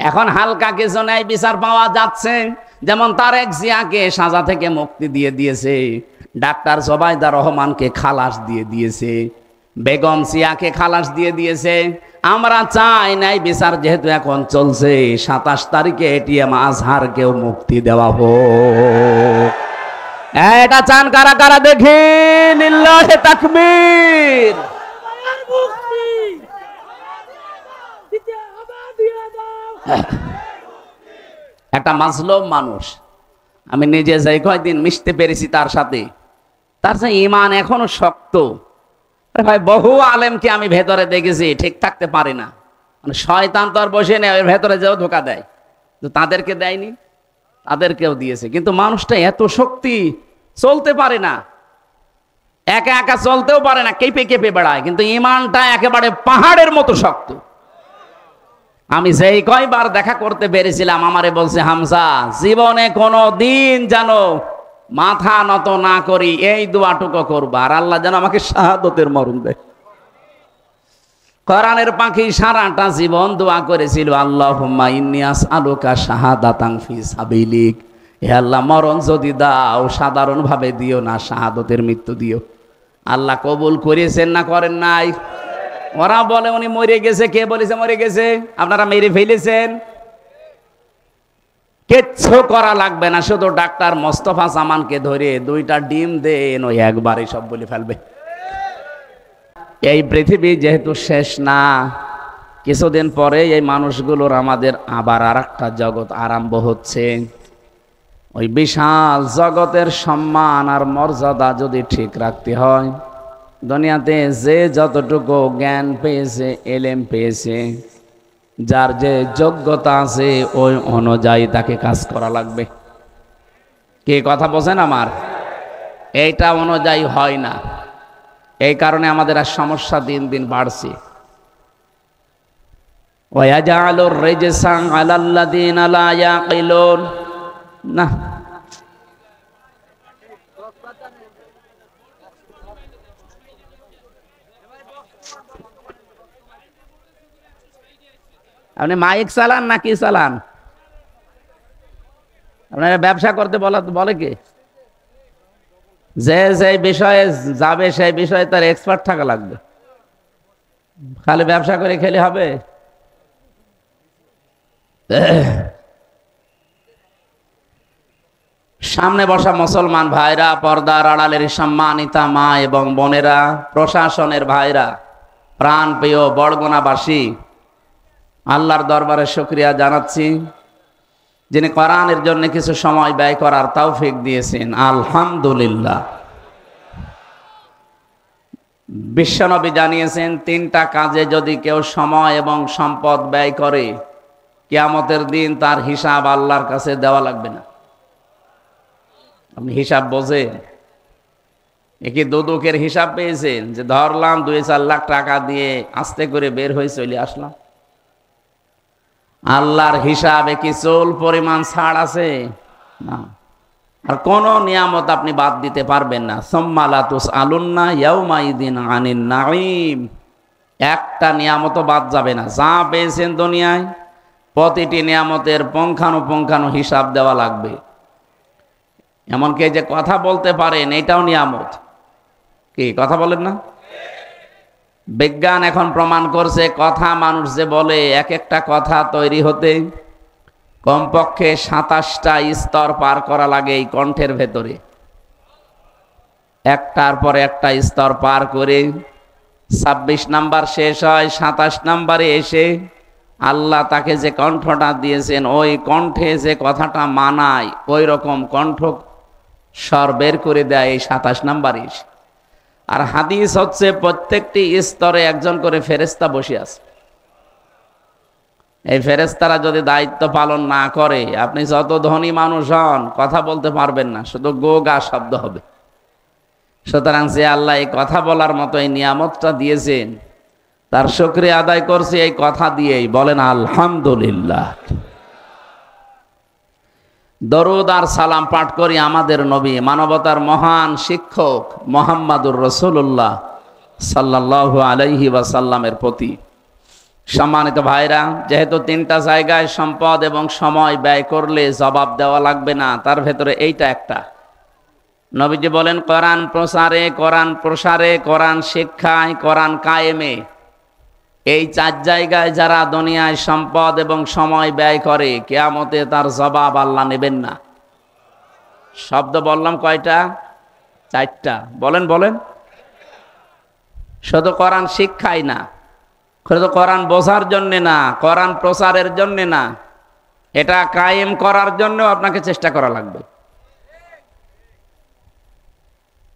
এখন হালকা কিছু ন্যায় বিচার পাওয়া যাচ্ছে, যেমন তারেক জিয়াকে সাজা থেকে মুক্তি দিয়ে দিয়েছে, ডাক্তার জোবাইদা রহমানকে খালাস দিয়ে দিয়েছে, বেগম জিয়াকে খালাস দিয়ে দিয়েছে। আমরা চাই ন্যায় বিচার যেহেতু এখন চলছে, 27 তারিখে এটিএম আজহারকেও মুক্তি দেওয়া হোক। এটা চান কারা কারা দেখি? লিল্লাহি তাকবীর। একটা মাজলুম মানুষ, আমি নিজে যাই কয়দিন মিশতে পেরেছি তার সাথে, তার যে ঈমান এখনো শক্ত। ভাই বহু আলেমকে আমি ভেতরে দেখেছি ঠিক থাকতে পারি না, মানে শয়তান তো আর বসে নেই, ওর ভেতরে যেও ধোকা দেয়, তো তাদেরকে দেয়নি, তাদেরকেও দিয়েছে। কিন্তু মানুষটা এত শক্তি, চলতে পারে না, একা একা চলতেও পারে না, কেঁপে কেঁপে বেড়ায়, কিন্তু ঈমানটা একেবারে পাহাড়ের মতো শক্ত। আমি যেই কয়বার দেখা করতে পেরেছিলাম, আমারে বলছে, হামজা জীবনে কোনো দিন জানো মাথা নত না করি, এই দোয়াটুকু করবা, আর আল্লাহ যেন আমাকে শাহাদতের মরণ দেয়। কোরআনের পাখি সারাটা জীবন দোয়া করেছিল, আল্লাহুম্মা ইন্নী আসআলুকা শাহাদাতান ফি সাবিলিক, হে আল্লাহ মরণ যদি দাও সাধারণ ভাবে দিও না, শাহাদতের মৃত্যু দিও। আল্লাহ কবুল করেছেন না করেন নাই? ওরা বলে উনি মরে গেছে। কে বলেছে মরে গেছে? আপনারা মেরে ফেলেছেন। কিচ্ছু করা লাগবে না, শুধু ডাক্তার মোস্তফা জামানকে ধরে 2টা ডিম দেন, ওই একবারে সব বলে ফেলবে। এই পৃথিবী যেহেতু শেষ না, কিছুদিন পরে এই মানুষগুলোর আমাদের আবার আরেকটা জগৎ আরম্ভ হচ্ছে। ওই বিশাল জগতের সম্মান আর মর্যাদা যদি ঠিক রাখতে হয়, দুনিয়াতে যে যতটুকু জ্ঞান পেয়েছে, এলেম পেয়েছে, যার যে যোগ্যতা আছে ওই অনুযায়ী তাকে কাজ করা লাগবে। কি কথা বোঝেন আমার? এইটা অনুযায়ী হয় না, এই কারণে আমাদের আর সমস্যা দিন দিন বাড়ছে। ওয়াজালুর রিজসা আলাল্লাযিনা লা ইয়াকিলুন, না আপনি মাইক চালান নাকি চালান? আপনারা ব্যবসা করতে বলে কি? যে যে বিষয়ে যাবে সেই বিষয়ে তার এক্সপার্ট থাকা লাগবে, খালি ব্যবসা করে খেলে হবে? সামনে বসা মুসলমান ভাইরা, পর্দার আড়ালের সম্মানিতা মা এবং বোনেরা, প্রশাসনের ভাইরা, প্রাণ প্রিয় বড়গুনাবাসী, আল্লাহর দরবারে শুকরিয়া জানাচ্ছি যিনি কোরআনের জন্য কিছু সময় ব্যয় করার তৌফিক দিয়েছেন। আলহামদুলিল্লাহ। বিশ্বনবী জানিয়েছেন, 3টা কাজে যদি কেউ সময় এবং সম্পদ ব্যয় করে, কিয়ামতের দিন তার হিসাব আল্লাহর কাছে দেওয়া লাগবে না। আপনি হিসাব বোঝেন? একই দুদকের হিসাব পেয়েছেন যে ধরলাম 2-4 লাখ টাকা দিয়ে আস্তে করে বের হয়ে চলে আসলাম, আল্লাহর হিসাবে কি চুল পরিমাণ ছাড় আছে? না। আর কোন নিয়ামত আপনি বাদ দিতে পারবেন না। সুম্মা লা তুসআলুন্না ইয়াউমাইদিন আনিন নাঈম, একটা নিয়ামত বাদ যাবে না। যা পেয়েছেন দুনিয়ায় প্রতিটি নিয়ামতের পুঙ্খানুপুঙ্খানু হিসাব দেওয়া লাগবে। এমনকি যে কথা বলতে পারেন, এটাও নিয়ামত। কি কথা বলেন না? বিজ্ঞান এখন প্রমাণ করছে, কথা মানুষ যে বলে, এক একটা কথা তৈরি হতে কমপক্ষে 27টা স্তর পার করা লাগে এই কণ্ঠের ভেতরে। একটার পর একটা স্তর পার করে 26 নাম্বার শেষ হয়, 27 নাম্বারে এসে আল্লাহ তাকে যে কণ্ঠটা দিয়েছেন, ওই কণ্ঠে যে কথাটা মানায় ওই রকম কণ্ঠ স্বর বের করে দেয় এই 27 নাম্বারে এসে। আর হাদিস হচ্ছে, প্রত্যেকটি স্তরে একজন করে ফেরেশতা বসে আছে। এই ফেরেশতারা যদি দায়িত্ব পালন না করে, আপনি যত ধনী মানুষ হন কথা বলতে পারবেন না, শুধু গো গা শব্দ হবে। সুতরাং যে আল্লাহ এই কথা বলার মতো এই নিয়ামতটা দিয়েছেন, তার শুকরিয়া আদায় করছি এই কথা দিয়েই। বলেন আলহামদুলিল্লাহ। দরুদ আর সালাম পাঠ করি আমাদের নবী, মানবতার মহান শিক্ষক মুহাম্মাদুর রাসূলুল্লাহ সাল্লাল্লাহু আলাইহি ওয়াসাল্লামের প্রতি। সম্মানিত ভাইরা, যেহেতু তিনটা জায়গায় সম্পদ এবং সময় ব্যয় করলে জবাব দেওয়া লাগবে না, তার ভেতরে এইটা একটা। নবীজি বলেন, কোরআন প্রচারে, কোরআন প্রসারে, কোরআন শিক্ষায়, কোরআন কায়েমে, এই চার জায়গায় যারা দুনিয়ায় সম্পদ এবং সময় ব্যয় করে, কিয়ামতে তার জবাব আল্লাহ নেবেন না। শব্দ বললাম কয়টা? চারটা। বলেন বলেন। শুধু কোরআন শিক্ষাই না, শুধু কোরআন বোঝার জন্য না, কোরআন প্রচারের জন্য না, এটা কায়েম করার জন্য আপনাকে চেষ্টা করা লাগবে।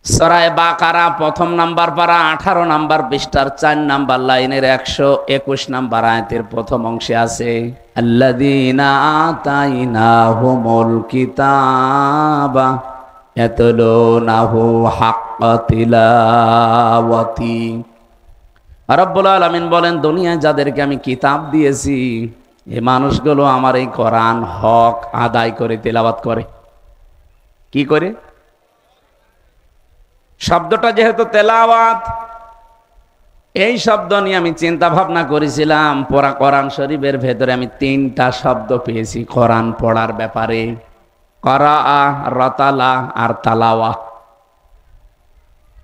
সূরা বাকারা প্রথম নাম্বার পারা 18 নাম্বার পৃষ্ঠার 4 নাম্বার লাইনের 121 নাম্বার আয়াতের প্রথম অংশে আছে, আল্লাযীনা আতাইনাহুমুল কিতাবা ইয়াতলুনাহু হাক্কা তিলাওয়াতি। রব্বুল আলামিন বলেন, দুনিয়ায় যাদেরকে আমি কিতাব দিয়েছি, এই মানুষগুলো আমার এই কোরআন হক আদায় করে তেলাওয়াত করে। কি করে? শব্দটা যেহেতু তেলাওয়াত, এই শব্দ নিয়ে আমি চিন্তা ভাবনা করেছিলাম। পড়া কোরআন শরীফের ভেতরে আমি 3টা শব্দ পেয়েছি কোরআন পড়ার ব্যাপারে, করাআ, রাতালা আর তালাওয়া।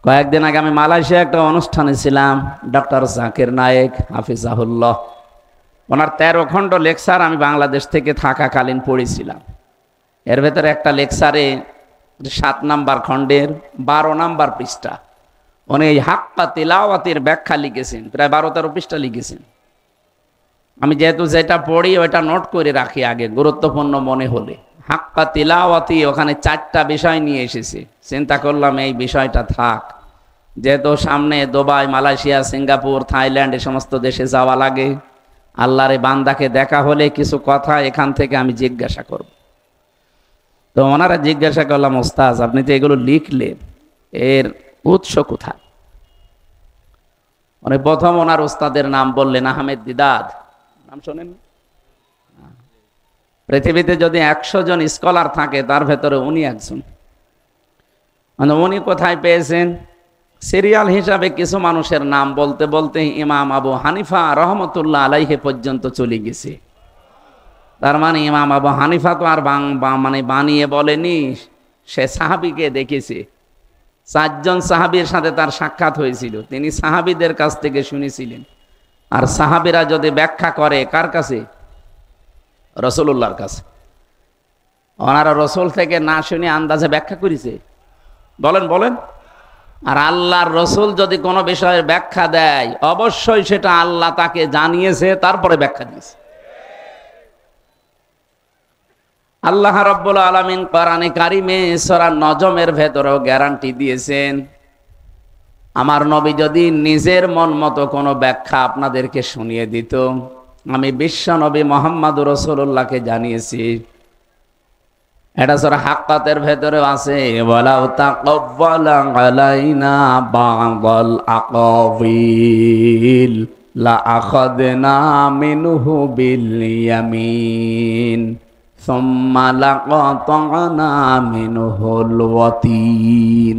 কয়েকদিন আগে আমি মালয়েশিয়া একটা অনুষ্ঠানে ছিলাম, ডক্টর জাকির নায়েক হাফিজাহুল্লাহ, ওনার 13 খণ্ড লেকচার আমি বাংলাদেশ থেকে থাকাকালীন পড়েছিলাম। এর ভেতরে একটা লেকচারে 7 নাম্বার খণ্ডের 12 নাম্বার পৃষ্ঠা উনি এই হাক্কা তিলাওয়াতের ব্যাখ্যা লিখেছেন, প্রায় 12-13 পৃষ্ঠা লিখেছেন। আমি যেহেতু যেটা পড়ি ওইটা নোট করে রাখি আগে, গুরুত্বপূর্ণ মনে হলে। হাক্কা তিলাওয়াতি ওখানে 4টা বিষয় নিয়ে এসেছে। চিন্তা করলাম এই বিষয়টা থাক, যেহেতু সামনে দুবাই, মালয়েশিয়া, সিঙ্গাপুর, থাইল্যান্ড এ সমস্ত দেশে যাওয়া লাগে, আল্লাহর এই বান্দাকে দেখা হলে কিছু কথা এখান থেকে আমি জিজ্ঞাসা করব। তো ওনারা জিজ্ঞাসা করলাম, ওস্তাজ আপনি তো এগুলো লিখলেন, এর উৎস কোথায়? উনি প্রথম ওনার ওস্তাদের নাম বললেন, আহমেদ দিদাত। নাম শোনেন? পৃথিবীতে যদি 100 জন স্কলার থাকে তার ভেতরে উনি একজন। মানে উনি কোথায় পেয়েছেন? সিরিয়াল হিসাবে কিছু মানুষের নাম বলতে বলতে ইমাম আবু হানিফা রহমতুল্লাহ আলাইহি পর্যন্ত চলে গেছে। তার মানে ইমাম আবু হানিফা তো আর মানে বানিয়ে বলেনি, সে সাহাবীকে দেখেছে। 4 জন সাহাবীর সাথে তার সাক্ষাৎ হয়েছিল, তিনি সাহাবীদের কাছ থেকে শুনেছিলেন। আর সাহাবীরা যদি ব্যাখ্যা করে কার কাছে? রাসূলুল্লাহর কাছে। ওনারা রাসূল থেকে না শুনে আন্দাজে ব্যাখ্যা করেছে। বলেন বলেন। আর আল্লাহর রাসূল যদি কোনো বিষয়ের ব্যাখ্যা দেয়, অবশ্যই সেটা আল্লাহ তাকে জানিয়েছে, তারপরে ব্যাখ্যা দিয়েছে। আল্লাহ রাব্বুল আলামিন কোরআনে কারিমে সূরা নজমের ভেতরেও গ্যারান্টি দিয়েছেন, আমার নবী যদি নিজের মন মতো কোনো ব্যাখ্যা আপনাদেরকে শুনিয়ে দিত, আমি বিশ্ব নবী মুহাম্মদুর রাসূলুল্লাহকে জানিয়েছি। এটা সূরা হাক্কাতের ভেতরেও আছে, ওয়ালাউ তাকাব্বালা আলাইনা বা'দাল আকাবিল লা আখাযনা মিনহু বিল ইয়ামিন সুম্মা লাকাতা'না মিনহুল ওয়াতিন।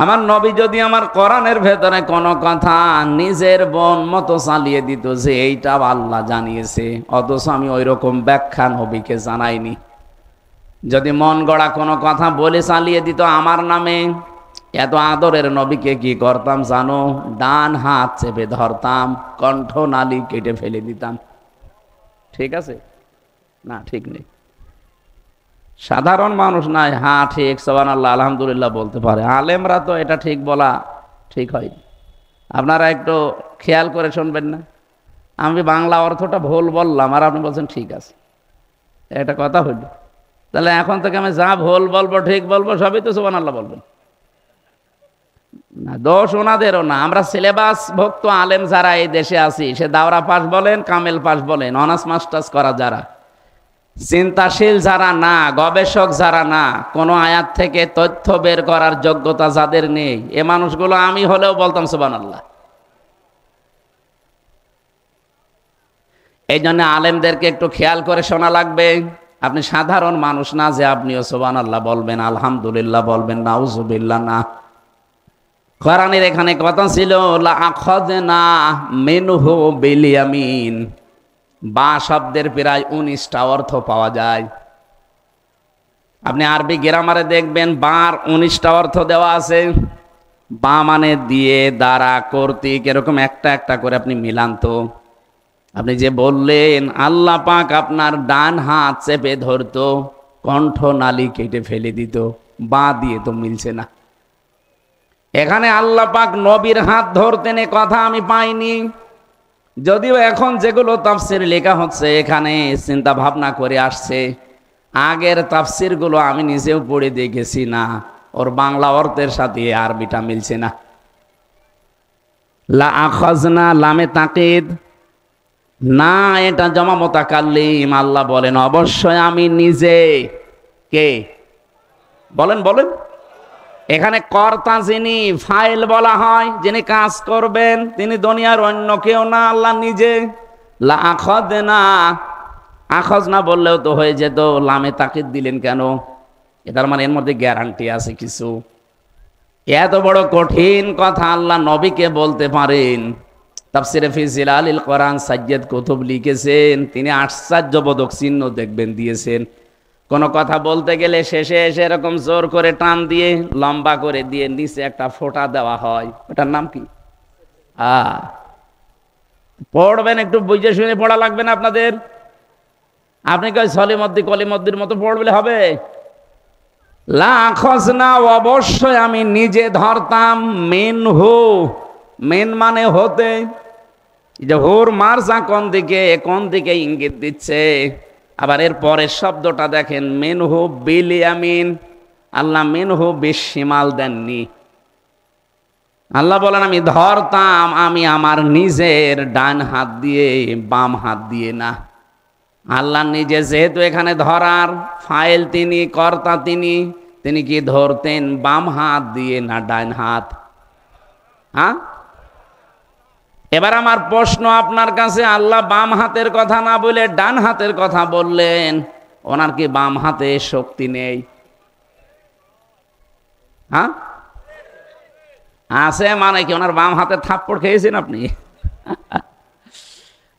আমার নবী যদি আমার কোরআনের ভেতরে কোনো কথা নিজের মন মতো চালিয়ে দিত যে এইটা আল্লাহ জানিয়েছে, অথচ আমি ওই রকম ব্যাখ্যা নবীকে জানাইনি, যদি মন গড়া কোনো কথা বলে চালিয়ে দিত আমার নামে, এত আদরের নবীকে কি করতাম জানো? ডান হাত চেপে ধরতাম, কণ্ঠ নালী কেটে ফেলে দিতাম। ঠিক আছে না? ঠিক নেই। সাধারণ মানুষ নাই, হ্যাঁ ঠিক, সুবহানাল্লাহ, আলহামদুলিল্লাহ বলতে পারে। আলেমরা তো এটা ঠিক বলা ঠিক হয়। আপনারা একটু খেয়াল করে শুনবেন না, আমি বাংলা অর্থটা ভুল বললাম আর আপনি বলছেন ঠিক আছে, এটা কথা হইল। তাহলে এখন থেকে আমি যা ভুল বলবো ঠিক বলবো, সবই তো সুবহানাল্লাহ বলবেন না। দোষ ওনাদেরও না, আমরা সিলেবাস ভুক্ত আলেম যারা এই দেশে আছি, সে দাওরা পাস বলেন, কামেল পাস বলেন, অনার্স মাস্টার্স করা যারা, চিন্তাশীল যারা না, গবেষক যারা না, কোনো আয়াত থেকে তথ্য বের করার যোগ্যতা যাদের নেই, এ মানুষগুলো আমি হলেও বলতাম সুবহানাল্লাহ। এই জন্য আলেমদেরকে একটু খেয়াল করে শোনা লাগবে। আপনি সাধারণ মানুষ না যে আপনিও সুবহানাল্লাহ বলবেন, আলহামদুলিল্লাহ বলবেন, নাউজুবিল্লাহ না। কোরআনের এখানে কথা ছিল লা আখাযনা মিনহু বিল ইয়ামিন। বা শব্দের প্রায় 19টা অর্থ পাওয়া যায়। আপনি আরবি গ্রামারে দেখবেন বার 19টা অর্থ দেওয়া আছে। বা মানে দিয়ে, দ্বারা, কর্তৃক, এরকম একটা একটা করে আপনি মিলান তো। আপনি যে বললেন আল্লাহ পাক আপনার ডান হাত চেপে ধরতো, কণ্ঠনালী কেটে ফেলে দিত, বা দিয়ে তো মিলছে না। এখানে আল্লাহ পাক নবীর হাত ধরতেন এ কথা আমি পাইনি। যদিও এখন যেগুলো তাফসির লেখা হচ্ছে এখানে চিন্তা ভাবনা করে আসছে, আগের তাফসির গুলো আমি নিজেও পড়ে দেখেছি না, ওর বাংলা অর্থের সাথে আরবিটা মিলছে না। লা আখাযনা লামে তাকিদ না, এটা জমা মুতাকাল্লিম। আল্লাহ বলেন অবশ্যই আমি নিজে। কে বলেন? বলেন। এখানে কর্তা যিনি, ফাইল বলা হয়, যিনি কাজ করবেন তিনি দুনিয়ার অন্য কেউ না, আল্লাহ নিজে। লা আখাযনা, আখাযনা বললেও তো হয়ে যেত, লামে তাকিদ দিলেন কেন? এটার মানে এর মধ্যে গ্যারান্টি আছে কিছু। এত বড় কঠিন কথা আল্লাহ নবীকে বলতে পারেন। তাফসিরে ফি জিলালিল কোরআন সাইয়্যিদ কুতুব লিখেছেন, তিনি আশ্চর্যবোধক চিহ্ন দেখবেন দিয়েছেন। কোন কথা বলতে গেলে শেষে এসে এরকম জোর করে টান দিয়ে লম্বা করে দিয়ে নিচে একটা ফোঁটা দেওয়া হয়, ওটার নাম কি? পড়বেন, একটু বুঝে শুনে পড়া লাগবে না আপনাদের। আপনি কই সলিমদ্দি কলিমদ্দির মতো পড়লে হবে? লা আখাযনা, অবশ্যই আমি নিজে ধরতাম, মিনহু, মিন মানে হতে, যে হুর মারজা কোন দিকে, কোন দিকে ইঙ্গিত দিচ্ছে। আবার এর পরের শব্দটা দেখেন, মিনহু বিল ইয়ামিন। আল্লাহ মিনহু বিশিমাল দেননি। আল্লাহ বলেন আমি ধরতাম, আমি আমার নিজের ডান হাত দিয়ে, বাম হাত দিয়ে না। আল্লাহ নিজে যেহেতু এখানে ধরার ফাইল তিনি, কর্তা তিনি, তিনি কি ধরতেন বাম হাত দিয়ে না ডান হাত? হ্যাঁ, এবার আমার প্রশ্ন আপনার কাছে, আল্লাহ বাম হাতের কথা না বলে ডান হাতের কথা বললেন, ওনার কি বাম হাতে শক্তি নেই? হ্যাঁ আছে, মানে কি ওনার বাম হাতে থাপ্পড় খেয়েছেন আপনি?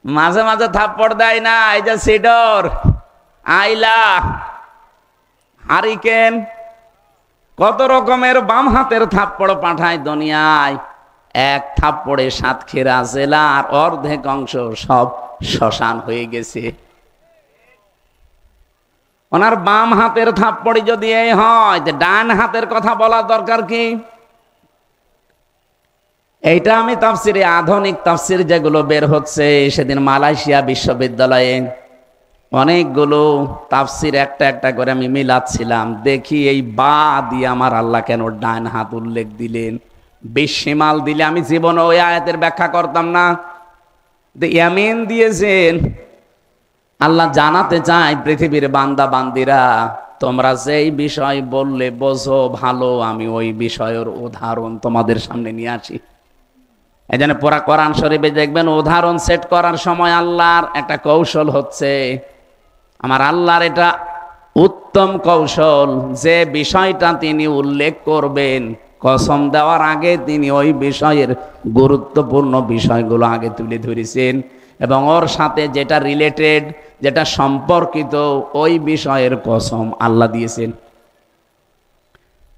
মাঝে মাঝে থাপ্পড় দেয় না, এই যে সিডর, আইলা, হারিকেন, কত রকমের বাম হাতের থাপ্পড় পাঠায় দুনিয়ায়। এক থাপ্পড়ে সাতক্ষীরা জেলার অর্ধেক অংশ সব শ্মশান হয়ে গেছে। ওনার বাম হাতের থাপ্পড়ি যদি এই হয়, ডান হাতের কথা বলার দরকার কি? এইটা আমি তাফসিরে, আধুনিক তাফসির যেগুলো বের হচ্ছে, সেদিন মালয়েশিয়া বিশ্ববিদ্যালয়ে অনেকগুলো তাফসির একটা একটা করে আমি মিলাচ্ছিলাম, দেখি এই বা দিয়ে আমার আল্লাহ কেন ডান হাত উল্লেখ দিলেন? বিশিমাল দিলে আমি জীবনে ওই আয়াতের ব্যাখ্যা করতাম না। ইয়ামিন দিয়েছেন, আল্লাহ জানাতে চায় পৃথিবীর বান্দা বান্দিরা, তোমরা যেই বিষয় বললে বোঝো ভালো, আমি ওই বিষয়ের উদাহরণ তোমাদের সামনে নিয়ে আসি। এই জন্য পুরা কোরআন শরীফে দেখবেন উদাহরণ সেট করার সময় আল্লাহর একটা কৌশল হচ্ছে। আমার আল্লাহর এটা উত্তম কৌশল, যে বিষয়টা তিনি উল্লেখ করবেন কসম দেওয়ার আগে তিনি ওই বিষয়ের গুরুত্বপূর্ণ বিষয়গুলো আগে তুলে ধরেছেন, এবং ওর সাথে যেটা রিলেটেড, যেটা সম্পর্কিত, ওই বিষয়ের কসম আল্লাহ দিয়েছেন।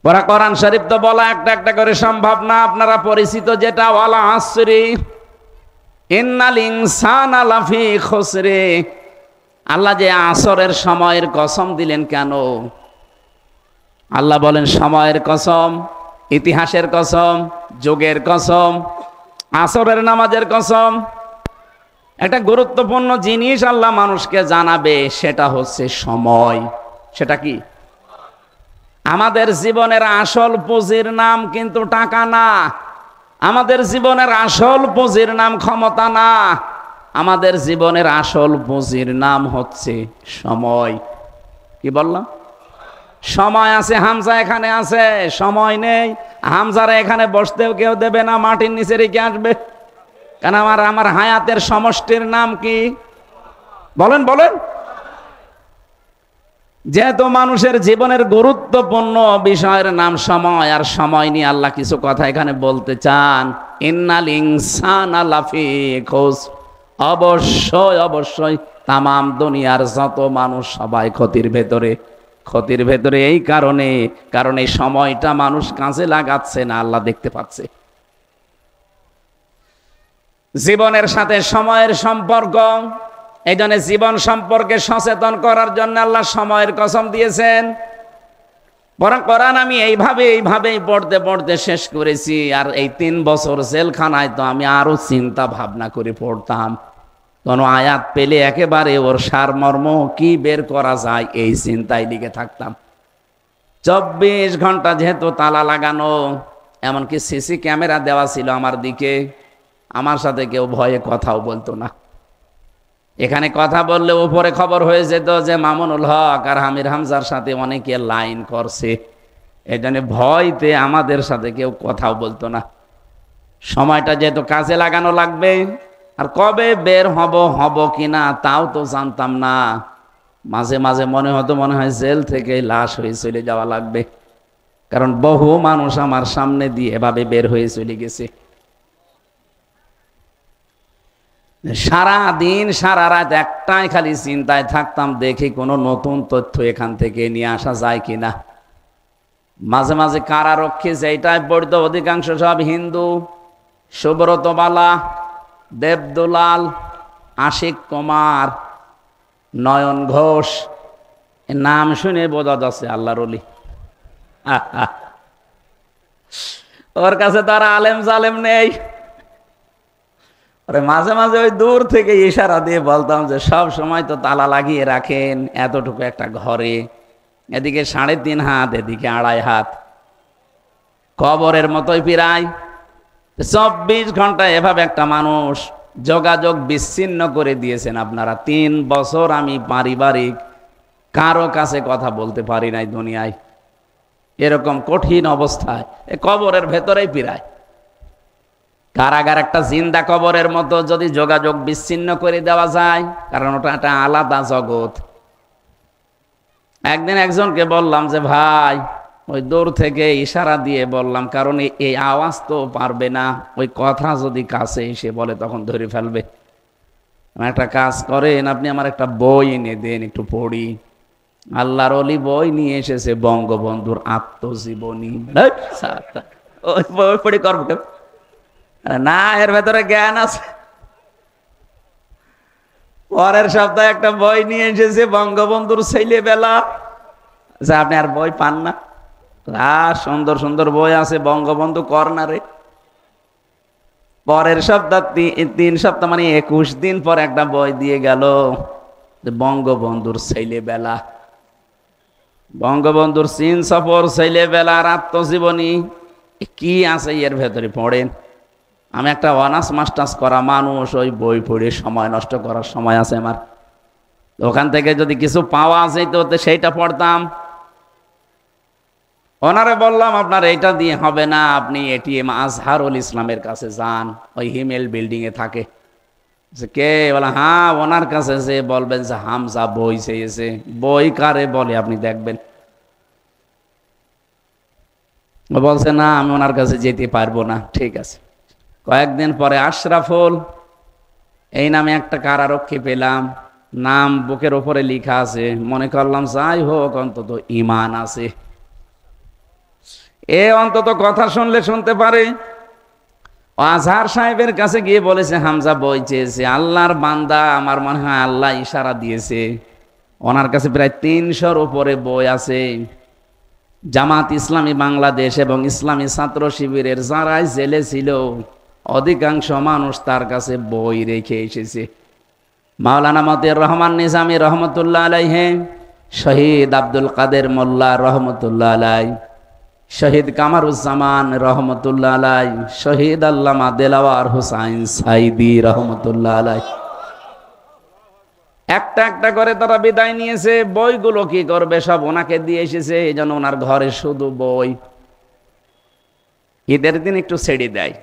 পুরা কোরআন শরীফ তো বলা একটা একটা করে সম্ভব না। আপনারা পরিচিত যেটা, ওয়ালা আসরি ইন্নাল ইনসানা লাফি খুসরে। আল্লাহ যে আসরের সময়ের কসম দিলেন কেন? আল্লাহ বলেন সময়ের কসম, ইতিহাসের কসম, যুগের কসম, আসরের নামাজের কসম। একটা গুরুত্বপূর্ণ জিনিস আল্লাহ মানুষকে জানাবে, সেটা হচ্ছে সময়। সেটা কি? আমাদের জীবনের আসল পুঁজির নাম কিন্তু টাকা না, আমাদের জীবনের আসল পুঁজির নাম ক্ষমতা না, আমাদের জীবনের আসল পুঁজির নাম হচ্ছে সময়। কি বললাম? সময় আছে। হামজা এখানে আছে, সময় নেই। হামজারা এখানে বসতেও কেউ দেবে না, মাটির নিচে রেখে আসবে। কেন? আমার হায়াতের সমষ্টির নাম কি? বলেন বলেন। যেহেতু মানুষের জীবনের গুরুত্বপূর্ণ বিষয়ের নাম সময়, আর সময় নিয়ে আল্লাহ কিছু কথা এখানে বলতে চান। ইন্নাল ইনসানা লাফি খুসর, অবশ্যই অবশ্যই তামাম দুনিয়ার যত মানুষ সবাই ক্ষতির ভেতরে। ক্ষতির ভেতরে এই কারণে, কারণ এই সময়টা মানুষ কাজে লাগাচ্ছে না, আল্লাহ দেখতে পাচ্ছে। জীবনের সাথে সময়ের সম্পর্ক, এই জন্য জীবন সম্পর্কে সচেতন করার জন্য আল্লাহ সময়ের কসম দিয়েছেন। কোরআন আমি এইভাবেই পড়তে পড়তে শেষ করেছি। আর এই 3 বছর জেলখানায় তো আমি আরো চিন্তা ভাবনা করে পড়তাম, কোন আয়াত পেলে একেবারে ওর সারমর্ম কি বের করা যায় এই চিন্তায় লিখে থাকতাম। 24 ঘন্টা যেহেতু তালা লাগানো, এমনকি সিসি ক্যামেরা দেওয়া ছিল আমার দিকে, আমার সাথে কেউ ভয়ে কথাও বলতো না। এখানে কথা বললে উপরে খবর হয়ে যেত যে মামুনুল হক আর আমির হামজার সাথে অনেকে লাইন করছে, এই জন্য ভয়তে আমাদের সাথে কেউ কথাও বলতো না। সময়টা যেহেতু কাজে লাগানো লাগবে, আর কবে বের হব কিনা তাও তো জানতাম না। মাঝে মাঝে মনে হয় জেল থেকে লাশ হয়ে চলে যাওয়া লাগবে, কারণ বহু মানুষ আমার সামনে দিয়ে এভাবে বের হয়ে চলে গেছে। সারা দিন সারা রাত একটাই খালি চিন্তায় থাকতাম, দেখি কোনো নতুন তথ্য এখান থেকে নিয়ে আসা যায় কিনা। মাঝে মাঝে কারারক্ষী যেটাই পড়তো অধিকাংশ সব হিন্দু, সুব্রত বালা, দেবদুলাল, আশিক কুমার, নয়ন ঘোষ, নাম শুনে বোঝা যাচ্ছে আল্লাহর ওলি। ওর কাছে তারা আলেম জালেম নেই। মাঝে মাঝে ওই দূর থেকে ইশারা দিয়ে বলতাম যে সব সময় তো তালা লাগিয়ে রাখেন এতটুকু একটা ঘরে, এদিকে 3.5 হাত, এদিকে 2.5 হাত, কবরের মতোই প্রায়। 24 ঘন্টা এভাবে একটা মানুষ যোগাযোগ বিচ্ছিন্ন করে দিয়েছেন আপনারা। 3 বছর আমি পারিবারিক কারো কাছে কথা বলতে পারি নাই দুনিয়ায়, এরকম কঠিন অবস্থায় কবরের ভেতরেই প্রায়। কারাগার একটা জিন্দা কবরের মতো, যদি যোগাযোগ বিচ্ছিন্ন করে দেওয়া যায়, কারণ ওটা একটা আলাদা জগৎ। একদিন একজনকে বললাম যে ভাই, ওই দূর থেকে ইশারা দিয়ে বললাম, কারণ এই আওয়াজ তো পারবে না, ওই কথা যদি কাছে এসে বলে তখন ধরে ফেলবে। একটা কাজ করেন, আপনি আমার একটা বই এনে দেন, একটু পড়ি। আল্লাহর ওলি বই নিয়ে এসেছে, বঙ্গবন্ধুর আত্মজীবনী। ওই বই পড়ে করবো না, এর ভেতরে জ্ঞান আছে। পরের সপ্তাহে একটা বই নিয়ে এসেছে, বঙ্গবন্ধুর ছেলেবেলা। আচ্ছা, আপনি আর বই পান না? সুন্দর সুন্দর বই আছে, বঙ্গবন্ধু কর্নারে। পরের সপ্তাহ 3 সপ্তাহ মানে 21 দিন পর একটা বই দিয়ে গেল, বঙ্গবন্ধুর ছেলেবেলা, বঙ্গবন্ধুর চীন সফর, ছেলেবেলার আত্মজীবনী। কি আছে এর ভেতরে পড়েন। আমি একটা অনার্স মাস্টার্স করা মানুষ, ওই বই পড়ে সময় নষ্ট করার সময় আছে আমার? ওখান থেকে যদি কিছু পাওয়া যেত সেইটা পড়তাম। ওনারে বললাম আপনার এইটা দিয়ে হবে না, আপনি এটিএম আজহারুল ইসলামের কাছে যান, ওই হিমেল বিল্ডিং এ থাকে। কে বলে? হ্যাঁ, ওনার কাছে যে বলবেন যে হামজা বই চেয়েছে। বই কারে বলে আপনি দেখবেন। বলছে না, আমি ওনার কাছে যেতে পারবো না। ঠিক আছে। কয়েকদিন পরে আশরাফুল এই নামে একটা কারারক্ষী পেলাম, নাম বুকের ওপরে লেখা আছে। মনে করলাম যাই হোক, অন্তত ইমান আছে, এ অন্তত কথা শুনলে শুনতে পারে। আজহার সাহেবের কাছে গিয়ে বলেছে হামজা বই চেয়েছে। আল্লাহর বান্দা, আমার মনে হয় আল্লাহ ইশারা দিয়েছে, ওনার কাছে প্রায় 300-র উপরে বই আছে। জামাত ইসলামী বাংলাদেশ এবং ইসলামী ছাত্র শিবিরের যারাই জেলে ছিল, অধিকাংশ মানুষ তার কাছে বই রেখে এসেছে। মাওলানা মতিউর রহমান নিজামী রহমতুল্লাহ আলাইহি, শহীদ আব্দুল কাদের মোল্লা রহমতুল্লাহ আলাই, শহীদ কামারুজ্জামান রহমতুল্লাহ আলাই, শহীদ আল্লামা দেলাওয়ার হোসাইন সাইদি রহমতুল্লাহ আলাই। একটা একটা করে তারা বিদায় নিয়েছে। বইগুলো কি করবে? সব ওনাকে দিয়ে এসেছে। এই জন্য ওনার ঘরে শুধু বই। ঈদের দিন একটু ছেড়ে দেয়।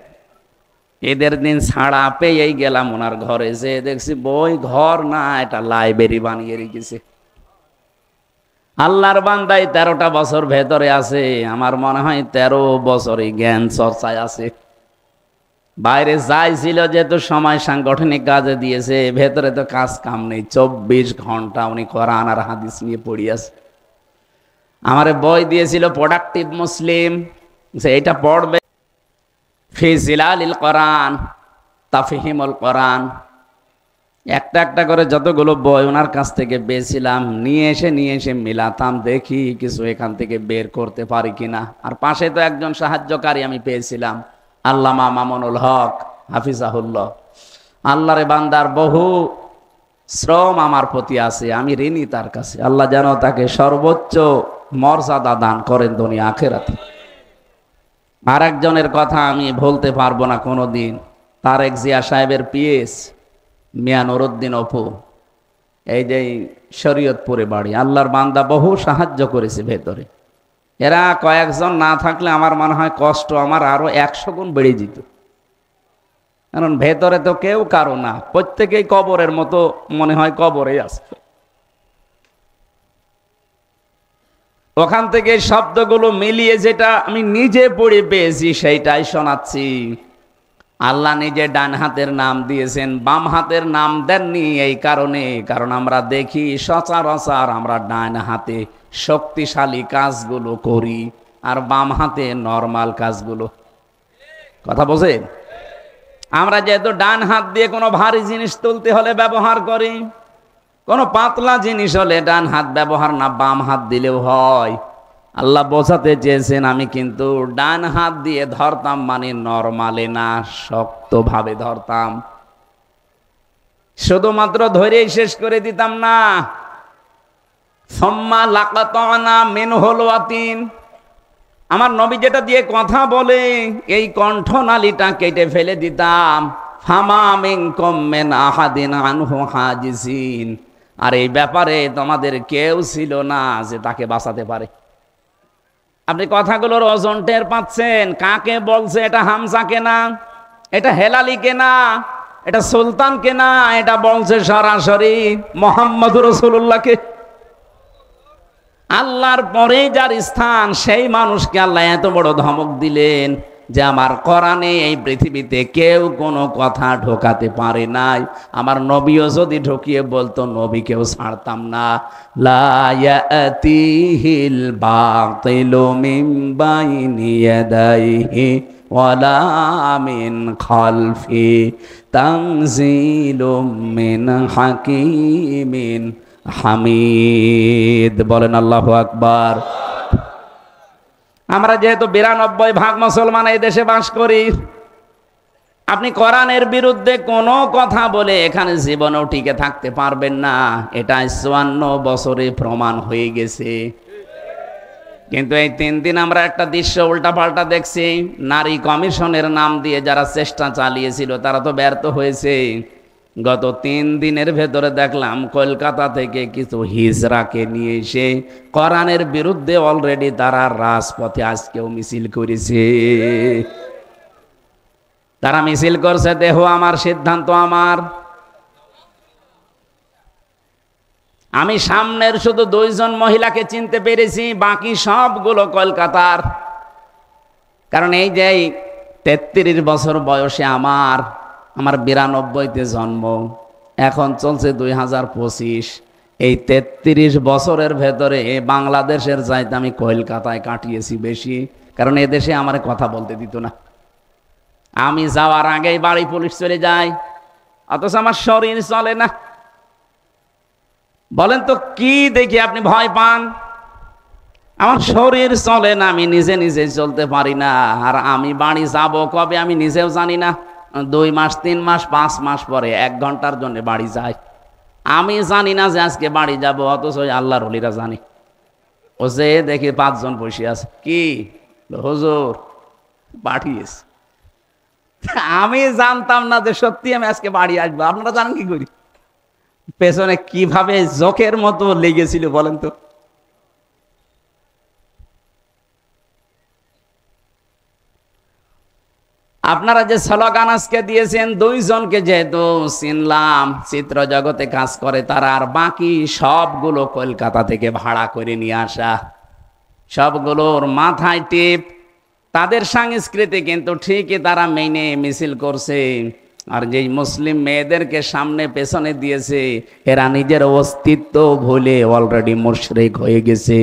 ঈদের দিন ছাড়া পেয়েই গেলাম ওনার ঘরে, যে দেখছি বই ঘর না, এটা লাইব্রেরি বানিয়ে রেখেছে। আল্লাহর বান্দায় 13টা বছর ভেতরে আছে, আমার মনে হয় 13 বছরে জ্ঞান চর্চায় আছে। বাইরে যাই ছিল, যেহেতু সময় সাংগঠনিক কাজে দিয়েছে, ভেতরে তো কাজ কাম নেই, 24 ঘন্টা উনি কোরআন আর হাদিস নিয়ে পড়ি আছে। আমারে বই দিয়েছিল প্রোডাক্টিভ মুসলিম, যে এটা পড়বে, ফি জিলালিল কোরআন, তাফহিমুল কোরআন। একটা একটা করে যতগুলো বই ওনার কাছ থেকে পেয়েছিলাম, নিয়ে এসে মিলাতাম, দেখি কিছু এখান থেকে বের করতে পারি কিনা। আর পাশে তো একজন সাহায্যকারী আমি পেয়েছিলাম, আল্লামা মামুনুল হক হাফিজাহুল্লাহ। আল্লাহরে বান্দার বহু শ্রম আমার প্রতি আছে, আমি ঋণী তার কাছে। আল্লাহ যেন তাকে সর্বোচ্চ মর্যাদা দান করেন দুনিয়া আখিরাতে। আর একজনের কথা আমি বলতে পারবো না কোনোদিন, তারেক জিয়া সাহেবের পিএস মিয়া নুরুদ্দিন অপু, এই যে শরীয়তপুরে বাড়ি। আল্লাহর বান্দা বহু সাহায্য করেছে ভেতরে। এরা কয়েকজন না থাকলে আমার মনে হয় কষ্ট আমার আরো 100 গুণ বেড়ে যেত। কারণ ভেতরে তো কেউ কারো না, প্রত্যেকেই কবরের মতো মনে হয় কবরে আছে। ওখান থেকে শব্দগুলো মিলিয়ে যেটা আমি নিজে পড়ে পেয়েছি সেইটাই শোনাচ্ছি। আল্লাহ নিজে ডান হাতের নাম দিয়েছেন, বাম হাতের নাম দেননি এই কারণে, কারণ আমরা দেখি সচরাচর আমরা ডান হাতে শক্তিশালী কাজগুলো করি আর বাম হাতে নরমাল কাজগুলো। কথা বোঝেন? আমরা যেহেতু ডান হাত দিয়ে কোনো ভারী জিনিস তুলতে হলে ব্যবহার করি, কোনো পাতলা জিনিস হলে ডান হাত ব্যবহার না বাম হাত দিলেও হয়। আল্লাহ বোঝাতে চেয়েছেন আমি কিন্তু ডান হাত দিয়ে ধরতাম, মানে নরমালে না, শক্তভাবে ধরতাম। শুধুমাত্র ধরেই শেষ করে দিতাম না, সুম্মা লাকাতানা মিনহুল ওয়াতিন। আমার নবী যেটা দিয়ে কথা বলে এই কণ্ঠনালীটা কেটে ফেলে দিতাম। ফামা মিনকুম মিন আহাদিন আনহু হাজিজিন। আর এই ব্যাপারে তোমাদের কেউ ছিল না যে তাকে বাঁচাতে পারে। আপনি কথাগুলোর ওজন টের পাচ্ছেন? কাকে বলছে? এটা হামজাকে না, এটা হেলালিকে না, এটা সুলতানকে না, এটা বলছে সরাসরি মুহাম্মদুর রাসূলুল্লাহকে। আল্লাহর পরে যার স্থান, সেই মানুষকে আল্লাহ এত বড় ধমক দিলেন যে আমার কোরআনে এই পৃথিবীতে কেউ কোনো কথা ঢোকাতে পারে নাই। আমার নবীও যদি ঢুকিয়ে বলতো, নবীকেও ছাড়তাম না। লা ইয়াতিহিল বাতিলু মিন বাইনি ইয়াদাইহি ওয়ালা মিন খালফি তানজিলুম মিন হাকিমিন হামিদ। বলেন আল্লাহু আকবার। আমরা যেহেতু 92% মুসলমান এই দেশে বাস করি, আপনি কোরআনের বিরুদ্ধে কোনো কথা বলে এখানে জীবনেও টিকে থাকতে পারবেন না, এটা 54 বছরে প্রমাণ হয়ে গেছে। কিন্তু এই 3 দিন আমরা একটা দৃশ্য উল্টাপাল্টা দেখছি। নারী কমিশনের নাম দিয়ে যারা চেষ্টা চালিয়েছিল তারা তো ব্যর্থ হয়েছে। গত 3 দিনের ভেতরে দেখলাম কলকাতা থেকে কিছু হিজড়াকে নিয়ে এসে কোরআনের বিরুদ্ধে অলরেডি তারা রাজপথে আজকেও মিছিল করেছে। তারা মিছিল করছে, দেহ আমার, সিদ্ধান্ত আমার। আমি সামনের শুধু 2 জন মহিলাকে চিনতে পেরেছি, বাকি সবগুলো কলকাতার। কারণ এই যে 33 বছর বয়সে আমার 92-তে জন্ম, এখন চলছে 2025। এই 33 বছরের ভেতরে বাংলাদেশের চাইতে আমি কলকাতায় কাটিয়েছি বেশি, কারণ এদেশে আমার কথা বলতে দিত না। আমি যাওয়ার আগেই বাড়ি পুলিশ চলে যায়, অথচ আমার শরীর চলে না। বলেন তো কি দেখি আপনি ভয় পান? আমার শরীর চলে না, আমি নিজে নিজে চলতে পারি না। আর আমি বাড়ি যাব কবে আমি নিজেও জানি না। 2 মাস, 3 মাস, 5 মাস পরে 1 ঘন্টার জন্য বাড়ি যাই। আমি জানি না যে আজকে বাড়ি যাব, অথচ আল্লাহর ওলিরা জানি। ও যে দেখি 5 জন বসে আছে, কি হুজুর পাঠিয়েছে। আমি জানতাম না যে সত্যি আমি আজকে বাড়ি আসবো। আপনারা জানেন কি করি? পেছনে কিভাবে জোকের মতো লেগেছিল বলেন তো। আপনারা যে স্লোগান আজকে দিয়েছেন, দুইজনকে যেহেতু চিনলাম, চিত্র জগতে কাজ করে তারা, আর বাকি সবগুলো কলকাতা থেকে ভাড়া করে নিয়ে আসা, সবগুলোর মাথায় টিপ। তাদের সংস্কৃতি কিন্তু ঠিকই তারা মেনে মিছিল করছে, আর যেই মুসলিম মেয়েদেরকে সামনে পেছনে দিয়েছে এরা নিজের অস্তিত্ব ভুলে অলরেডি মুশরিক হয়ে গেছে।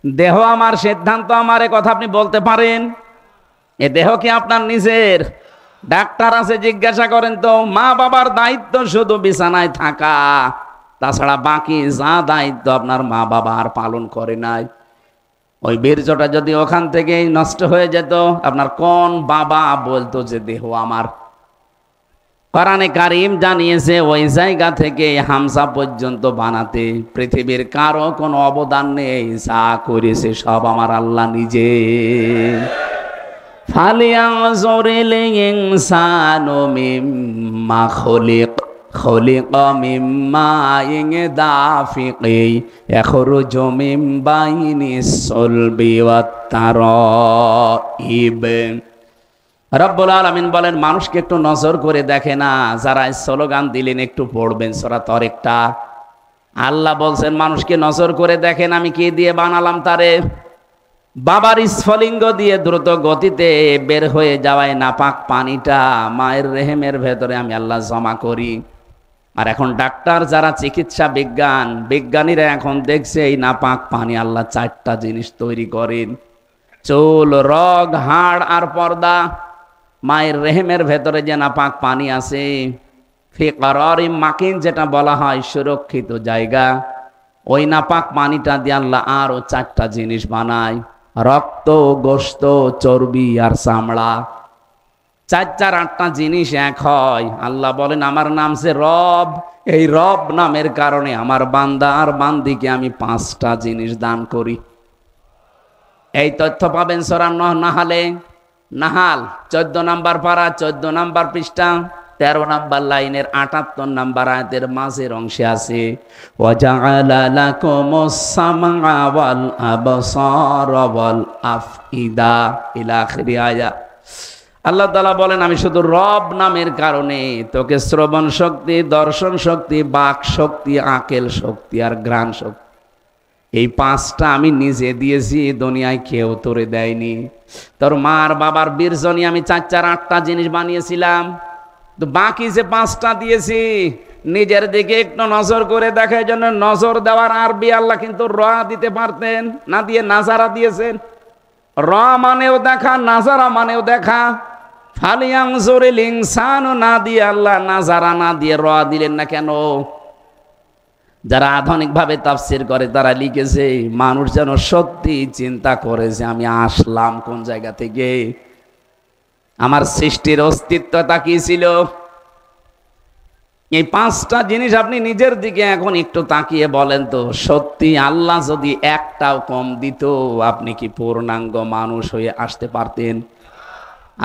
দেহ আমার, সিদ্ধান্ত আমার, এ কথা আপনি বলতে পারেন? এ দেহ কি আপনার নিজের? ডাক্তার আছে, জিজ্ঞাসা করেন তো। মা বাবার দায়িত্ব শুধু বিছানায় থাকা, তাছাড়া বাকি যা দায়িত্ব আপনার মা বাবা আর পালন করে নাই। ওই বীর্যটা যদি ওখান থেকেই নষ্ট হয়ে যেত, আপনার কোন বাবা বলতো যে দেহ আমার? কোরআনে কারীম জানিয়েছে ওই জায়গা থেকে হামসা পর্যন্ত বানাতে পৃথিবীর কারো কোনো অবদান নেই, যা করেছে সব আমার আল্লাহ নিজে। ফালিয়ানজুরিল ইনসানু মিম্মা খুলিকা মিম্মা দাফিকি ইয়াখরুজু মিন বাইনিস সুলবি ওয়াত তারাইব। রব্বুল আলামিন বলেন, মানুষকে একটু নজর করে দেখে না? যারা স্লোগান দিলেন একটু পড়বেন সূরা তারিকটা। আল্লাহ বলছেন মানুষকে নজর করে দেখেন আমি কি দিয়ে বানালাম তারে। বাবার স্ফলিঙ্গ দিয়ে দ্রুত গতিতে বের হয়ে যাওয়ায় নাপাক পানিটা মায়ের রেহেমের ভেতরে আমি আল্লাহ জমা করি। আর এখন ডাক্তার যারা চিকিৎসা বিজ্ঞানীরা এখন দেখছে এই নাপাক পানি আল্লাহ 4টা জিনিস তৈরি করেন: চুল, রগ, হাড় আর পর্দা। মায়ের রেহেমের ভেতরে যে নাপাক পানি আছে, ফি করারিম মাকিন যেটা বলা হয় সুরক্ষিত জায়গা, ওই নাপাক পানিটা দিয়ে আল্লাহ আরো 4টা জিনিস বানায়: রক্ত, গোশত, চর্বি আর চামড়া। 4, 4, 8টা জিনিস এক হয়। আল্লাহ বলেন আমার নাম যে রব, এই রব নামের কারণে আমার বান্দা আর বান্দিকে আমি 5টা জিনিস দান করি। এই তথ্য পাবেন সূরা নাহাল 14 নম্বর পারা, 14 নম্বর পৃষ্ঠা, 13 নম্বর লাইনের 78 নম্বর আয়াতের মাঝের অংশে আছে ওয়াজআলা লাকুমুস সামআ ওয়াল আবসারা ওয়াল আফইদা ইলা আখিরি আয়াত। আল্লাহ তাআলা বলেন আমি শুধু রব নামের কারণে তোকে শ্রবণ শক্তি, দর্শন শক্তি, বাক শক্তি, আকেল শক্তি আর ঘ্রাণ শক্তি, এই 5টা আমি নিজে দিয়েছি, দুনিয়ায় কেউ তোরে দেয়নি। তোর মার বাবার বীর্যনি আমি 4, 4, 8টা জিনিস বানিয়েছিলাম, তো বাকি যে 5টা দিয়েছি নিজের দিকে একটু নজর করে দেখার জন্য। নজর দেওয়ার আরবি আল্লাহ কিন্তু র দিতে পারতেন, না দিয়ে নাজারা দিয়েছেন। র মানেও দেখা, নাজারা মানেও দেখা। ফালিয়ানজুরিল ইনসানু না দিয়ে আল্লাহ নাজারা না দিয়ে র দিলেন না কেন? যারা আধুনিকভাবে তাফসীর করে তারা লিখেছে মানুষ যেন সত্যি চিন্তা করে যে আমি আসলাম কোন জায়গা থেকে, আমার সৃষ্টির অস্তিত্বটা কি ছিল। এই 5টা জিনিস আপনি নিজের দিকে এখন একটু তাকিয়ে বলেন তো, সত্যি আল্লাহ যদি একটাও কম দিত আপনি কি পূর্ণাঙ্গ মানুষ হয়ে আসতে পারতেন?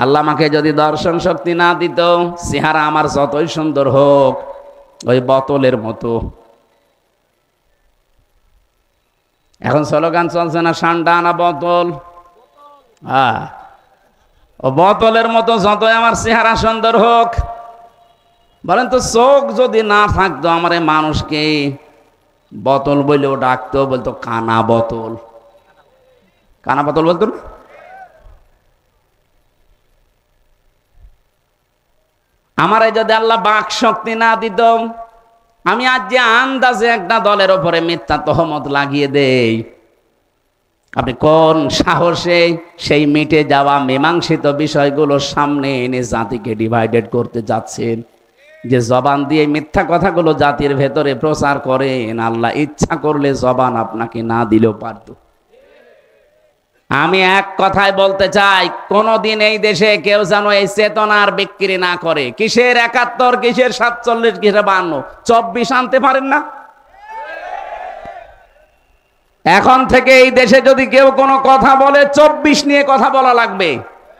আল্লাহ আমাকে যদি দর্শন শক্তি না দিত, চেহারা আমার যতই সুন্দর হোক ওই বোতলের মতো। এখন স্লোগান চলছে না ঠান্ডা না বোতল, ও বোতলের মতো যতই আমার চেহারা সুন্দর হোক, বলেন তো চোখ যদি না থাকতো আমার এই মানুষকে বোতল বলেও ডাকতো, বলতো কানা বোতল। কানা বোতল বলতো না? আমারে যদি আল্লাহ বাক শক্তি না দিত, আমি আজ যে আন্দাজে একটা দলের ওপরে মিথ্যা তহমত লাগিয়ে দেই, আপনি কোন সাহসে সেই মিটে যাওয়া মীমাংসিত বিষয়গুলো সামনে এনে জাতিকে ডিভাইডেড করতে যাচ্ছেন? যে জবান দিয়ে মিথ্যা কথাগুলো জাতির ভেতরে প্রচার করেন, আল্লাহ ইচ্ছা করলে জবান আপনাকে না দিলেও পারত। আমি এক কথায় বলতে চাই, কোনদিন এই দেশে কেউ যেন এই চেতনার বিক্রি না করে। কিসের 71, কিসের 47, কিসের 52, 24 আনতে পারেন না? এখন থেকে এই দেশে যদি কেউ কোনো কথা বলে 24 নিয়ে কথা বলা লাগবে।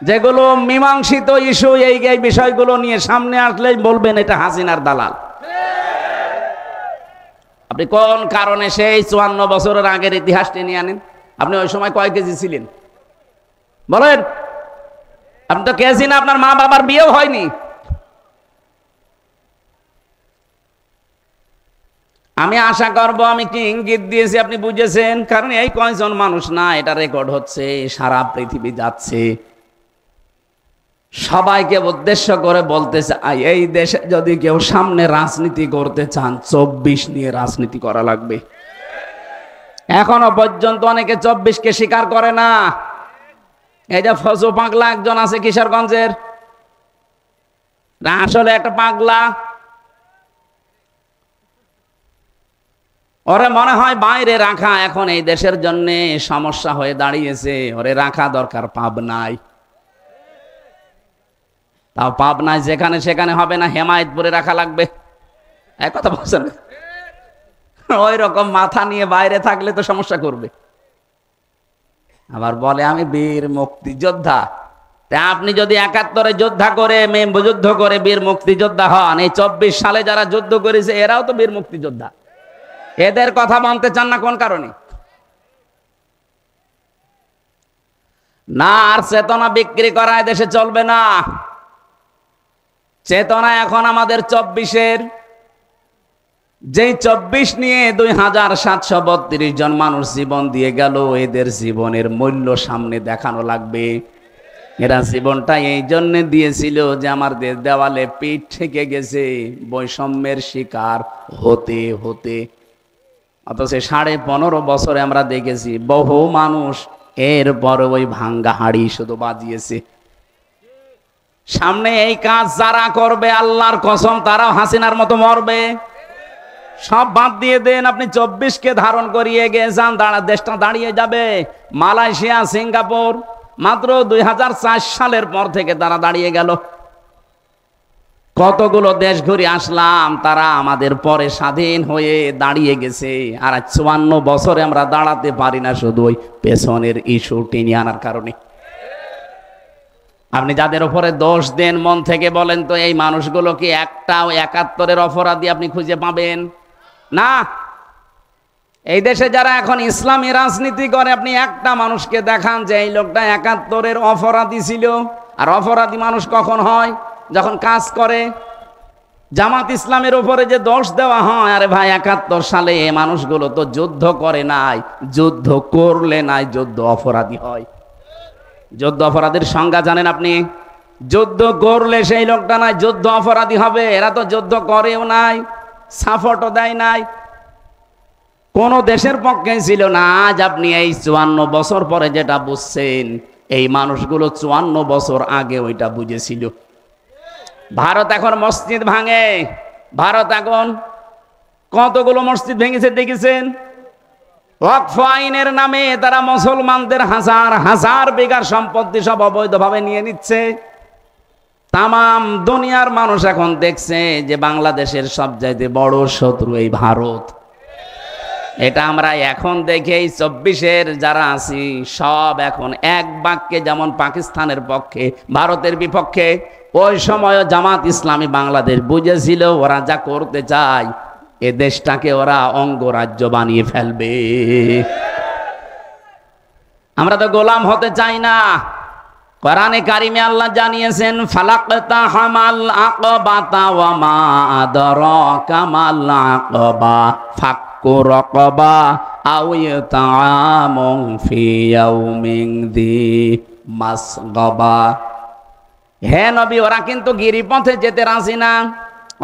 যেগুলো মীমাংসিত ইস্যু, এই বিষয়গুলো নিয়ে সামনে আসলেই বলবেন এটা হাসিনার দালাল। আপনি কোন কারণে সেই 54 বছরের আগের ইতিহাসটি নিয়ে আনেন? আপনি ওই সময় কয় কেজি ছিলেন বলেন? আপনি তো কেছি না, আপনার মা বাবার বিয়েও হয়নি। আমি আশা করব আমি কি ইঙ্গিত দিয়েছি আপনি বুঝেছেন, কারণ এই কয়জন মানুষ না, এটা রেকর্ড হচ্ছে, সারা পৃথিবী যাচ্ছে। সবাইকে উদ্দেশ্য করে বলতে চাই, এই দেশে যদি কেউ সামনে রাজনীতি করতে চান, 24 নিয়ে রাজনীতি করা লাগবে। এখনো পর্যন্ত অনেকে 24কে স্বীকার করে না। এই যে ফজু পাগলা একজন আছে কিশোরগঞ্জের, না আসলে একটা পাগলা, ওরে মনে হয় বাইরে রাখা এখন এই দেশের জন্য সমস্যা হয়ে দাঁড়িয়েছে, ওরে রাখা দরকার পাবনায়। তাও পাবনায় যেখানে সেখানে হবে না, হেমায়েতপুরে রাখা লাগবে। এক কথা বলছেন, ওই রকম মাথা নিয়ে বাইরে থাকলে তো সমস্যা করবে। আবার বলে আমি বীর মুক্তিযোদ্ধা। তা আপনি যদি 71-এ যুদ্ধ করে বীর মুক্তিযোদ্ধা হন, এই 24 সালে যারা যুদ্ধ করেছে এরাও তো বীর মুক্তিযোদ্ধা। এদের কথা মানতে চান না কোন কারণে? না, আর চেতনা বিক্রি করা দেশে চলবে না। চেতনা এখন আমাদের 24-এর, যে 24 নিয়ে 2732 জন মানুষ জীবন দিয়ে গেল, এদের জীবনের মূল্য সামনে দেখানো লাগবে। এরা জীবনটা এই জন্য দিয়েছিল যে আমাদের দেওয়ালে পিঠ ঠেকে গেছে বৈষম্যের শিকার হতে হতে। অথচ 15.5 বছরে আমরা দেখেছি বহু মানুষ এরপর ওই ভাঙ্গা হাড়ি শুধু বাজিয়েছে। সামনে এই কাজ যারা করবে, আল্লাহর কসম তারাও হাসিনার মতো মরবে। সব বাদ দিয়ে দেন, আপনি 24কে ধারণ করিয়ে গিয়ে যান, দেশটা দাঁড়িয়ে যাবে। মালয়েশিয়া, সিঙ্গাপুর মাত্র 2004 সালের পর থেকে তারা দাঁড়িয়ে গেল। কতগুলো দেশ ঘুরে আসলাম, তারা আমাদের পরে স্বাধীন হয়ে দাঁড়িয়ে গেছে। আর 54 বছরে আমরা দাঁড়াতে পারি না, শুধু ওই পেছনের ইস্যু টেনে আনার কারণে। আপনি যাদের উপরে দোষ দেন, মন থেকে বলেন তো, এই মানুষগুলো কি একটাও 71-এর অপরাধী আপনি খুঁজে পাবেন না? এই দেশে যারা এখন ইসলামী রাজনীতি করে, আপনি একটা মানুষকে দেখান যে এই লোকটা 71-এর অপরাধী ছিল। আর অপরাধী মানুষ কখন হয়? যখন কাজ করে। জামাত ইসলামের উপরে যে দোষ দেওয়া হয়, আরে ভাই 71 সালে এই মানুষগুলো তো যুদ্ধ করে নাই, যুদ্ধ করলে নাই যুদ্ধ অপরাধী হয়। যুদ্ধ অপরাধীর সংজ্ঞা জানেন আপনি? যুদ্ধ করলে সেই লোকটা নাই যুদ্ধ অপরাধী হবে। এরা তো যুদ্ধ করেও নাই, সাপোর্টও দেয় নাই, কোন দেশের পক্ষে ছিল না। আজ আপনি এই 54 বছর পরে যেটা বুঝছেন, এই মানুষগুলো 54 বছর আগে ওইটা বুঝেছিল। ভারত এখন মসজিদ ভাঙে, ভারত এখন কতগুলো মসজিদ ভেঙেছে দেখেছেন? ওয়াকফ আইনের নামে তারা মুসলমানদের হাজার হাজার বিঘা সম্পত্তি সব অবৈধভাবে নিয়ে নিচ্ছে। তামাম দুনিয়ার মানুষ এখন দেখছে যে বাংলাদেশের সবচাইতে বড় শত্রু এই ভারত। এটা আমরা এখন দেখে এই 24-এর যারা আছি সব এখন এক বাক্যে, যেমন পাকিস্তানের পক্ষে, ভারতের বিপক্ষে। ওই সময় জামাত ইসলামী বাংলাদেশ বুঝেছিল ওরা যা করতে চায়, এ দেশটাকে ওরা অঙ্গরাজ্য বানিয়ে ফেলবে। আমরা তো গোলাম হতে চাই না। কোরআনে কারিমে আল্লাহ জানিয়েছেন, ফালাকতাহামাল আকাবাতা ওয়া মা আদরাকা মাল আকাবা ফাক্কু রাকাবা আও ইতআমুন ফি ইয়াউমিন যি মাসগাবা। হে নবী, ওরা কিন্তু গিরিপথে যেতে রাজি না,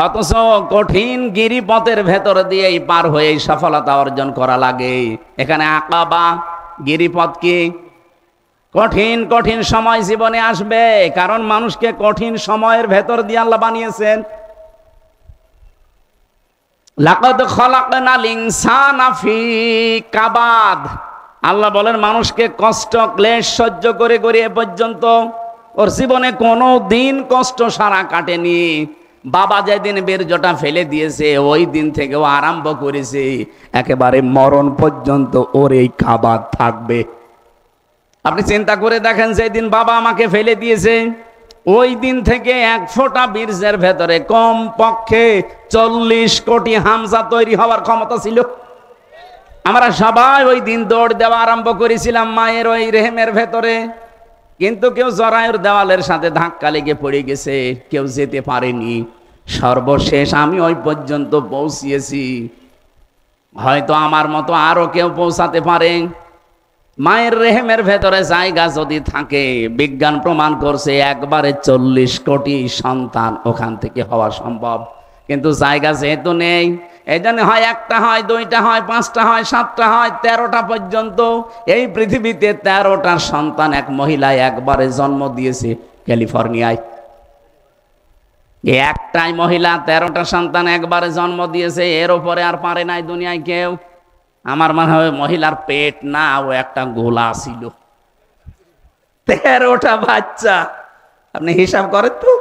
অথচ কঠিন গিরিপথের ভেতর দিয়েই পার হয়ে সফলতা অর্জন করা লাগে। এখানে আকাবা গিরিপথ কি? কঠিন কঠিন সময় জীবনে আসবে, কারণ মানুষকে কঠিন সময়ের ভেতর দিয়ে আল্লাহ বানিয়েছেন। লাকাদ খালাকনাল ইনসানা ফি কাবাদ। আল্লাহ বলেন মানুষকে কষ্ট ক্লেশ সহ্য করে করে এ পর্যন্ত ওর জীবনে কোনো দিন কষ্ট সারা কাটেনি। বাবা যেদিন বীর্যটা ফেলে দিয়েছে ওই দিন থেকে ও আরম্ভ করেছে একেবারে মরণ পর্যন্ত ওর এই কাবাদ থাকবে। আপনি চিন্তা করে দেখেন, যেদিন বাবা আমাকে ফেলে দিয়েছে ওই দিন থেকে এক ফোঁটা বীর্যের ভেতরে কম পক্ষে 40 কোটি হামজা তৈরি হওয়ার ক্ষমতা ছিল। আমরা সবাই ওই দিন দৌড় দেওয়া আরম্ভ করেছিলাম মায়ের ওই রেহেমের ভেতরে। কিন্তু কেউ জরায়ুর দেওয়ালের সাথে ধাক্কা লেগে পড়ে গেছে, কেউ যেতে পারেনি। সর্বশেষ আমি ওই পর্যন্ত পৌঁছিয়েছি, হয়তো আমার মতো আরো কেউ পৌঁছাতে পারে। মায়ের রেহেমের ভেতরে জায়গা যদি থাকে, বিজ্ঞান প্রমাণ করছে একবারে 40 কোটি সন্তান ওখান থেকে হওয়া সম্ভব। কিন্তু জায়গা যেহেতু নেই, এই জন্য হয় একটা, হয় দুইটা, হয় পাঁচটা, হয় সাতটা, হয় 13টা পর্যন্ত এই পৃথিবীতে 13টা সন্তান এক মহিলা একবারে জন্ম দিয়েছে ক্যালিফোর্নিয়ায়। একটাই মহিলা 13টা সন্তান একবারে জন্ম দিয়েছে, এর উপরে আর পারে নাই দুনিয়ায় কেউ। আমার মনে হয় মহিলার পেট না, ও একটা গোলা ছিল। 13টা বাচ্চা, আপনি হিসাব করেন তো।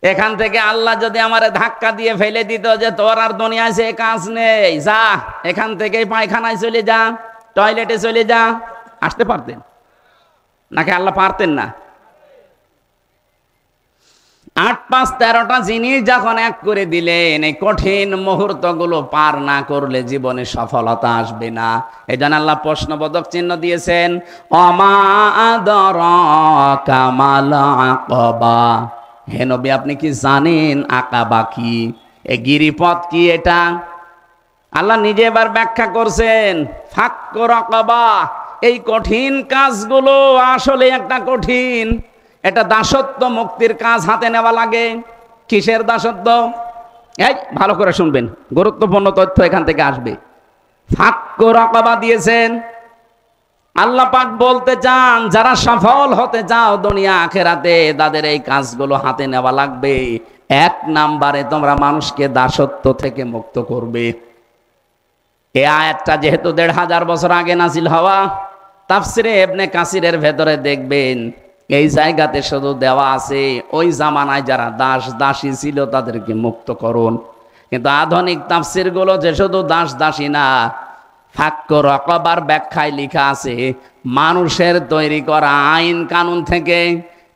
এখান থেকে আল্লাহ যদি আমারে ধাক্কা দিয়ে ফেলে দিত যে তোর আর দুনিয়ায় সে কাজ নেই, যা এখান থেকে পায়খানায় চলে যা, টয়লেটে চলে যা, আসতে পারতেন নাকি আল্লাহ পারতেন না? 8, 5, 13টা জিনিস যখন এক করে দিলেন, এই কঠিন মুহূর্তগুলো পার না করলে জীবনে সফলতা আসবে না। এই জন্য আল্লাহ প্রশ্নবোধক চিহ্ন দিয়েছেন, অমা আদরাকা মাল আকাবা। হে নবী, আপনি কি জানেন আকাবা কি? এই গিরিপথ কি? এটা আল্লাহ নিজে এবার ব্যাখ্যা করছেন। ফাক্কু রাকাবা, এই কঠিন কাজগুলো আসলে একটা কঠিন, এটা দাসত্ব মুক্তির কাজ হাতে নেওয়া লাগে। কিসের দাসত্ব? এই ভালো করে শুনবেন, গুরুত্বপূর্ণ তথ্য এখান থেকে আসবে। ফাক্কু রাকাবা দিয়েছেন। আল্লাহ পাক বলতে চান, যারা সফল হতে চাও দুনিয়া আখেরাতে, তাদের এই কাজগুলো হাতে নেওয়া লাগবে। 1 নাম্বারে তোমরা মানুষকে দাসত্ব থেকে মুক্ত করবে। এই আয়াতটা যেহেতু 1500 বছর আগে নাজিল হওয়া, তাফসিরে ইবনে কাসিরের ভেতরে দেখবেন এই জায়গাতে শুধু দেওয়া আছে ওই জামানায় যারা দাস দাসী ছিল তাদেরকে মুক্ত করুন। কিন্তু আধুনিক তাফসিরগুলো যে শুধু দাস দাসী না, ফাক্কু রাকাবার ব্যাখ্যায় লেখা আছে মানুষের তৈরি করা আইন কানুন থেকে,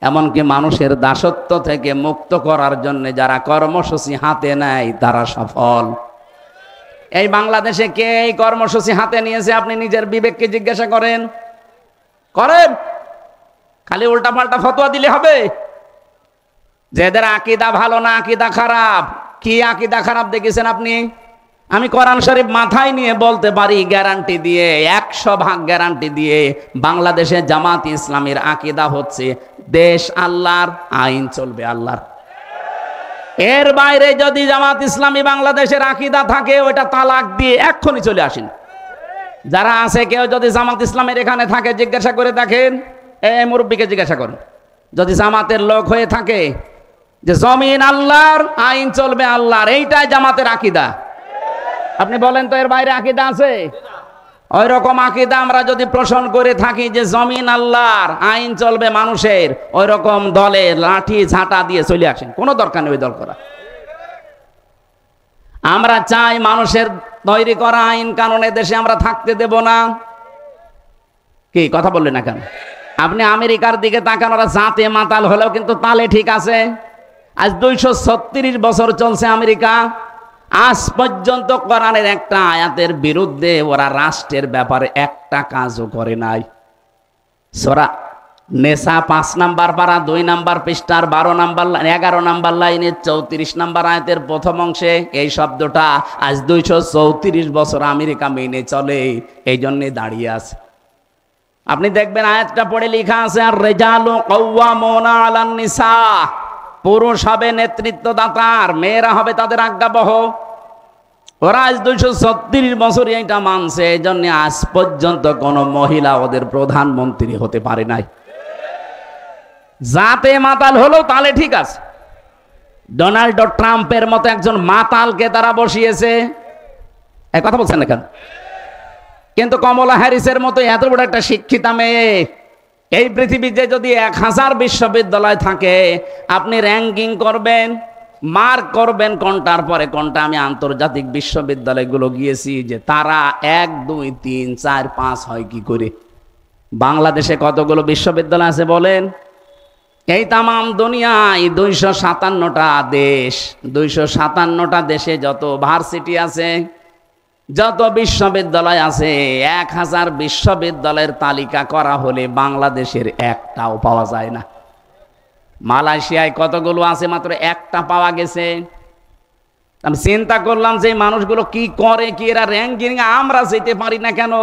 এমনকি মানুষের দাসত্ব থেকে মুক্ত করার জন্য যারা কর্মসূচি হাতে নেয় তারা সফল। এই বাংলাদেশে কে এই কর্মসূচি হাতে নিয়েছে? আপনি নিজের বিবেককে জিজ্ঞাসা করেন। খালি উল্টাপাল্টা ফতোয়া দিলে হবে যে এদের আকীদা ভালো না আকীদা খারাপ? কি আকীদা খারাপ দেখেছেন আপনি? আমি কোরআন শরীফ মাথায় নিয়ে বলতে পারি গ্যারান্টি দিয়ে, 100% গ্যারান্টি দিয়ে, বাংলাদেশে জামাত ইসলামের আকীদা হচ্ছে দেশ আল্লাহর, আইন চলবে আল্লাহর। এর বাইরে যদি জামাত ইসলামী বাংলাদেশের আকীদা থাকে, ওইটা তালাক দিয়ে এক্ষুনি চলে আসেন। যারা আছে কেউ যদি জামাত ইসলামের এখানে থাকে, জিজ্ঞাসা করে দেখেন, এই মুরব্বীকে জিজ্ঞাসা করুন, যদি জামাতের লোক হয়ে থাকে যে জমিন আল্লাহর, আইন চলবে আল্লাহর, এইটাই জামাতের আকীদা, আপনি বলেন তো এর বাইরে আকীদা আছে? ওই রকম আকীদা আমরা যদি পোষণ করে থাকি যে জমিন আল্লাহর, আইন চলবে মানুষের, ওই রকম দলে লাঠি ঝাঁটা দিয়ে চলে আসেন, কোনো দরকার নেই ওই দল করা। আমরা চাই মানুষের তৈরি করা আইন কানুনের দেশে আমরা থাকতে দেব না। কি কথা বললেন না কেন? আপনি আমেরিকার দিকে তাকান, ওরা জাতে মাতাল হলেও কিন্তু তালে ঠিক আছে। আজ 236 বছর চলছে আমেরিকা, আজ পর্যন্ত কোরআনের একটা আয়াতের বিরুদ্ধে ওরা রাষ্ট্রের ব্যাপারে একটা কাজও করে নাই। সূরা নেসা 5 নাম্বার পারা 2 নাম্বার পৃষ্ঠার 11 নাম্বার লাইনে 34 নাম্বার আয়াতের প্রথম অংশে এই শব্দটা আজ 234 বছর আমেরিকা মেনে চলে, এই জন্যে দাঁড়িয়ে আছে। আপনি দেখবেন আয়াতটা পড়ে লেখা আছে, আর রিজালু কাওয়ামুনা আলান নিসা, পুরুষ হবে নেতৃত্বদাতা, মেয়েরা হবে তাদের আজ্ঞাবহ। ওরা আজ 236 বছর এইটা মানছে, এই জন্য আজ পর্যন্ত কোন মহিলা ওদের প্রধানমন্ত্রী হতে পারে নাই। জাতে মাতাল হলো তাহলে ঠিক আছে, ডোনাল্ড ট্রাম্পের মতো একজন মাতালকে তারা বসিয়েছে, এই কথা বলছেন না কেন? কিন্তু কমলা হ্যারিসের মতো এত বড় একটা শিক্ষিতা মেয়ে, এই পৃথিবীতে যদি 1000 বিশ্ববিদ্যালয় থাকে, আপনি র্যাঙ্কিং করবেন, মার্ক করবেন কোনটার পরে কোনটা। আমি আন্তর্জাতিক বিশ্ববিদ্যালয়গুলো গিয়েছি, যে তারা 1, 2, 3, 4, 5 হয় কি করে। বাংলাদেশে কতগুলো বিশ্ববিদ্যালয় আছে বলেন? এই তামাম দুনিয়ায় 257টা দেশ, 257টা দেশে যত ভার্সিটি আছে, যত বিশ্ববিদ্যালয় আছে 1000 বিশ্ববিদ্যালয়ের তালিকা করা হলে বাংলাদেশের একটাও পাওয়া যায় না। মালয়েশিয়ায় কতগুলো আছে, মাত্র একটা পাওয়া গেছে। আমি চিন্তা করলাম যে মানুষগুলো কি করে, কি এরা র্যাঙ্কিং আমরা যেতে পারি না কেন?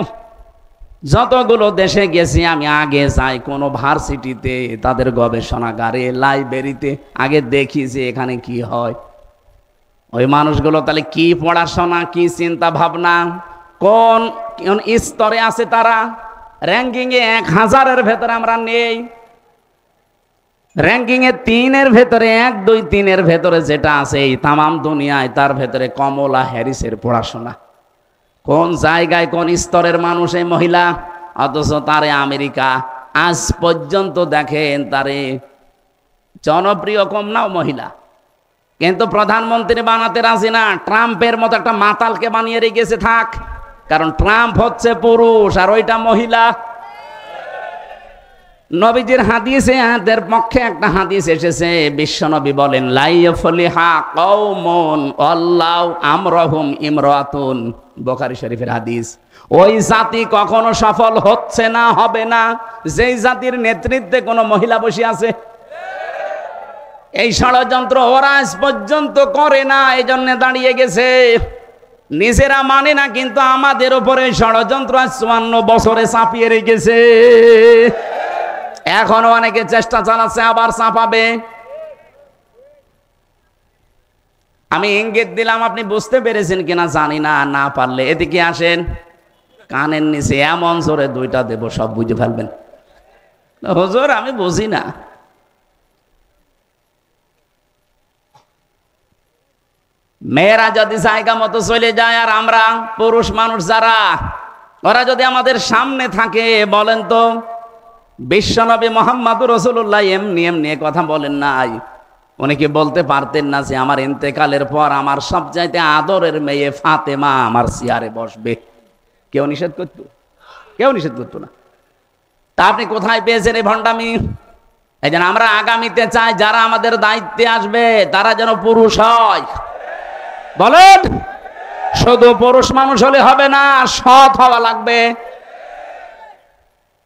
যতগুলো দেশে গেছি আমি, আগে যাই কোনো ভার্সিটিতে, তাদের গবেষণাগারে, লাইব্রেরিতে, আগে দেখি যে এখানে কি হয়। ওই মানুষগুলো তাহলে কি পড়াশোনা, কি চিন্তা ভাবনা, কোন স্তরে আছে তারা? র্যাঙ্কিংয়ে 1000-এর ভেতরে আমরা নেই। র্যাঙ্কিংয়ে 3-এর ভেতরে 1, 2, 3-এর ভেতরে যেটা আছে এই তামাম দুনিয়ায়, তার ভেতরে কমলা হ্যারিসের পড়াশোনা। কোন জায়গায়, কোন স্তরের মানুষ এই মহিলা? অথচ তারে আমেরিকা আজ পর্যন্ত দেখেন তারে জনপ্রিয় কম নাও মহিলা, কিন্তু প্রধানমন্ত্রী বানাতে রাজি না। ট্রাম্পের মতো একটা মাতালকে বানিয়ে রেখেছে থাক, কারণ ট্রাম্প হচ্ছে পুরুষ আর ওইটা মহিলা। নবীজির হাদিসে এদের পক্ষে একটা হাদিস এসেছে, বিশ্বনবী বলেন লা ইয়াফলিহা কওমুন আল্লাহু আমরহুম ইমরাতুন, বুখারী শরীফের হাদিস। ওই জাতি কখনো সফল হচ্ছে না, হবে না, যেই জাতির নেতৃত্বে কোনো মহিলা বসে আছে। এই ষড়যন্ত্র ওরা আজ পর্যন্ত করে না, এই জন্য দাঁড়িয়ে গেছে। নিজেরা মানে না, কিন্তু আমাদের উপরে ষড়যন্ত্র আজ 54 বছরে চাপিয়ে রেখেছে। এখনো অনেকে চেষ্টা চালাচ্ছে আবার চাপাবে। আমি ইঙ্গিত দিলাম, আপনি বুঝতে পেরেছেন কিনা জানি না, না পারলে এদিকে আসেন, কানের নিচে এমন জোরে 2টা দেব, সব বুঝে ফেলবেন। হুজুর আমি বুঝি না। মেয়েরা যদি জায়গা মতো চলে যায়, আর আমরা পুরুষ মানুষ যারা, ওরা যদি আমাদের সামনে থাকে, বলেন তো বিশ্বনবী মুহাম্মদুর রাসূলুল্লাহ এমনি এমনি কথা বলেন নাই? উনি কি বলতে পারতেন না যে আমার ইন্তেকালের পর আমার সবচাইতে আদরের মেয়ে ফাতেমা আমার চেয়ারে বসবে? কেউ নিষেধ করতো? কেউ নিষেধ করতো না। তা আপনি কোথায় পেয়েছেন এই ভণ্ডামি? এই জন্য আমরা আগামীতে চাই যারা আমাদের দায়িত্বে আসবে তারা যেন পুরুষ হয়। বলেন, শুধু পুরুষ মানুষ হলে হবে না, সৎ হওয়া লাগবে।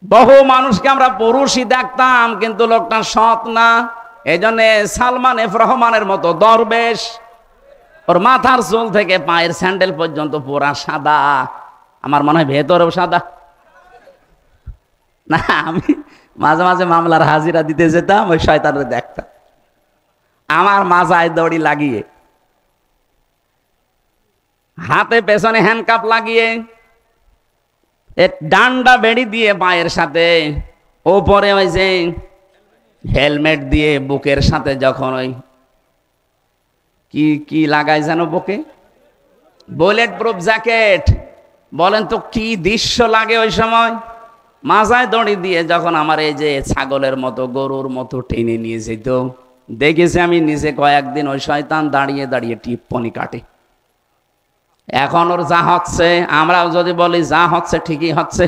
বহু মানুষকে আমরা পুরুষই দেখতাম, কিন্তু লোকটা সৎ না। এই জন্য সালমান এফ রহমানের মতো দরবেশ, ওর মাথার চুল থেকে পায়ের স্যান্ডেল পর্যন্ত পুরা সাদা, আমার মনে হয় ভেতরেও সাদা। না, আমি মাঝে মাঝে মামলার হাজিরা দিতে যেতাম, ওই শয়তানরে দেখতাম আমার মাজায় দড়ি লাগিয়ে, হাতে পেছনে হ্যান্ডকাপ লাগিয়ে, ডান্ডা বেড়ি দিয়ে পায়ের সাথে, ওপরে ওই যে হেলমেট দিয়ে, বুকের সাথে যখন ওই কি কি লাগায় যেন বুকে, বুলেট প্রুফ জ্যাকেট। বলেন তো কি দৃশ্য লাগে ওই সময়। মাজায় দড়ি দিয়ে যখন আমার এই যে ছাগলের মতো, গরুর মতো টেনে নিয়ে যেত, দেখেছি আমি নিজে কয়েকদিন ওই শয়তান দাঁড়িয়ে দাঁড়িয়ে টিপ্পনি কাটে। এখন ওর যা হচ্ছে, আমরাও যদি বলি যা হচ্ছে ঠিকই হচ্ছে।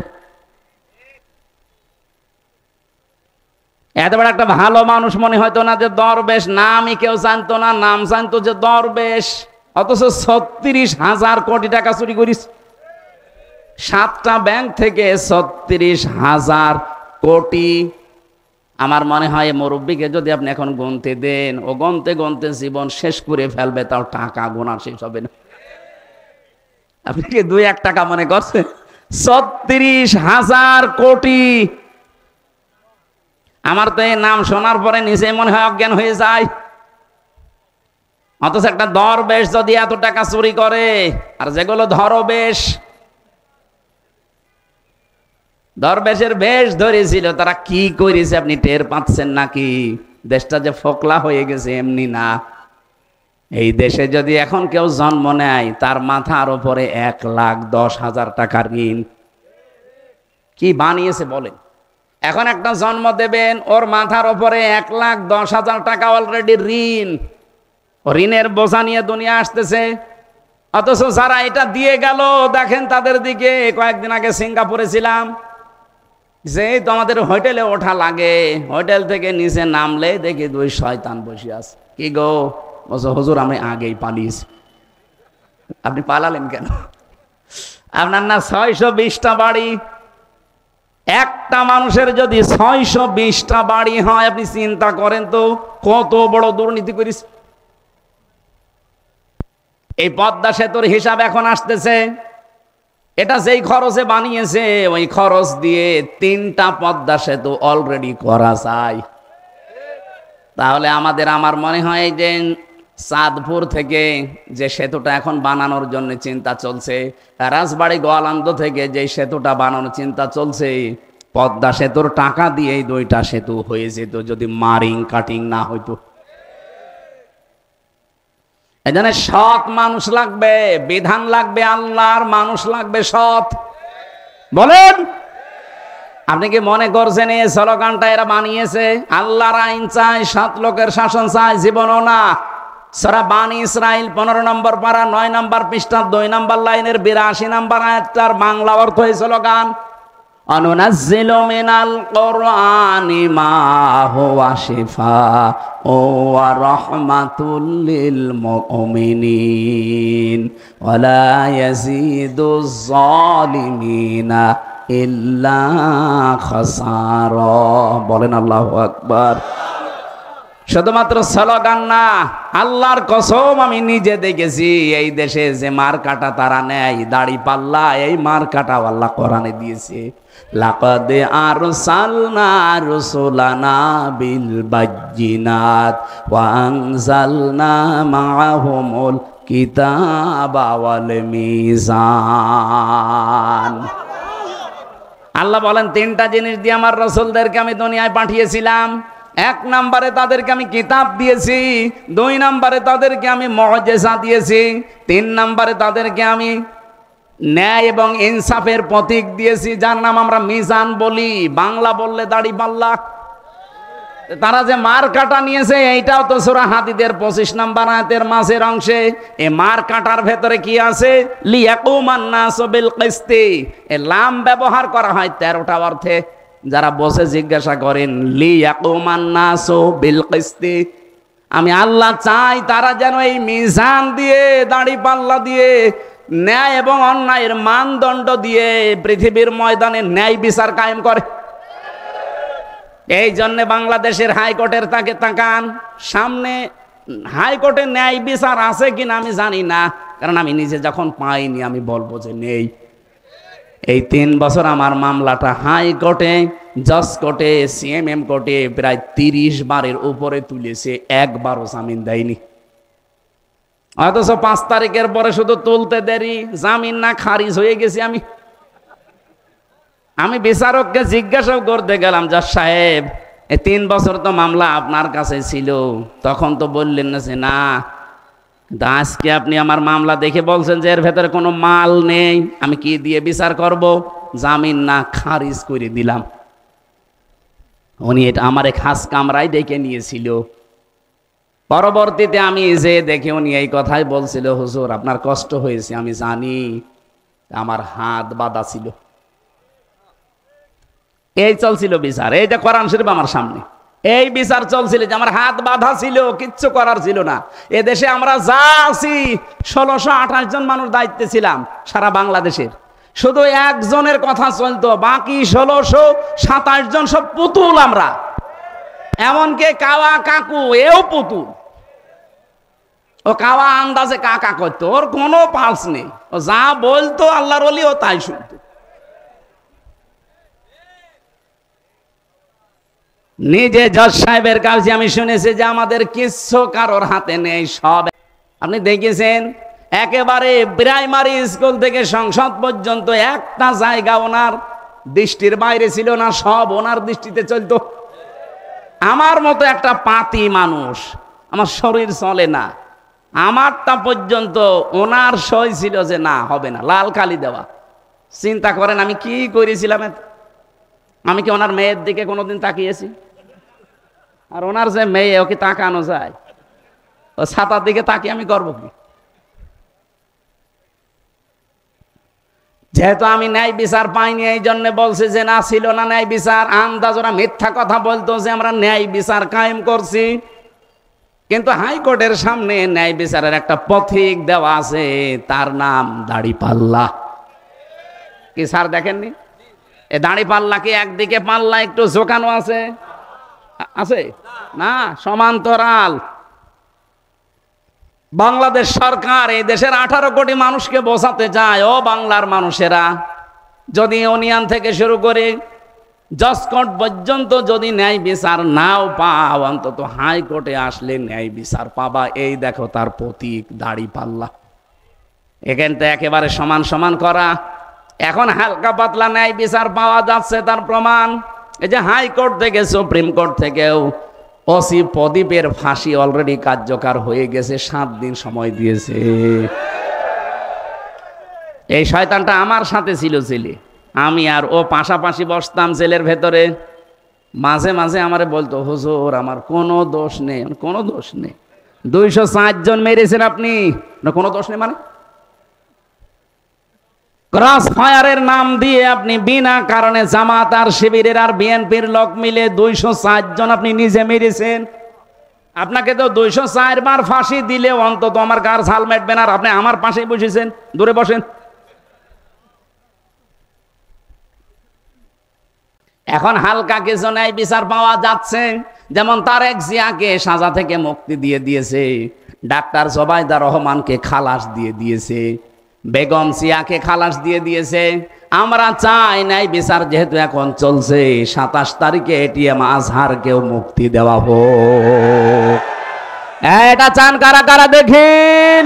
এত বড় একটা ভালো মানুষ মনে হয়তো না যে দরবেশ, নামই কেউ জানতো না, নাম জানতো যে দরবেশ, অথচ 36,000 কোটি টাকা চুরি করিস। 7টা ব্যাংক থেকে 36,000 কোটি। আমার মনে হয় মুরব্বীকে যদি আপনি এখন গুনতে দেন, ও গনতে গনতে জীবন শেষ করে ফেলবে, তাও টাকা গোনা শেষ হবে না। আপনি কি 2-1 টাকা মনে করছেন? 36,000 কোটি। আমার তো এই নাম শোনার পরে নিজে মনে হয় অজ্ঞান হয়ে যায়। অথচ একটা দরবেশ যদি এত টাকা চুরি করে, আর যেগুলো ধরবেশ, দরবেশের বেশ ধরেছিল, তারা কি করেছে আপনি টের পাচ্ছেন নাকি? দেশটা যে ফোকলা হয়ে গেছে এমনি না। এই দেশে যদি এখন কেউ জন্ম নেয়, তার মাথার উপরে 1,10,000 টাকার ঋণ। কি বানিয়েছে বলেন? এখন একটা জন্ম দেবেন, ওর মাথার উপরে 1,10,000 টাকা অলরেডি ঋণ। ঋণের বোঝা নিয়ে দুনিয়া আসতেছে। অথচ যারা এটা দিয়ে গেল, দেখেন তাদের দিকে। কয়েকদিন আগে সিঙ্গাপুরে ছিলাম, যে তো আমাদের হোটেলে ওঠা লাগে, হোটেল থেকে নিচে নামলে দেখি 2 শয়তান বসে আছে। কি গো? বলছো হুজুর আমি আগেই পালিয়েছি। আপনি পালালেন কেন? আপনার না 620টা বাড়ি, একটা মানুষের যদি 620টা বাড়ি হয়, আপনি চিন্তা করেন তো কত বড় দুর্নীতি করিস। এই পদ্মা সেতুর হিসাব এখন আসতেছে, এটা যেই খরচে বানিয়েছে ওই খরচ দিয়ে 3টা পদ্মা সেতু অলরেডি করা যায়। তাহলে আমার মনে হয় যে চাঁদপুর থেকে যে সেতুটা এখন বানানোর জন্য চিন্তা চলছে, রাজবাড়ী গোয়ালন্দ থেকে যে সেতুটা বানানোর চিন্তা চলছে, পদ্মা সেতুর টাকা দিয়ে এই 2টা সেতু হয়ে যেত যদি মারিং কাটিং না হইতো। এজন্য সৎ মানুষ লাগবে, বিধান লাগবে আল্লাহর, মানুষ লাগবে সৎ। বলেন, আপনি কি মনে করছেন এই স্লোগানটা এরা বানিয়েছে? আল্লাহর আইন চাই, 7 লোকের শাসন চাই, জীবনও না। সূরা বানী ইসরাইল 15 নম্বর পারা 9 নম্বর পৃষ্ঠা 2 নম্বর লাইনের 82 নম্বর আয়াতটার বাংলা অর্থ এই স্লোগান, অনুনাজ্জিলু মিনাল কুরআনি মা হুয়া শিফাউ ওয়া রাহমাতুল লিল মুমিনিন ওয়া লা ইয়াজিদুজ জালিমিনা ইল্লা খাসারা। বলেন আল্লাহু আকবার। শুধুমাত্র স্লোগান না, আল্লাহর কসম আমি নিজে দেখেছি এই দেশে যে মার কাটা তারা নেয়, দাড়ি পাল্লা, এই মার কাটা আল্লাহ কোরআনে দিয়েছে। লাকাদ আরসালনা রুসুলানা বিল বাজ্জিনাত ওয়া আনজালনা মাআহুমুল কিতাবা ওয়াল মিজান। আল্লাহ বলেন 3টা জিনিস দিয়ে আমার রাসূলদেরকে আমি দুনিয়ায় পাঠিয়েছিলাম। 1 নম্বরে তাদেরকে আমি কিতাব দিয়েছি, 2 নম্বরে তাদেরকে আমি মুআজিজা দিয়েছি, 3 নম্বরে তাদেরকে আমি ন্যায় এবং ইনসাফের প্রতীক দিয়েছি, যার নাম আমরা মিজান বলি, বাংলা বললে দাড়ি পাল্লা। তারা যে মার কাটা নিয়েছে এইটাও তো সূরা হাদীদের 25 নম্বর আয়াতের মাঝের অংশে। এই মার কাটার ভেতরে কি আছে? লিয়াকুমান নাসু বিল কিসতি। এই লাম ব্যবহার করা হয় 13টা অর্থে। যারা বসে জিজ্ঞাসা করেন লিয়াকুমান নাসু বিল কিসতি, আমি আল্লাহ চাই তারা যেন এই মিজান দিয়ে, দাড়ি পাল্লা দিয়ে, ন্যায় এবং অন্যায়ের মানদণ্ড দিয়ে পৃথিবীর ময়দানে ন্যায় বিচার কায়েম করে। এই জন্য বাংলাদেশের হাইকোর্টের তাকে তাকান, সামনে হাইকোর্টে ন্যায় বিচার আছে কিনা আমি জানি না, কারণ আমি নিজে যখন পাইনি আমি বলবো যে নেই। এই 3 বছর আমার মামলাটা হাইকোর্টে, জজ কোর্টে, সিএমএম কোর্টে প্রায় 30 বারের উপরে তুলেছে, একবারও জামিন দেয়নি। অথচ 5 তারিখের পরে শুধু তুলতে দেরি, জামিন না খারিজ হয়ে গেছি আমি বিচারককে জিজ্ঞাসাও করতে গেলাম, জজ সাহেব এই 3 বছর তো মামলা আপনার কাছে ছিল, তখন তো বললেন না যে না, আজকে আপনি আমার মামলা দেখে বলছেন যে এর ভেতরে কোনো মাল নেই, আমি কি দিয়ে বিচার করব? জামিন না খারিজ করে দিলাম। উনি এটা আমার খাস কামরায় ডেকে নিয়েছিল। পরবর্তীতে আমি যে দেখে উনি এই কথাই বলছিল, হুজুর আপনার কষ্ট হয়েছে আমি জানি, আমার হাত বাঁধা ছিল। এই চলছিল বিচার, এই যে কোরআন শরীফ আমার সামনে, এই বিচার চলছিল যে আমার হাত বাঁধা ছিল, কিচ্ছু করার ছিল না। এদেশে আমরা যা আছি 1628 জন মানুষ দায়িত্বে ছিলাম সারা বাংলাদেশের, শুধু একজনের কথা চলতো, বাকি 1627 জন সব পুতুল আমরা। এমনকি কাওয়া কাকু এও পুতুল, ও কাওয়া আন্দাজে কাকা করতো, ওর কোনো পালস নেই, ও যা বলতো আল্লাহর ওলি ও তাই শুনতো। নিজে জজ সাহেবের কাছে আমি শুনেছি যে আমাদের কিচ্ছু কারোর হাতে নেই, সব আপনি দেখেছেন একেবারে প্রাইমারি স্কুল থেকে সংসদ পর্যন্ত একটা জায়গা ওনার দৃষ্টির বাইরে ছিল না, সব ওনার দৃষ্টিতে চলতো। আমার মতো একটা পাতি মানুষ, আমার শরীর চলে না, আমারটা পর্যন্ত ওনার সই ছিল যে না হবে না, লাল কালি দেওয়া। চিন্তা করেন আমি কি করেছিলাম। আমি কি ওনার মেয়ের দিকে কোনোদিন তাকিয়েছি? আর ওনার যে মেয়ে, ওকে তাকানো যায়? ও ছাতার দিকে তাকিয়ে আমি করবো কি? যেহেতু আমি ন্যায় বিচার পাইনি, এই জন্য বলছে যে না ছিল না ন্যায় বিচার। আন্দাজ ওরা মিথ্যা কথা বলতো যে আমরা ন্যায় বিচার কায়েম করছি, কিন্তু হাইকোর্টের সামনে ন্যায় বিচারের একটা পথিক দেওয়া আছে, তার নাম দাড়িপাল্লা। কি স্যার দেখেননি? এ দাড়ি পাল্লা কি একদিকে পাল্লা একটু ঝোকানো আছে? আছে না, সমান্তরাল। বাংলাদেশ সরকার এই দেশের 18 কোটি মানুষকে বোঝাতে চায়, ও বাংলার মানুষেরা, যদি ইউনিয়ন থেকে শুরু করে জজকোর্ট পর্যন্ত যদি ন্যায় বিচার নাও পাও, অন্তত হাইকোর্টে আসলে ন্যায় বিচার পাবা। এই দেখো তার প্রতীক দাড়ি পাল্লা। এখানটা একেবারে সমান সমান করা। এখন হালকা পাতলা ন্যায় বিচার পাওয়া যাচ্ছে, তার প্রমাণ এই যে হাইকোর্ট থেকে সুপ্রিম কোর্ট থেকেও ওসি প্রদীপের ফাঁসি অলরেডি কার্যকর হয়ে গেছে, 7 দিন সময় দিয়েছে। এই শয়তানটা আমার সাথে ছিল ছেলে, আমি আর ও পাশাপাশি বসতাম জেলের ভেতরে। মাঝে মাঝে আমারে বলতো, হুজুর আমার কোনো দোষ নেই। কোনো দোষ নেই? 204 জন মেরেছেন আপনি, না কোনো দোষ নেই মানে? ক্রস ফায়ারের নাম দিয়ে আপনি বিনা কারণে জামাত আর শিবিরের আর বিএনপির লোক মিলে 204 জন আপনি নিজে মেরেছেন। আপনাকে তো 204 বার ফাঁসি দিলে অন্তত আমার গার ঝাল মেটবে না, আর আপনি আমার পাশেই বসেছেন। দূরে বসেন। এখন হালকা কিছু ন্যায় বিচার পাওয়া যাচ্ছে, যেমন তারেক জিয়াকে সাজা থেকে মুক্তি দিয়ে দিয়েছে, ডাক্তার জোবাইদা রহমানকে খালাস দিয়ে দিয়েছে, বেগম জিয়াকে খালাস দিয়ে দিয়েছে। আমরা চাই ন্যায় বিচার যেহেতু এখন চলছে, 27 তারিখে এটিএম আজহারকেও মুক্তি দেওয়া হোক। এটা চান কারা কারা দেখি?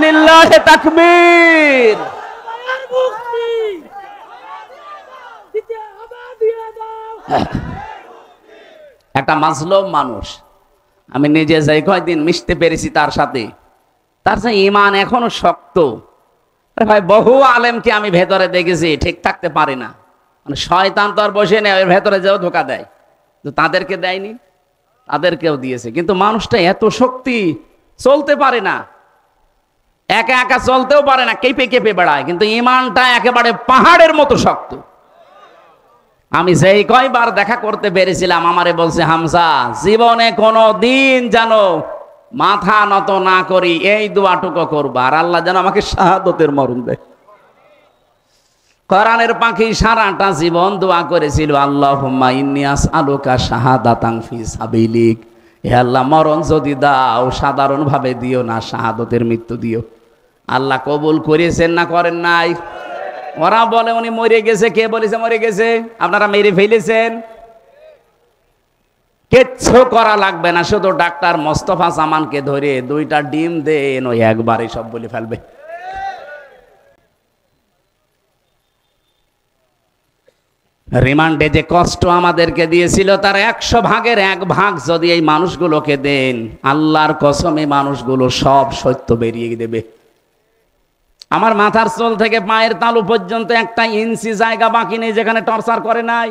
লিল্লাহে তাকবীর। একটা মাজলুম মানুষ, আমি নিজে যাই কয়দিন মিশতে পেরেছি তার সাথে, তার যে ঈমান এখনো শক্ত। ভাই বহু আলেমকে আমি ভেতরে দেখেছি ঠিক থাকতে পারি না, মানে শয়তান তো আর বসে নেই, এর ভেতরে যেও ধোকা দেয়। তো তাদেরকে দেয়নি, তাদেরকেও দিয়েছে, কিন্তু মানুষটা এত শক্তি, চলতে পারে না, একা একা চলতেও পারে না, কেঁপে কেঁপে বেড়ায়, কিন্তু ঈমানটা একেবারে পাহাড়ের মতো শক্ত। আমি যেই কয়বার দেখা করতে পেরেছিলাম, আমারে বলছে, হামজা জীবনে কোনো দিন জানো মাথা নত না করি এই দোয়াটুকু করবা, আর আল্লাহ যেন আমাকে শাহাদতের মরণ দেয়। কোরআনের পাখি সারাটা জীবন দোয়া করেছিল, আল্লাহুম্মা ইন্নী আসআলুকা শাহাদাতান ফি সাবিলিক, হে আল্লাহ মরণ যদি দাও সাধারণ ভাবে দিও না, শাহাদতের মৃত্যু দিও। আল্লাহ কবুল করেছেন না করেন নাই? ওরা বলে উনি মরে গেছে। কে বলেছে মরে গেছে? আপনারা মেরে ফেলেছেন। কিচ্ছু করা লাগবে না, শুধু ডাক্তার মোস্তফা জামানকে ধরে 2টা ডিম দেন, ওই একবারে সব বলে ফেলবে। রিমান্ডে যে কষ্ট আমাদেরকে দিয়েছিল, তার 100 ভাগের 1 ভাগ যদি এই মানুষগুলোকে দেন, আল্লাহর কসম এই মানুষগুলো সব সত্য বেরিয়ে দেবে। আমার মাথার চুল থেকে পায়ের তালু পর্যন্ত 1 ইঞ্চি জায়গা বাকি নেই যেখানে টর্চার করে নাই।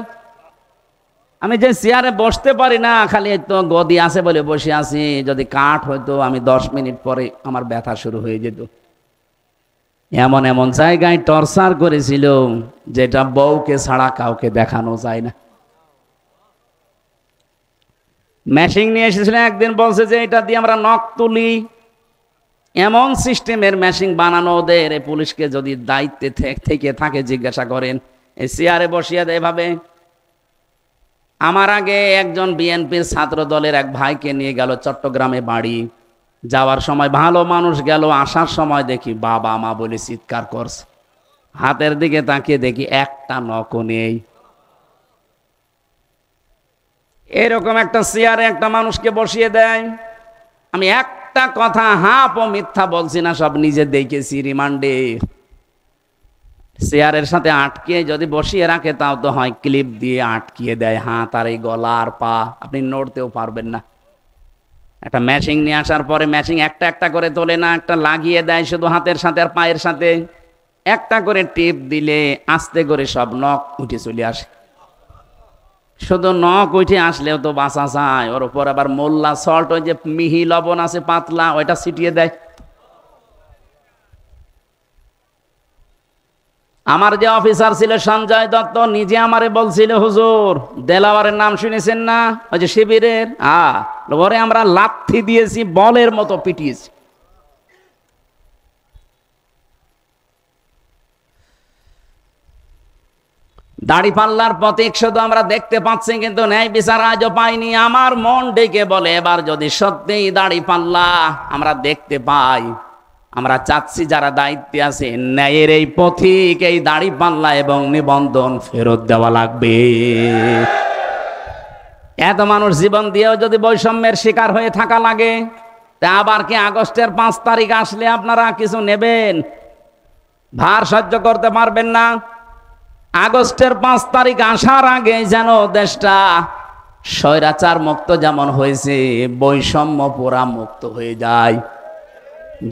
আমি যে চেয়ারে বসতে পারি না, খালি তো গদি আছে বলে বসে আছি, যদি কাঠ হইতো আমি 10 মিনিট পরে আমার ব্যথা শুরু হয়ে যেত। এমন এমন জায়গায় টর্চার করেছিল যেটা বউকে ছাড়া কাউকে দেখানো যায় না। মেশিন নিয়ে এসেছিল একদিন, বলছে যে এটা দিয়ে আমরা নখ তুলি। এমন সিস্টেমের মেশিন বানানো ওদের, পুলিশকে যদি দায়িত্বে থেকে থাকে জিজ্ঞাসা করেন, এই চেয়ারে বসিয়ে দেয় এভাবে। আমার আগে একজন বিএনপির ছাত্র দলের এক ভাইকে নিয়ে গেল চট্টগ্রামে বাড়ি। যাওয়ার সময় ভালো মানুষ গেল, আসার সময় দেখি বাবা মা বলে চিৎকার করছে। হাতের দিকে তাকিয়ে দেখি 1টা নখও নেই। এরকম একটা চেয়ারে একটা মানুষকে বসিয়ে দেয়। আমি একটা কথা হাফ ও মিথ্যা বলছি না, সব নিজে দেখেছি। রিমান্ডে চেয়ারের সাথে আটকে যদি বসিয়ে রাখে, তাও তো হয় ক্লিপ দিয়ে আটকিয়ে দেয় হাত আর এই গলা আর পা, আপনি নড়তেও পারবেন না। একটা ম্যাচিং নিয়ে আসার পরে ম্যাচিং একটা একটা করে তোলে না, একটা লাগিয়ে দেয় শুধু হাতের সাথে আর পায়ের সাথে। একটা করে টিপ দিলে আস্তে করে সব নখ উঠে চলে আসে। শুধু নখ উঠে আসলেও তো বাঁচা যায়, ওর উপর আবার মোল্লা সল্ট, ওই যে মিহি লবণ আছে পাতলা, ওইটা ছিটিয়ে দেয়। আমার যে অফিসার ছিল সঞ্জয় দত্ত, নিজে আমারে বলছিল, হুজুর দেলাওয়ারের নাম শুনেছেন না, ওই যে শিবিরের, ওরে আমরা লাথি দিয়েছি, বলের মতো পিটিয়েছি। দাড়িপাল্লার প্রতীক শুধু আমরা দেখতে পাচ্ছি, কিন্তু ন্যায় বিচার আজও পাইনি। আমার মন ডেকে বলে এবার যদি সত্যিই দাড়িপাল্লা আমরা দেখতে পাই, আমরা চাচ্ছি যারা দায়িত্বে আছে ন্যায়ের এই পথিক, এই দাড়িপাল্লা এবং নিবন্ধন ফেরত দেওয়া লাগবে। এত মানুষ জীবন দিয়েও যদি বৈষম্যের শিকার হয়ে থাকা লাগে, তা আবার কি আগস্টের 5 তারিখ আসলে আপনারা কিছু নেবেন? ভার সহ্য করতে পারবেন না? আগস্টের 5 তারিখ আসার আগে যেন দেশটা স্বৈরাচার মুক্ত যেমন হয়েছে, বৈষম্য পুরা মুক্ত হয়ে যায়।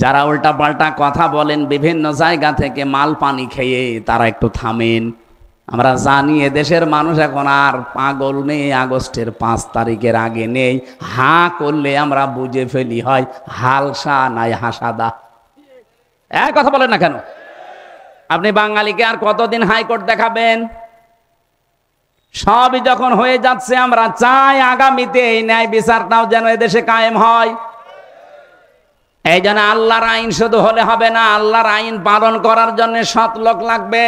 যারা উল্টাপাল্টা কথা বলেন বিভিন্ন জায়গা থেকে মাল পানি খেয়ে, তারা একটু থামেন। আমরা জানি এদেশের মানুষ এখন আর পাগল নেই, আগস্টের 5 তারিখের আগে নেই। হাঁ করলে আমরা বুঝে ফেলি হয় হালসা নাই হাসাদা। এক কথা বলেন না কেন? আপনি বাঙালিকে আর কতদিন হাইকোর্ট দেখাবেন? সবই যখন হয়ে যাচ্ছে, আমরা চাই আগামীতে এই ন্যায় বিচারটাও যেন এদেশে কায়েম হয়। এই জন্য আল্লাহর আইন শুধু হলে হবে না, আল্লাহর আইন পালন করার জন্য সৎ লোক লাগবে।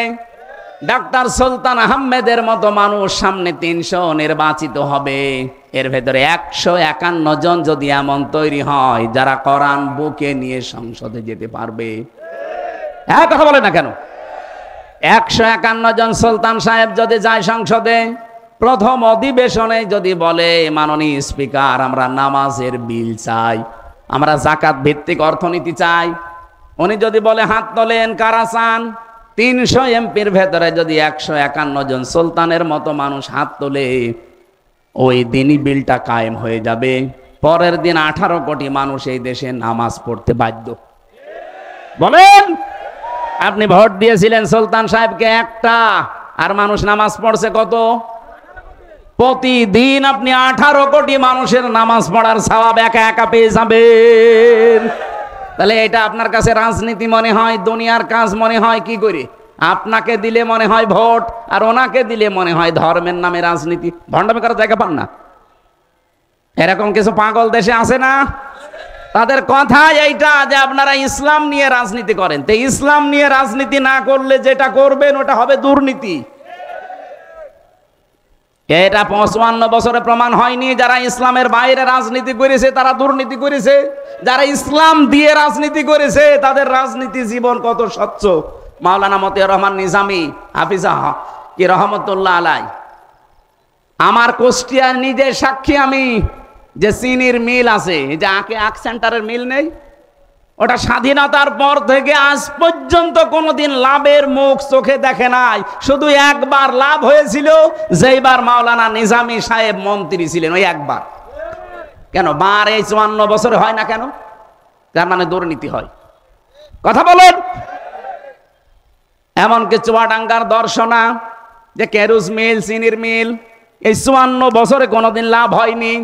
ডাক্তার সুলতান আহমেদের মতো মানুষ সামনে 300 নির্বাচিত হবে। এর ভেতরে 151 জন যদি এমন তৈরি হয় যারা কোরআন বুকে নিয়ে সংসদে যেতে পারবে। এক কথা বলে না কেন? 151 জন সুলতান সাহেব যদি যায় সংসদে, প্রথম অধিবেশনে যদি বলে মাননীয় স্পিকার আমরা নামাজের বিল চাই, আমরা জাকাত ভিত্তিক অর্থনীতি চাই, উনি যদি বলে হাত তোলেন কারা চান, 300 এমপির ভেতরে যদি 151 জন সুলতানের মতো মানুষ হাত তোলে, ওই দিনই বিলটা কায়েম হয়ে যাবে। পরের দিন 18 কোটি মানুষ এই দেশে নামাজ পড়তে বাধ্য। বলেন, আপনি ভোট দিয়েছিলেন সুলতান সাহেবকে একটা, আর মানুষ নামাজ পড়ছে কত? প্রতিদিন আপনি 18 কোটি মানুষের নামাজ পড়ার সওয়াব একা একা পেয়ে যাবেন। তাহলে এটা আপনার কাছে রাজনীতি মনে হয়, দুনিয়ার কাজ মনে হয় কি করে? আপনাকে দিলে মনে হয় ভোট, আর ওনাকে দিলে মনে হয় ধর্মের নামে রাজনীতি। ভণ্ডামি করার জায়গা পান না? এরকম কিছু পাগল দেশে আছে না? তাদের কথা এইটা যে আপনারা ইসলাম নিয়ে রাজনীতি করেন। তো ইসলাম নিয়ে রাজনীতি না করলে যেটা করবেন ওটা হবে দুর্নীতি। এটা 55 বছরে প্রমাণ হয়নি। যারা ইসলামের বাইরে রাজনীতি করেছে তারা দুর্নীতি করেছে, যারা ইসলাম দিয়ে রাজনীতি করেছে তাদের রাজনীতি জীবন কত স্বচ্ছ। মাওলানা মতিয়ার রহমান নিজামী হাফিজাহ কি রহমতুল্লাহ আলাই, আমার কুষ্টিয়ার নিজে সাক্ষী আমি, যে চিনির মিল আছে, যে আখ সেন্টারের মিল নেই, ওটা স্বাধীনতার পর থেকে আজ পর্যন্ত কোনোদিন লাভের মুখ চোখে দেখে নাই। শুধু একবার লাভ হয়েছিল, যেইবার মাওলানা নিজামী সাহেব মন্ত্রী ছিলেন, ওই একবার। কেন বার এই 54 বছরে হয় না কেন? তার মানে দুর্নীতি হয়। কথা বলেন। এমনকি চুয়াডাঙ্গার দর্শনা যে কেরুজ মিল, চিনির মিল, এই 54 বছরে কোনোদিন লাভ হয়নি।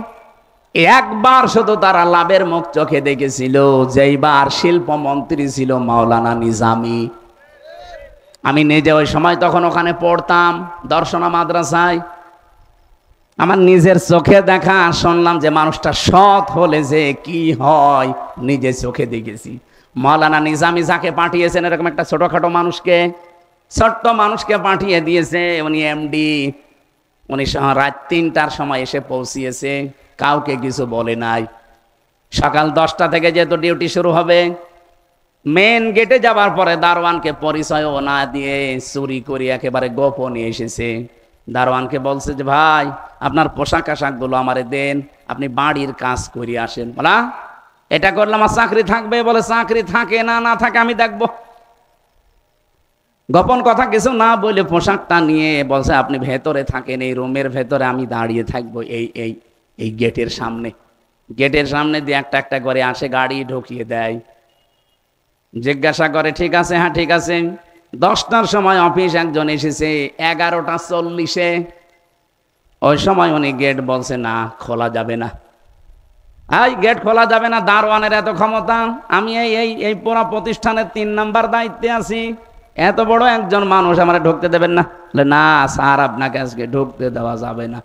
একবার শুধু তারা লাভের মুখ চোখে দেখেছিল, যেইবার শিল্পমন্ত্রী ছিল মাওলানা নিজামী। আমি নিজে ওই সময় তখন ওখানে পড়তাম দর্শনা মাদ্রাসায়। আমার নিজের চোখে দেখা, শুনলাম যে মানুষটা সৎ হলে যে কি হয় নিজে চোখে দেখেছি। মাওলানা নিজামী যাকে পাঠিয়েছেন, এরকম একটা ছোটখাটো মানুষকে, ছোট্ট মানুষকে পাঠিয়ে দিয়েছে। উনি এমডি, উনি রাত 3টার সময় এসে পৌঁছিয়েছে, কাউকে কিছু বলে নাই। সকাল 10টা থেকে যেহেতু ডিউটি শুরু হবে, মেন গেটে যাবার পরে দারোয়ানকে পরিচয়ও না দিয়ে চুরি করে একেবারে গোপনে এসেছে। দারোয়ানকে বলছে যে ভাই আপনার পোশাক আশাকগুলো আমারে দেন, আপনি বাড়ির কাজ করে আসেন। বলা এটা করলে আমার চাকরি থাকবে? বলে চাকরি থাকে না, না থাকে আমি দেখব। গোপন কথা কিছু না বলে পোশাকটা নিয়ে বলছে আপনি ভেতরে থাকেন, এই রুমের ভেতরে আমি দাঁড়িয়ে থাকবো এই গেটের সামনে। গেটের সামনে দিয়ে একটা একটা করে আসে, গাড়ি ঢুকিয়ে দেয়, জিজ্ঞাসা করে ঠিক আছে, হ্যাঁ ঠিক আছে। 10টার সময় অফিস একজন এসেছে, 11টা 40-এ, ওই সময় উনি গেট বলছে না খোলা যাবে না। এই গেট খোলা যাবে না, দারোয়ানের এত ক্ষমতা। আমি এই পুরো প্রতিষ্ঠানের 3 নাম্বার দায়িত্বে আছি, এত বড় একজন মানুষ আমার ঢুকতে দেবেন না? না স্যার, আপনাকে আজকে ঢুকতে দেওয়া যাবে না,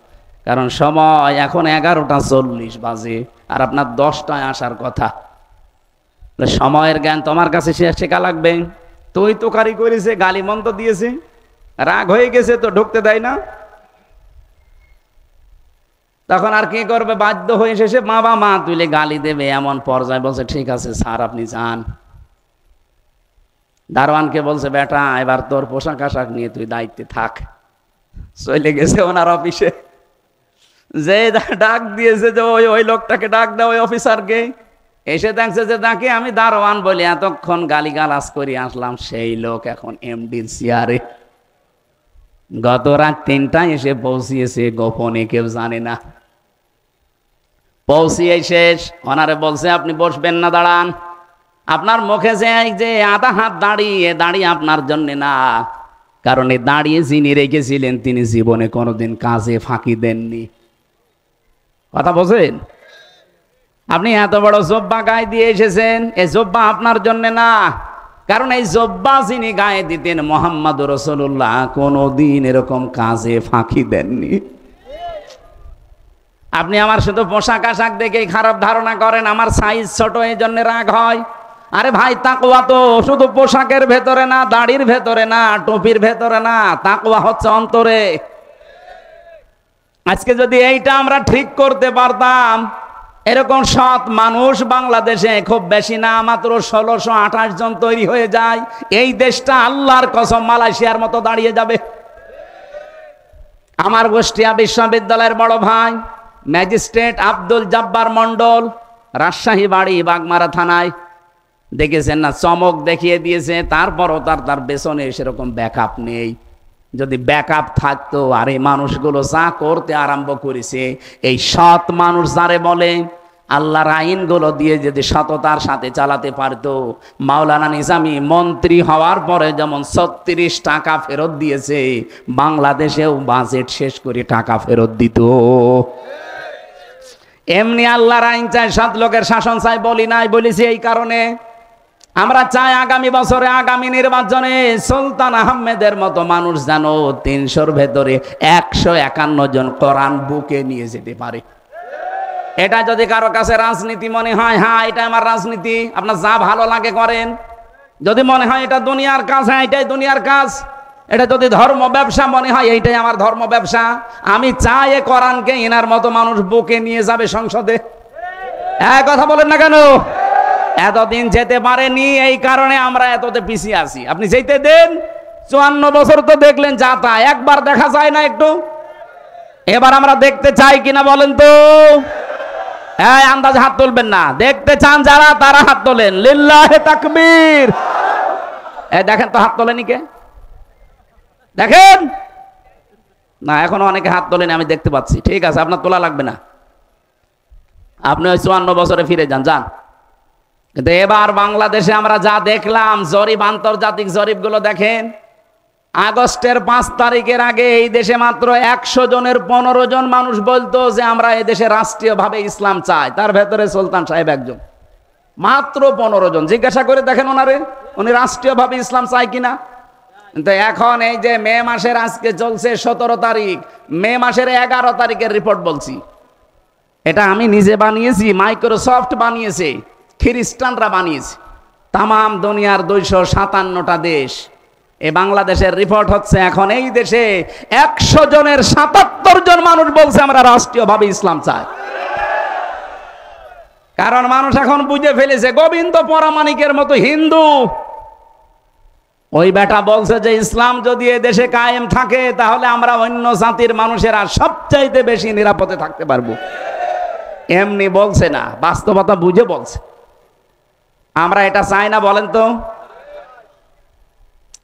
কারণ সময় এখন 11টা 40 বাজে, আর আপনার 10টায় আসার কথা। সময়ের জ্ঞান তোমার কাছে শেখা লাগবে। তুই তো কারি করেছে, গালি মন্দ দিয়েছে, রাগ হয়ে গেছে তো ঢুকতে দেয় না। তখন আর কি করবে, বাধ্য হয়ে শেষে বাবা মা তুলে গালি দেবে এমন পর্যায়ে বলছে ঠিক আছে স্যার আপনি যান। দারোয়ানকে বলছে বেটা এবার তোর পোশাক আশাক নিয়ে তুই দায়িত্বে থাক। চলে গেছে ওনার অফিসে, যে ডাক দিয়েছে যে ওই লোকটাকে ডাক দাও ওই অফিসারকে, এসে দেখছে যে তাকে আমি দারোয়ান বলি এতক্ষণ গালিগালাজ করে আসলাম, সেই লোক এখন এমডির চেয়ারে। গত রাত 3টায় এসে পৌঁছিয়েছে, গোপনে কেউ জানে না। পৌঁছিয়ে শেষ ওনারে বলছে আপনি বসবেন না, দাঁড়ান। আপনার মুখে যে আধা হাত দাঁড়িয়ে দাঁড়িয়ে আপনার জন্য না, কারণ এই দাঁড়িয়ে যিনি রেখেছিলেন তিনি জীবনে কোনোদিন কাজে ফাঁকি দেননি। কথা বলছেন? আপনি এত বড় জব্বা গায়ে দিয়ে এসেছেন, এই জব্বা আপনার জন্য না, কারণ এই জব্বা যিনি গায়ে দিতেন মুহাম্মদুর রাসূলুল্লাহ কোনোদিন এরকম কাজে ফাঁকি দেননি। আপনি আমার শুধু পোশাক আশাক দেখেই খারাপ ধারণা করেন, আমার সাইজ ছোট এই জন্য রাগ হয়। আরে ভাই তাকওয়া তো শুধু পোশাকের ভেতরে না, দাড়ির ভেতরে না, টুপির ভেতরে না, তাকওয়া হচ্ছে অন্তরে। আজকে যদি এইটা আমরা ঠিক করতে পারতাম, এরকম সৎ মানুষ বাংলাদেশে খুব বেশি না, মাত্র 1628 জন তৈরি হয়ে যায়, এই দেশটা আল্লাহর কসম মালয়েশিয়ার মতো দাঁড়িয়ে যাবে। আমার কুষ্টিয়া বিশ্ববিদ্যালয়ের বড় ভাই ম্যাজিস্ট্রেট আব্দুল জব্বার মন্ডল, রাজশাহী বাড়ি, বাগমারা থানায়, দেখেছেন না চমক দেখিয়ে দিয়েছে। তারপরও তার পেছনে সেরকম ব্যাকআপ নেই। যদি ব্যাকআপ থাকতো, আর এই মানুষগুলো যা করতে আরম্ভ করেছে, এই সৎ মানুষ যারে বলে, আল্লাহর আইনগুলো দিয়ে যদি সততার সাথে চালাতে পারতো, মাওলানা নিজামী মন্ত্রী হওয়ার পরে যেমন 36 টাকা ফেরত দিয়েছে, বাংলাদেশেও বাজেট শেষ করে টাকা ফেরত দিত। এমনি আল্লাহর আইন চাই, সৎ লোকের শাসন চাই বলি নাই, বলেছি এই কারণে আমরা চাই আগামী বছরে আগামী নির্বাচনে সুলতান আহমেদের মতো মানুষ যেন 300-র ভেতরে 151 জন কোরআন বুকে নিয়ে যেতে পারে। এটা যদি কারো কাছে রাজনীতি মনে হয়, হ্যাঁ এটা আমার রাজনীতি, আপনার যা ভালো লাগে করেন। যদি মনে হয় এটা দুনিয়ার কাজ, হ্যাঁ এটাই দুনিয়ার কাজ। এটা যদি ধর্ম ব্যবসা মনে হয়, এইটাই আমার ধর্ম ব্যবসা। আমি চাই এ কোরআনকে এনার মতো মানুষ বুকে নিয়ে যাবে সংসদে। কথা বলেন না কেন? এতদিন যেতে পারেনি, এই কারণে আমরা এততে পিছিয়ে আছি। আপনি যেতে দেন, 54 বছর তো দেখলেন, যাতা একবার দেখা যায় না একটু। এবার আমরা দেখতে চাই কিনা বলেন তো? আন্দাজে হাত তুলবেন না, দেখতে চান যারা তারা হাত তোলেন। লিল্লাহে তাকবীর। দেখেন তো হাত তোলেনি কে, দেখেন না, এখন অনেকে হাত তোলেনি আমি দেখতে পাচ্ছি। ঠিক আছে, আপনার তোলা লাগবে না, আপনি ওই 54 বছরে ফিরে যান। কিন্তু এবার বাংলাদেশে আমরা যা দেখলাম, জরিপ, আন্তর্জাতিক জরিপগুলো দেখেন, আগস্টের 5 তারিখের আগে এই দেশে মাত্র 100 জনের 15 জন মানুষ বলতো যে আমরা এই দেশে রাষ্ট্রীয়ভাবে ইসলাম চাই। তার ভেতরে সুলতান সাহেব একজন, মাত্র 15 জন। জিজ্ঞাসা করে দেখেন ওনারে, উনি রাষ্ট্রীয়ভাবে ইসলাম চাই কিনা। কিন্তু এখন এই যে মে মাসের, আজকে চলছে 17 তারিখ, মে মাসের 11 তারিখের রিপোর্ট বলছি, এটা আমি নিজে বানিয়েছি, মাইক্রোসফট বানিয়েছে, খ্রিস্টানরা বানিয়েছে, তামাম দুনিয়ার 257টা দেশ। এই বাংলাদেশের রিপোর্ট হচ্ছে এখন এই দেশে 100 জনের 77 জন মানুষ বলছে আমরা রাষ্ট্রীয়ভাবে ইসলাম চাই। কারণ মানুষ এখন বুঝে ফেলেছে, গোবিন্দ পরামানিকের মতো হিন্দু ওই বেটা বলছে যে ইসলাম যদি এ দেশে কায়েম থাকে, তাহলে আমরা অন্য জাতির মানুষেরা সবচাইতে বেশি নিরাপদে থাকতে পারবো। এমনি বলছে না, বাস্তবতা বুঝে বলছে। আমরা এটা চাই না বলেন তো?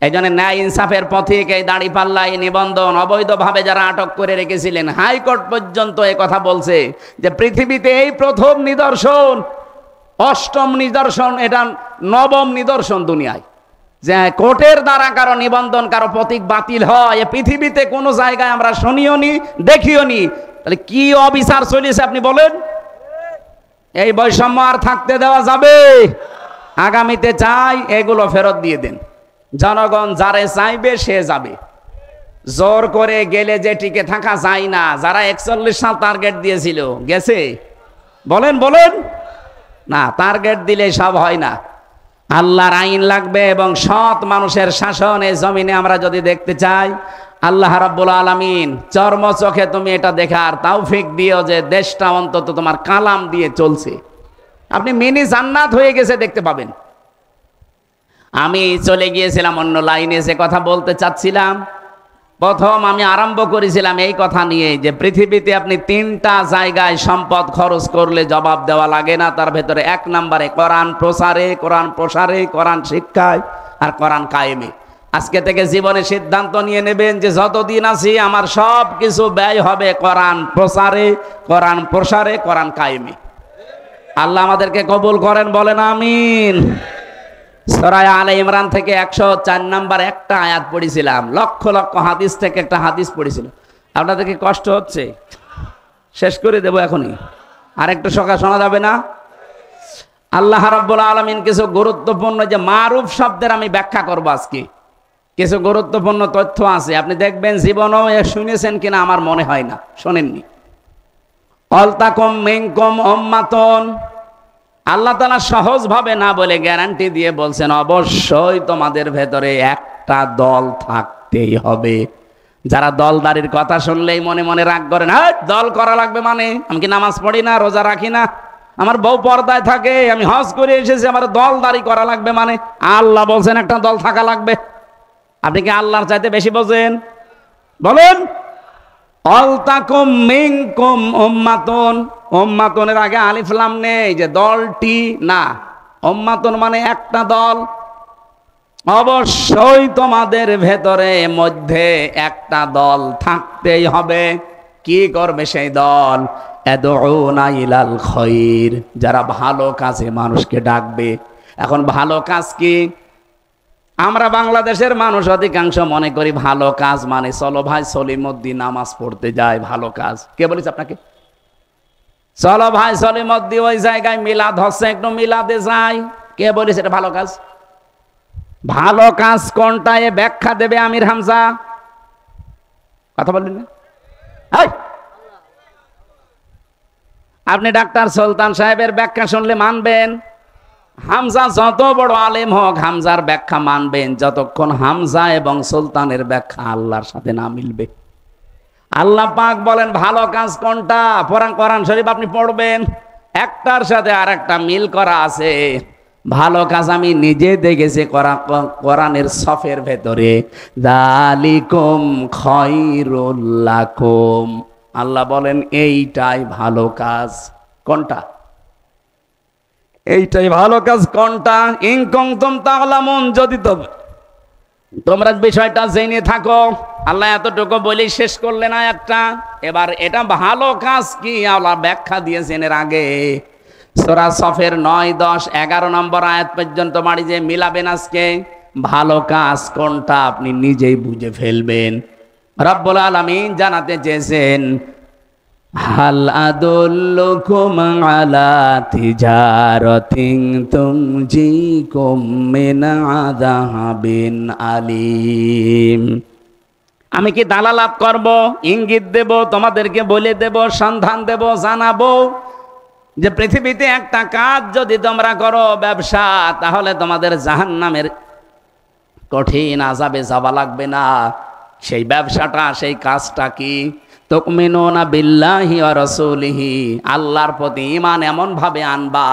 এই জন্য ন্যায় ইনসাফের পথিক, এই দাঁড়িপাল্লা, এই নিবন্ধন অবৈধভাবে যারা আটক করে রেখেছিলেন, হাইকোর্ট পর্যন্ত এ কথা বলছে যে পৃথিবীতে এই প্রথম নিদর্শন, 8ম নিদর্শন, এটা 9ম নিদর্শন দুনিয়ায়, যে কোর্টের দ্বারা কারো নিবন্ধন, কারো প্রতীক বাতিল হয়। এ পৃথিবীতে কোনো জায়গায় আমরা শুনিও নি, দেখিও নি। তাহলে কি অবিচার চলেছে আপনি বলেন? এই বৈষম্য আর থাকতে দেওয়া যাবে? আগামীতে চাই এগুলো ফেরত দিয়ে দেন। জনগণ যারে চাইবে সে যাবে, জোর করে গেলে যে টিকে থাকা যায় না। যারা 41 সাল টার্গেট দিয়েছিল গেছে? বলেন বলেন না, টার্গেট দিলে সব হয় না। আল্লাহর আইন লাগবে এবং সৎ মানুষের শাসন এই জমিনে আমরা যদি দেখতে চাই, আল্লাহ রাব্বুল আলামিন চর্ম চোখে তুমি এটা দেখার তৌফিক দিও যে দেশটা অন্তত তোমার কালাম দিয়ে চলছে। আপনি মিনি জান্নাত হয়ে গেছে দেখতে পাবেন। আমি চলে গিয়েছিলাম অন্য লাইনে, যে কথা বলতে চাচ্ছিলাম, প্রথম আমি আরম্ভ করেছিলাম এই কথা নিয়ে যে পৃথিবীতে আপনি 3টা জায়গায় সম্পদ খরচ করলে জবাব দেওয়া লাগে না। তার ভেতরে 1 নম্বরে কোরআন প্রসারে, কোরআন প্রসারে, কোরআন শিক্ষায় আর কোরআন কায়েমে। আজকে থেকে জীবনে সিদ্ধান্ত নিয়ে নেবেন যে যতদিন আছি আমার সব কিছু ব্যয় হবে কোরআন প্রসারে, কোরআন প্রসারে, কোরআন কায়েমে। আল্লাহ আমাদেরকে কবুল করেন, বলেন আমিন। সূরা আলে ইমরান থেকে 104 নম্বর একটা আয়াত পড়েছিলাম, লক্ষ লক্ষ হাদিস থেকে একটা হাদিস পড়েছিলাম। আপনাদের কি কষ্ট হচ্ছে? শেষ করে দেব এখনই, আরেকটু সকাল শোনা যাবে না? আল্লাহ রাব্বুল আলামিন কিছু গুরুত্বপূর্ণ যে মারুফ শব্দের আমি ব্যাখ্যা করব আজকে। কিছু গুরুত্বপূর্ণ তথ্য আছে, আপনি দেখবেন জীবনেও শুনেছেন কিনা আমার মনে হয় না, শোনেননি। অলতাকুম মিনকুম উম্মাতুন, আল্লাহ তাআলা সহজভাবে না বলে গ্যারান্টি দিয়ে বলছেন অবশ্যই তোমাদের ভেতরে একটা দল থাকতেই হবে। যারা দলদারির কথা শুনলেই মনে মনে রাগ করেন, হ্যাঁ দল করা লাগবে মানে আমি কি নামাজ পড়ি না, রোজা রাখি না, আমার বউ পর্দায় থাকে, আমি হজ করে এসেছি, আমার দলদারি করা লাগবে মানে? আল্লাহ বলছেন একটা দল থাকা লাগবে। আপনি কি আল্লাহর চাইতে বেশি বোঝেন? বলেন। অলতাকুম মিনকুম উম্মাতুন, উম্মাতুনের আগে আলিফ লাম নেই যে দলটি না, উম্মাতুন মানে একটা দল। অবশ্যই তোমাদের ভেতরে মধ্যে একটা দল থাকতেই হবে। কি করবে সেই দল? ইয়াদউনা ইলাল খায়র, যারা ভালো কাজে মানুষকে ডাকবে। এখন ভালো কাজ কি? আমরা বাংলাদেশের মানুষ অধিকাংশ মনে করি ভালো কাজ মানে চলো ভাই সলিমুদ্দিন নামাজ পড়তে যায়, ভালো কাজ। কে বলেছে আপনাকে? চলো ভাই সলিমুদ্দিন ওই জায়গায় মিলাদ হচ্ছে, একটু মিলাদে যাই। কে বলেছে এটা ভালো কাজ? ভালো কাজ কোনটা এ ব্যাখ্যা দেবে আমির হামজা। কথা বললেন না? আপনি ডাক্তার সুলতান সাহেবের ব্যাখ্যা শুনলে মানবেন। হামজা যত বড় আলেম হোক, হামজার ব্যাখ্যা মানবেন যতক্ষণ হামজা এবং সুলতানের ব্যাখ্যা আল্লাহর সাথে না মিলবে। আল্লাহ পাক বলেন ভালো কাজ কোনটা, কোরআন শরীফ আপনি পড়বেন, একটার সাথে আর একটা মিল করা আছে। ভালো কাজ আমি নিজে দেখেছি কোরআনের সফের ভেতরে, যালিকুম খায়রুল লাকুম। আল্লাহ বলেন এইটাই ভালো কাজ। কোনটা? এইটাই ভালো কাজ। কোনটা? ইন কুনতুম তা'লামুন, যদি তোমরা বিষয়টা জেনে থাকো। আল্লাহ এতটুকু বলেই শেষ করলেন আয়াতটা। এবার এটা ভালো কাজ কি আল্লাহ ব্যাখ্যা দিয়েছেন এর আগে। সূরা সফের 9, 10, 11 নম্বর আয়াত পর্যন্ত বাড়ি যে মিলাবেন আজকে। ভালো কাজ কোনটা আপনি নিজেই বুঝে ফেলবেন। রব্বুল আলামিন জানাতে চেয়েছেন, হাল আদুল্লুকুম আলা তিজারাতিন তুনজিকুম মিন আযাবিন আলিম। আমি কি দালালাত করব, ইঙ্গিত দেব, তোমাদেরকে বলে দেব, সন্ধান দেব, জানাবো যে পৃথিবীতে একটা কাজ যদি তোমরা করো ব্যবসা, তাহলে তোমাদের জাহান্নামের কঠিন আযাবে যাওয়া লাগবে না। সেই ব্যবসাটা, সেই কাজটা কি? তুমিনুনা বিল্লাহি ওয়া রাসূলিহি, আল্লাহর প্রতি ঈমান এমন ভাবে আনবা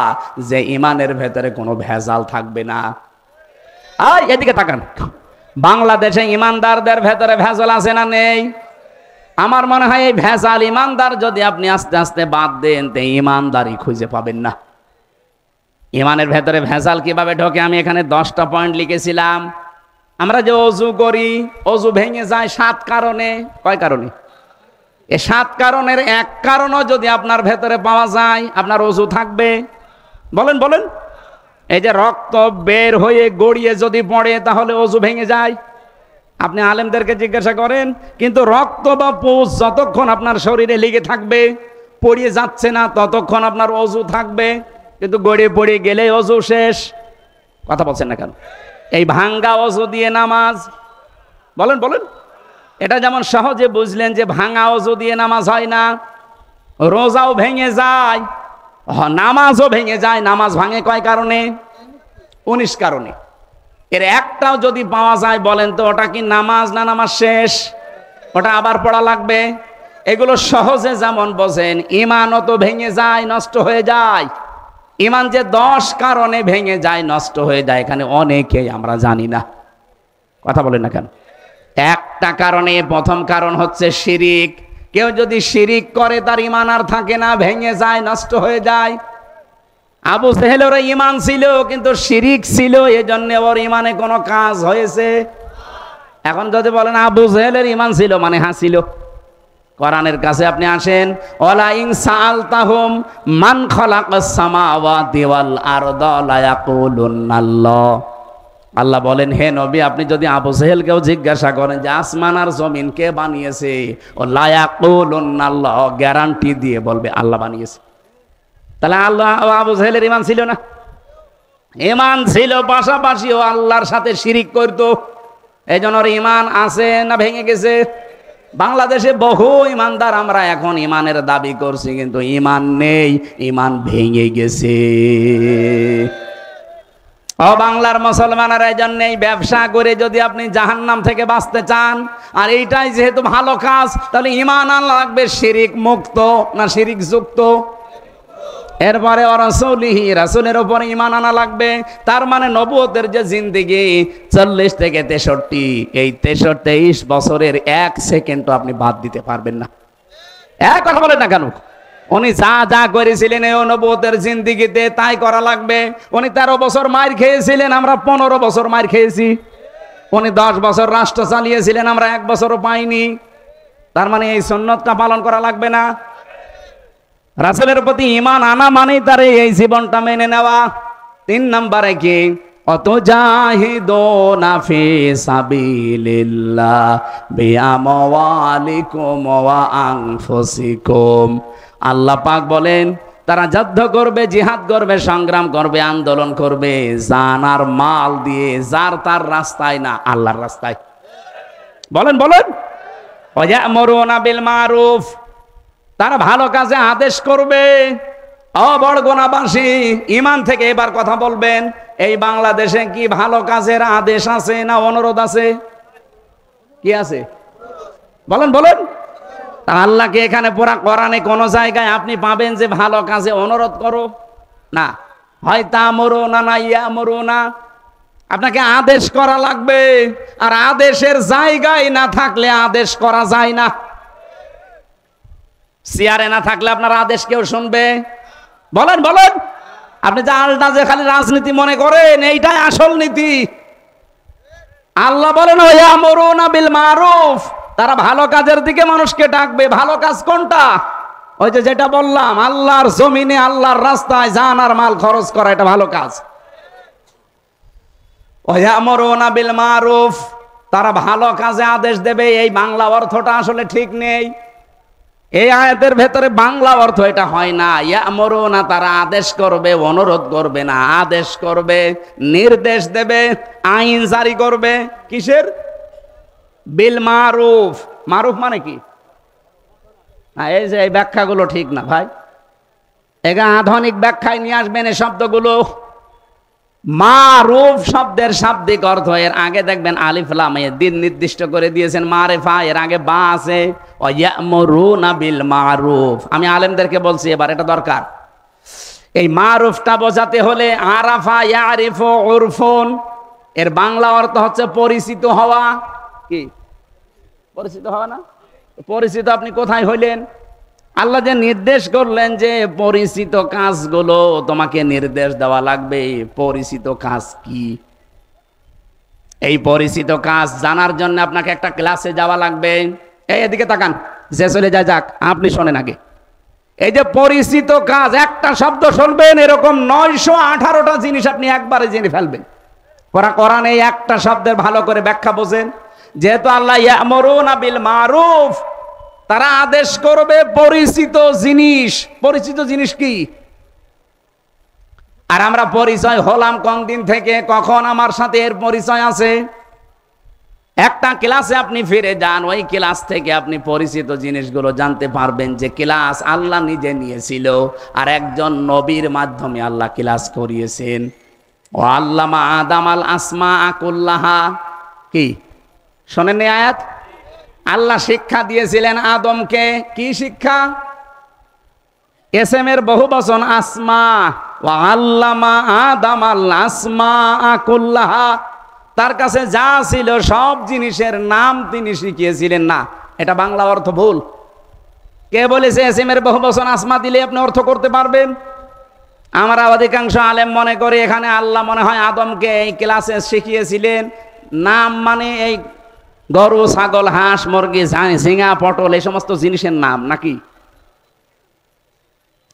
যে ঈমানের ভেতরে কোনো ভেজাল থাকবে না। আর এদিকে তাকান, বাংলাদেশে ঈমানদারদের ভেতরে ভেজাল আছে না নেই? আমার মনে হয় এই ভেজাল ঈমানদার যদি আপনি আস্তে আস্তে বাদ দেন, তো ঈমানদারই খুঁজে পাবেন না। ঈমানের ভেতরে ভেজাল কিভাবে ঢোকে আমি এখানে 10টা পয়েন্ট লিখেছিলাম। আমরা যে ওযু করি, ওযু ভেঙে যায় 7 কারণে। কয় কারণে? এই 7 কারণের এক কারণও যদি আপনার ভেতরে পাওয়া যায়, আপনার ওযু থাকবে। বলেন বলেন। এই যে রক্ত বের হয়ে গড়িয়ে যদি পড়ে, তাহলে ওযু ভেঙে যায়। আপনি আলেমদেরকে জিজ্ঞাসা করেন, কিন্তু রক্ত বা পুঁজ যতক্ষণ আপনার শরীরে লেগে থাকবে, পড়িয়ে যাচ্ছে না, ততক্ষণ আপনার ওযু থাকবে। কিন্তু গড়িয়ে পড়ে গেলে ওযু শেষ। কথা বলছেন না কেন? এই ভাঙ্গা ওযু দিয়ে নামাজ। বলেন বলেন। এটা যেমন সহজে বুঝলেন যে ভাঙা ওযু দিয়ে নামাজ হয় না। রোজাও ভেঙে যায়, নামাজও ভেঙে যায়। নামাজ ভাঙে কয় কারণে? 19 কারণে। এর একটাও যদি পাওয়া যায় বলেন তো ওটা কি নামাজ না নামাজ শেষ? ওটা আবার পড়া লাগবে? এগুলো সহজে যেমন বোঝেন, ঈমানও তো ভেঙে যায়, নষ্ট হয়ে যায়। ঈমান যে 10 কারণে ভেঙে যায়, নষ্ট হয়ে যায়, এখানে অনেকেই আমরা জানি না। কথা বলেন না কেন? একটা কারণে, প্রথম কারণ হচ্ছে শিরিক। কেউ যদি শিরিক করে তার ঈমান আর থাকে না, ভেঙে যায়, নষ্ট হয়ে যায়। আবু জেহেলের ঈমান ছিল কিন্তু শিরিক ছিল, এজন্য ওর ঈমানে কোনো কাজ হয়েছে? এখন যদি বলেন আবু জেহেলের ঈমান ছিল মানে হ্যাঁ ছিল। কোরআনের কাছে আপনি আসেন, ওয়ালা ইন সাআলতাহুম মান খালাকাস সামাওয়াতি ওয়াল আরদা লা ইয়াকুলুনাল্লাহ। আল্লাহ বলেন, হে নবী, আপনি যদি আবু জেহেলকেও জিজ্ঞাসা করেন যে আসমান আর জমিন কে বানিয়েছে, ও লা ইয়াকুলুনাল্লাহ, গ্যারান্টি দিয়ে বলবে আল্লাহ বানিয়েছে। তাহলে আল্লাহ আবু জেহেলের ঈমান ছিল না? ঈমান ছিল, পাশাপাশি ও আল্লাহর সাথে শিরিক করত। এই জন্য ওর ঈমান আছে না ভেঙে গেছে? বাংলাদেশে বহু ঈমানদার আমরা এখন ঈমানের দাবি করছি, কিন্তু ঈমান নেই, ঈমান ভেঙে গেছে। ও বাংলার মুসলমানেরা, এই জন্য এই ব্যবসা করে যদি আপনি জাহান্নাম থেকে বাঁচতে চান, আর এইটাই যেহেতু ভালো কাজ, তাহলে ঈমান আনা লাগবে শিরিক মুক্ত না শিরিক যুক্ত? এরপরে রাসূলিহি, রাসূলের উপর ঈমান আনা লাগবে। তার মানে নবুয়তের যে জিন্দেগি 40 থেকে 63, এই 23 বছরের 1 সেকেন্ডও আপনি বাদ দিতে পারবেন না। এক কথা বলেন না কেন? উনি যা যা করেছিলেন এই নবুয়তের জিন্দেগিতে তাই করা লাগবে। উনি 13 বছর মার খেয়েছিলেন, আমরা 15 বছর মার খেয়েছি। উনি 10 বছর রাষ্ট্র চালিয়েছিলেন, আমরা 1 বছরও পাইনি। তার মানে এই সুন্নতটা পালন করা লাগবে না? রাসূলের প্রতি ঈমান আনা মানেই তার এই জীবনটা মেনে নেওয়া। 3 নম্বরে কি? অতুজাহিদুনা ফি সাবিলিল্লাহ বিআমওয়ালিকুম ওয়া আনফুসিকুম। আল্লাহ পাক বলেন, তারা যুদ্ধ করবে, জিহাদ করবে, সংগ্রাম করবে, আন্দোলন করবে জান আর মাল দিয়ে, যার তার রাস্তায় না, আল্লাহর রাস্তায়। বলেন বলেন। ওয়া ইয়ামুরুনা বিল মারুফ, তারা ভালো কাজে আদেশ করবে। অবরগোনাবাসী, ঈমান থেকে এবার কথা বলবেন, এই বাংলাদেশে কি ভালো কাজের আদেশ আছে না অনুরোধ আছে? কি আছে? বলেন বলেন। আল্লাহকে এখানে পুরা কোরআনে কোন জায়গায় আপনি পাবেন যে ভালো কাজে অনুরোধ করো? না। হয় তা'মুরুনা না ইয়ামুরুনা, আপনাকে আদেশ করা লাগবে। আর আদেশের জায়গায় না থাকলে আদেশ করা যায় না। চেয়ারে না থাকলে আপনার আদেশ কেউ শুনবে? বলেন বলেন। আপনি যে আলটা যে খালি রাজনীতি মনে করেন, এইটাই আসল নীতি। আল্লাহ বলেন ওয়ায়ামুরুনা বিল মারুফ, তারা ভালো কাজের দিকে মানুষকে ডাকবে। ভালো কাজ কোনটা? ওই যে যেটা বললাম, আল্লাহর জমিনে আল্লাহর রাস্তায় জান আর মাল খরচ করা, এটা ভালো কাজ। ওয়ায়ামুরুনা বিল মারুফ, তারা ভালো কাজে আদেশ দেবে। এই বাংলা অর্থটা আসলে ঠিক নেই। এই আয়াতের ভেতরে বাংলা অর্থ এটা হয় না। ইয়ামুরুনা, তারা আদেশ করবে, অনুরোধ করবে না, আদেশ করবে, নির্দেশ দেবে, আইন জারি করবে। কিসের? বিল মারুফ। মারুফ মানে কি? এই যে এই ব্যাখ্যাগুলো ঠিক না ভাই, এগা আধুনিক ব্যাখ্যায় নিয়ে আসবেন এই শব্দগুলো। মারুফ শব্দের শাব্দিক অর্থ, এর আগে দেখবেন আলিফ লাম দিন নির্দিষ্ট করে দিয়েছেন মারিফা, এর আগে বা আছে। ওয়ায়ামুরুনা বিল মারুফ, আমি আলেমদেরকে বলছি এবার এটা দরকার। এই মারুফটা বোঝাতে হলে আরাফা ইয়ারিফু উরফুন, এর বাংলা অর্থ হচ্ছে পরিচিত হওয়া। কি পরিচিত হওয়া না? পরিচিত আপনি কোথায় হইলেন? আল্লাহ যে নির্দেশ করলেন যে পরিচিত কাজগুলো তোমাকে নির্দেশ দেওয়া লাগবে, পরিচিত কাজ কি? এই পরিচিত কাজ জানার জন্য আপনাকে একটা ক্লাসে যাওয়া লাগবে। এই এদিকে তাকান, যে চলে যায় যাক, আপনি শোনেন আগে। এই যে পরিচিত কাজ, একটা শব্দ শুনবেন, এরকম 918টা জিনিস আপনি একবারে জেনে ফেলবেন। কোরআনে এই একটা শব্দের ভালো করে ব্যাখ্যা বোঝেন। যেহেতু আল্লাহ ইয়ামুরুনা বিল মারুফ, তারা আদেশ করবে পরিচিত জিনিস। পরিচিত জিনিস কি? আর আমরা পরিচয় হলাম কোন দিন থেকে, কখন আমার সাথে এর পরিচয় আছে? একটা ক্লাসে আপনি ফিরে যান, ওই ক্লাস থেকে আপনি পরিচিত জিনিসগুলো জানতে পারবেন। যে ক্লাস আল্লাহ নিজে নিয়েছিল আর একজন নবীর মাধ্যমে আল্লাহ ক্লাস করিয়েছেন। ও আল্লামা আদামাল আসমা কুল্লাহা, কি শোনেননি আয়াত? আল্লাহ শিক্ষা দিয়েছিলেন আদমকে, কি শিক্ষা? এসএম এর বহুবচন আসমা, ওয়া আল্লামা আদামাল আসমা কুল্লাহা, তার কাছে যা ছিল সব জিনিসের নাম তিনি শিখিয়েছিলেন। না, এটা বাংলা অর্থ ভুল। কে বলেছে এসএম এর বহুবচন আসমা দিলে আপনি অর্থ করতে পারবেন? আমরা অধিকাংশ আলেম মনে করি এখানে আল্লাহ মনে হয় আদমকে এই ক্লাসে শিখিয়েছিলেন নাম মানে এই গরু, ছাগল, হাঁস, মুরগি, ঝিঙা, পটল, এই সমস্ত জিনিসের নাম। নাকি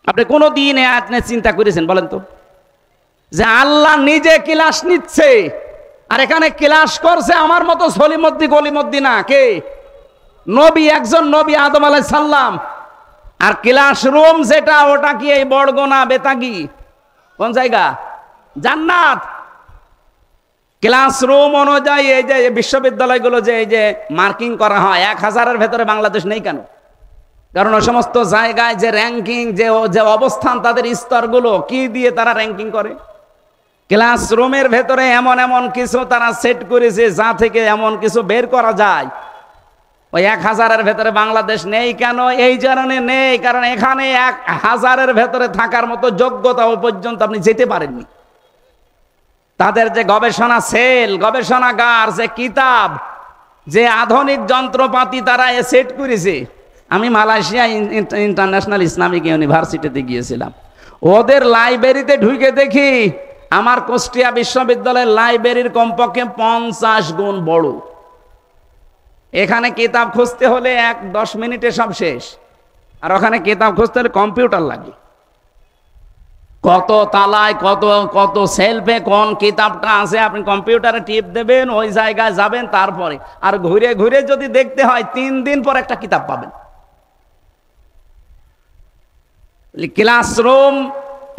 আপনি কোনো দিন আপনি চিন্তা করেছেন বলেন তো যে আল্লাহ নিজে ক্লাস নিচ্ছে আর এখানে ক্লাস করছে আমার মতো সলিমদ্দি গলিমদ্দি না, কে? নবী, একজন নবী আদম আলাইহিস সালাম। আর ক্লাসরুম যেটা, ওটা কি এই বড়গোনা বেতাগি? কোন জায়গা? জান্নাত। ক্লাসরুম অনুযায়ী এই যে বিশ্ববিদ্যালয়গুলো যে এই যে মার্কিং করা হয়, 1000-এর ভেতরে বাংলাদেশ নেই কেন? কারণ ওই সমস্ত জায়গায় যে র্যাঙ্কিং, যে অবস্থান, তাদের স্তরগুলো কি দিয়ে তারা র্যাঙ্কিং করে? ক্লাসরুমের ভেতরে এমন এমন কিছু তারা সেট করেছে যা থেকে এমন কিছু বের করা যায়। ওই 1000-এর ভেতরে বাংলাদেশ নেই কেন? এই কারণে নেই, কারণ এখানে 1000-এর ভেতরে থাকার মতো যোগ্যতা পর্যন্ত আপনি যেতে পারেননি। তাদের যে গবেষণা সেল, গবেষণাগার, যে কিতাব, যে আধুনিক যন্ত্রপাতি তারা সেট করেছে। আমি মালয়েশিয়া ইন্টারন্যাশনাল ইসলামিক ইউনিভার্সিটিতে গিয়েছিলাম, ওদের লাইব্রেরিতে ঢুকে দেখি আমার কুষ্টিয়া বিশ্ববিদ্যালয়ের লাইব্রেরির কমপক্ষে 50 গুণ বড়। এখানে কিতাব খুঁজতে হলে 10 মিনিটে সব শেষ, আর ওখানে কিতাব খুঁজতে হলে কম্পিউটার লাগে। কত তালায়, কত কত সেলফে কোন কিতাবটা আছে আপনি কম্পিউটারে টিপ দেবেন, ওই জায়গায় যাবেন, তারপরে আর ঘুরে ঘুরে যদি দেখতে হয় 3 দিন পর একটা কিতাব পাবেন। ক্লাসরুম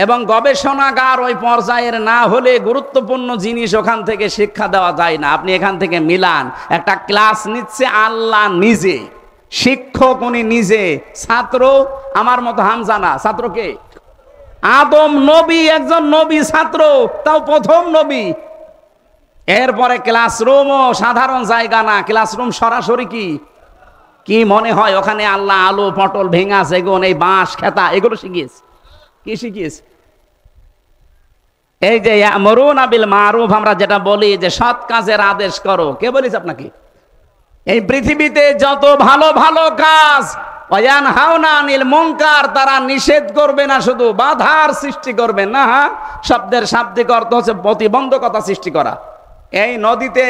এবং গবেষণাগার ওই পর্যায়ের না হলে গুরুত্বপূর্ণ জিনিস ওখান থেকে শিক্ষা দেওয়া যায় না। আপনি এখান থেকে মিলান, একটা ক্লাস নিচ্ছে আল্লাহ নিজে, শিক্ষক উনি নিজে, ছাত্র আমার মতো হামজা না। ছাত্রকে আদম নবী, একজন নবী, ছাত্র তাও প্রথম নবী। এরপরে ক্লাসরুমও সাধারণ জায়গা না, ক্লাসরুম সরাসরি কি মনে হয় ওখানে আল্লাহ আলু, পটল, ভেঙা, সেগুন, এই বাঁশ, খেতা, এগুলো শিখিয়েছে। কি শিখিয়েছে? এই যে ইয়ামুরুনা বিল মারুফ, আমরা যেটা বলি যে সৎ কাজের আদেশ করো, কে বলেছে আপনাকে? এই পৃথিবীতে যত ভালো ভালো কাজ, ওয়ায়ানহাউনা আনিল মুনকার, তারা নিষেধ করবে না, শুধু বাধার সৃষ্টি করবে না। শব্দের শাব্দিক অর্থ হচ্ছে প্রতিবন্ধকতা সৃষ্টি করা। এই নদীতে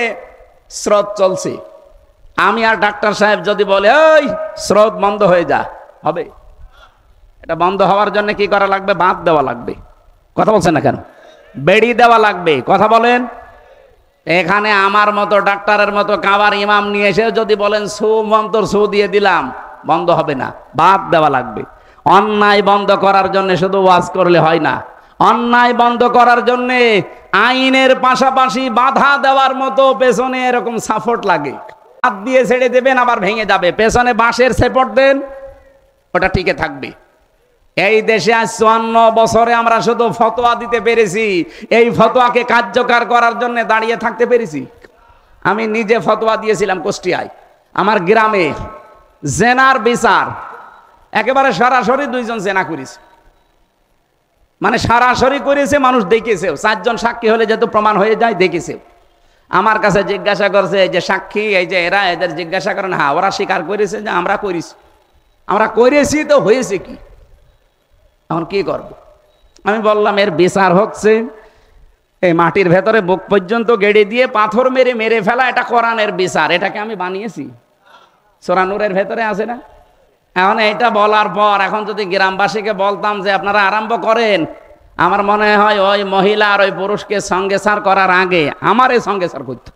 স্রোত চলছে, আমি আর ডাক্তার সাহেব যদি বলে ওই স্রোত বন্ধ হয়ে যা, হবে? এটা বন্ধ হওয়ার জন্য কি করা লাগবে? বাঁধ দেওয়া লাগবে। কথা বলছেন না কেন? বেড়ি দেওয়া লাগবে। কথা বলেন। এখানে আমার মতো ডাক্তারের মতো কাবার ইমাম নিয়ে এসে যদি বলেন সু মন্তর সু দিয়ে দিলাম, বন্ধ হবে না, বাঁধ দেওয়া লাগবে। অন্যায় বন্ধ করার জন্য শুধু ওয়াজ করলে হয় না, অন্যায় বন্ধ করার জন্য আইনের পাশাপাশি বাধা দেওয়ার মতো পেছনে এরকম সাপোর্ট লাগে। হাত দিয়ে ছেড়ে দেবেন আবার ভেঙে যাবে, পেছনে বাঁশের সাপোর্ট দেন, ওটা টিকে থাকবে। এই দেশে আজ 54 বছরে আমরা শুধু ফতোয়া দিতে পেরেছি, এই ফতোয়াকে কার্যকর করার জন্য দাঁড়িয়ে থাকতে পেরেছি। আমি নিজে ফতোয়া দিয়েছিলাম কুষ্টিয়ায়, আমার গ্রামে জেনার বিচার একেবারে সরাসরি 2 জন জেনা করেছে, মানে সরাসরি করেছে, মানুষ দেখেছেও, 4 জন সাক্ষী হলে যেহেতু প্রমাণ হয়ে যায়, দেখেছেও। আমার কাছে জিজ্ঞাসা করছে এই যে সাক্ষী, এই যে এরা, এদের জিজ্ঞাসা করেন, হ্যাঁ ওরা স্বীকার করেছে যে আমরা করেছি, আমরা করেছি, তো হয়েছে কি, এখন কি করব? আমি বললাম এর বিচার হচ্ছে এই মাটির ভেতরে বুক পর্যন্ত গেড়ে দিয়ে পাথর মেরে মেরে ফেলা, এটা কোরআনের বিচার। এটাকে আমি বানিয়েছি, সূরা নূরের ভেতরে আছে না? এখন এটা বলার পর এখন যদি গ্রামবাসীকে বলতাম যে আপনারা আরম্ভ করেন, আমার মনে হয় ওই মহিলা আর ওই পুরুষকে সঙ্গে সার করার আগে আমার এই সঙ্গে সার করতো,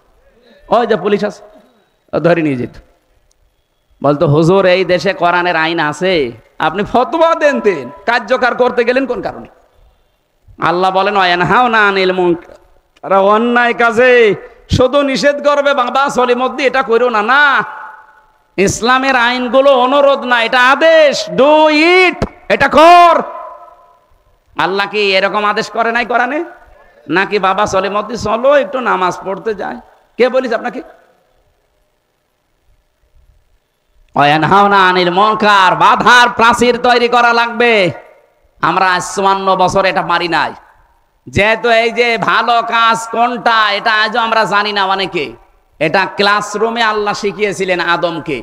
ওই যে পুলিশ আছে ধরে নিয়ে যেত, বলতো হুজুর এই দেশে কোরআনের আইন আছে, আপনি ফতোয়া দেন, কার্যকর করতে গেলেন কোন কারণে? আল্লাহ বলেন ওয়ায়ানহাউনা আনিল মুনকার, অন্যায় কাজে শুধু নিষেধ করবে, বাবা সলিমদ্দি এটা করো না। না, ইসলামের আইনগুলো অনুরোধ না, এটা আদেশ, ডু ইট, এটা কর। আল্লাহ কি এরকম আদেশ করে নাই কোরআনে? নাকি বাবা সলিমদ্দি চলো একটু নামাজ পড়তে যায়? কে বলিস আপনাকে? ওয়ানহাউনা আনিল মুনকার, বাধার প্রাচীর তৈরি করা লাগবে। আমরা 54 বছর এটা পারি নাই। যেহেতু এই যে ভালো কাজ কোনটা এটা আজও আমরা জানি না অনেকে। এটা ক্লাসরুমে আল্লাহ শিখিয়েছিলেন আদমকে।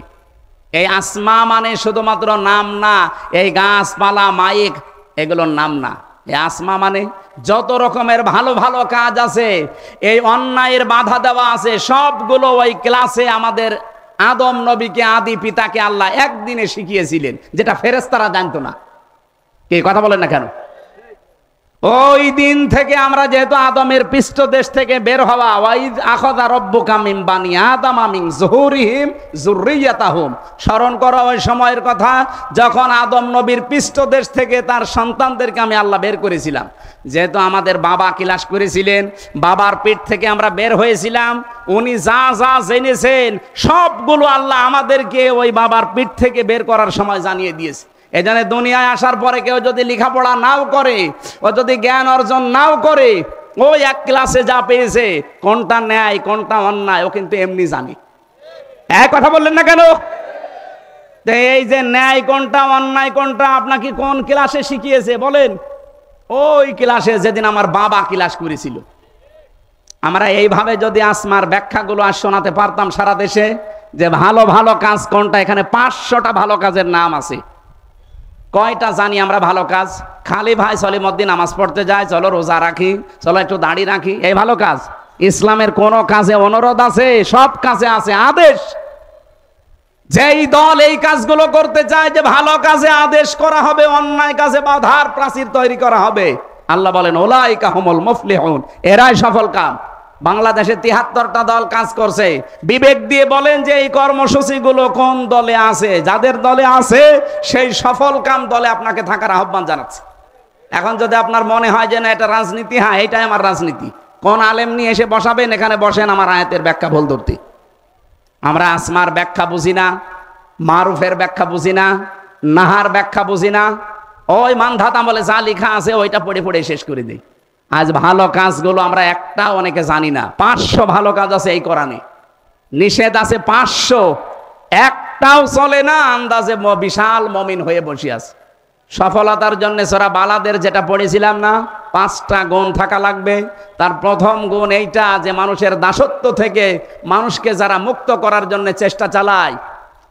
এই আসমা মানে শুধুমাত্র নাম না, এই গাছপালা মাইক এগুলোর নাম না। এই আসমা মানে যত রকমের ভালো ভালো কাজ আছে, এই অন্যায়ের বাধা দেওয়া আছে, সবগুলো ওই ক্লাসে আমাদের আদম নবীকে, আদি পিতাকে আল্লাহ একদিনে শিখিয়েছিলেন, যেটা ফেরেশতারা জানতো না। কি কথা বলেন না কেন? ওই দিন থেকে আমরা যেহেতু আদমের পৃষ্ঠদেশ থেকে বের হওয়া, ওয়াইদ আখাযা রাব্বুকা মিন বানি আদামা মিন যুহুরিহিম যুররিয়াতাহুম, স্মরণ করো ওই সময়ের কথা যখন আদম নবীর পৃষ্ঠদেশ থেকে তার সন্তানদেরকে আমি আল্লাহ বের করেছিলাম। যেহেতু আমাদের বাবা ক্লাস করেছিলেন, বাবার পেট থেকে আমরা বের হয়েছিলাম, উনি যা যা জেনেছেন সবগুলো আল্লাহ আমাদেরকে ওই বাবার পেট থেকে বের করার সময় জানিয়ে দিয়েছে। এজন্য দুনিয়ায় আসার পরে কেউ যদি লেখাপড়া নাও করে, ও যদি জ্ঞান অর্জন নাও করে, ওই এক ক্লাসে যা পেয়েছে কোনটা ন্যায় কোনটা অন্যায় ও কিন্তু এমনি জানে। এক কথা বললেন না কেন? এই যে ন্যায় কোনটা অন্যায় কোনটা আপনাকে কোন ক্লাসে শিখিয়েছে বলেন? ওই ক্লাসে যেদিন আমার বাবা ক্লাস করেছিল। আমরা এইভাবে যদি আসমার ব্যাখ্যাগুলো আর শোনাতে পারতাম সারা দেশে, যে ভালো ভালো কাজ কোনটা, এখানে 500টা ভালো কাজের নাম আছে। কয়টা জানি আমরা ভালো কাজ? খালি ভাই সলিমদ্দি নামাজ পড়তে যায়, চলো রোজা রাখি, চলো একটু দাড়ি রাখি, এই ভালো কাজ? ইসলামের কোন কাজে অনুরোধ আছে? সব কাজে আছে আদেশ। যেই দল এই কাজগুলো করতে চায় যে ভালো কাজে আদেশ করা হবে, অন্যায় কাজে বাধার প্রাচীর তৈরি করা হবে, আল্লাহ বলেন উলাইকা হুমুল মুফলিহুন, এরাই সফল কাম। বাংলাদেশে 73টা দল কাজ করছে। বিবেক দিয়ে বলেন যে এই কর্মসূচিগুলো কোন দলে আছে? যাদের দলে আছে সেই সফল কাম দলে আপনাকে থাকার আহ্বান জানাচ্ছে। এখন যদি আপনার মনে হয় যে না এটা রাজনীতি, হ্যাঁ এটাই আমার রাজনীতি, কোন আলেম নিয়ে এসে বসাবেন, এখানে বসেন আমার আয়াতের ব্যাখ্যা ভুল ধরতে। আমরা আসমার ব্যাখ্যা বুঝি না, মারুফের ব্যাখ্যা বুঝি না, নাহার ব্যাখ্যা বুঝি না, ওই মানধাত আমলে যা লেখা আছে ওইটা পড়ে পড়ে শেষ করে দিই। আজ ভালো কাজগুলো আমরা একটা অনেকে জানি না। 500 ভালো কাজ আছে এই কোরআনে, নিষেধ আছে 500, একটাও চলে না। আন্দাজে বিশাল মমিন হয়ে বসে আছে। সফলতার জন্য সূরা বালাদের যেটা পড়েছিলাম না, 5টা গুণ থাকা লাগবে। তার প্রথম গুণ এইটা যে মানুষের দাসত্ব থেকে মানুষকে যারা মুক্ত করার জন্য চেষ্টা চালায়,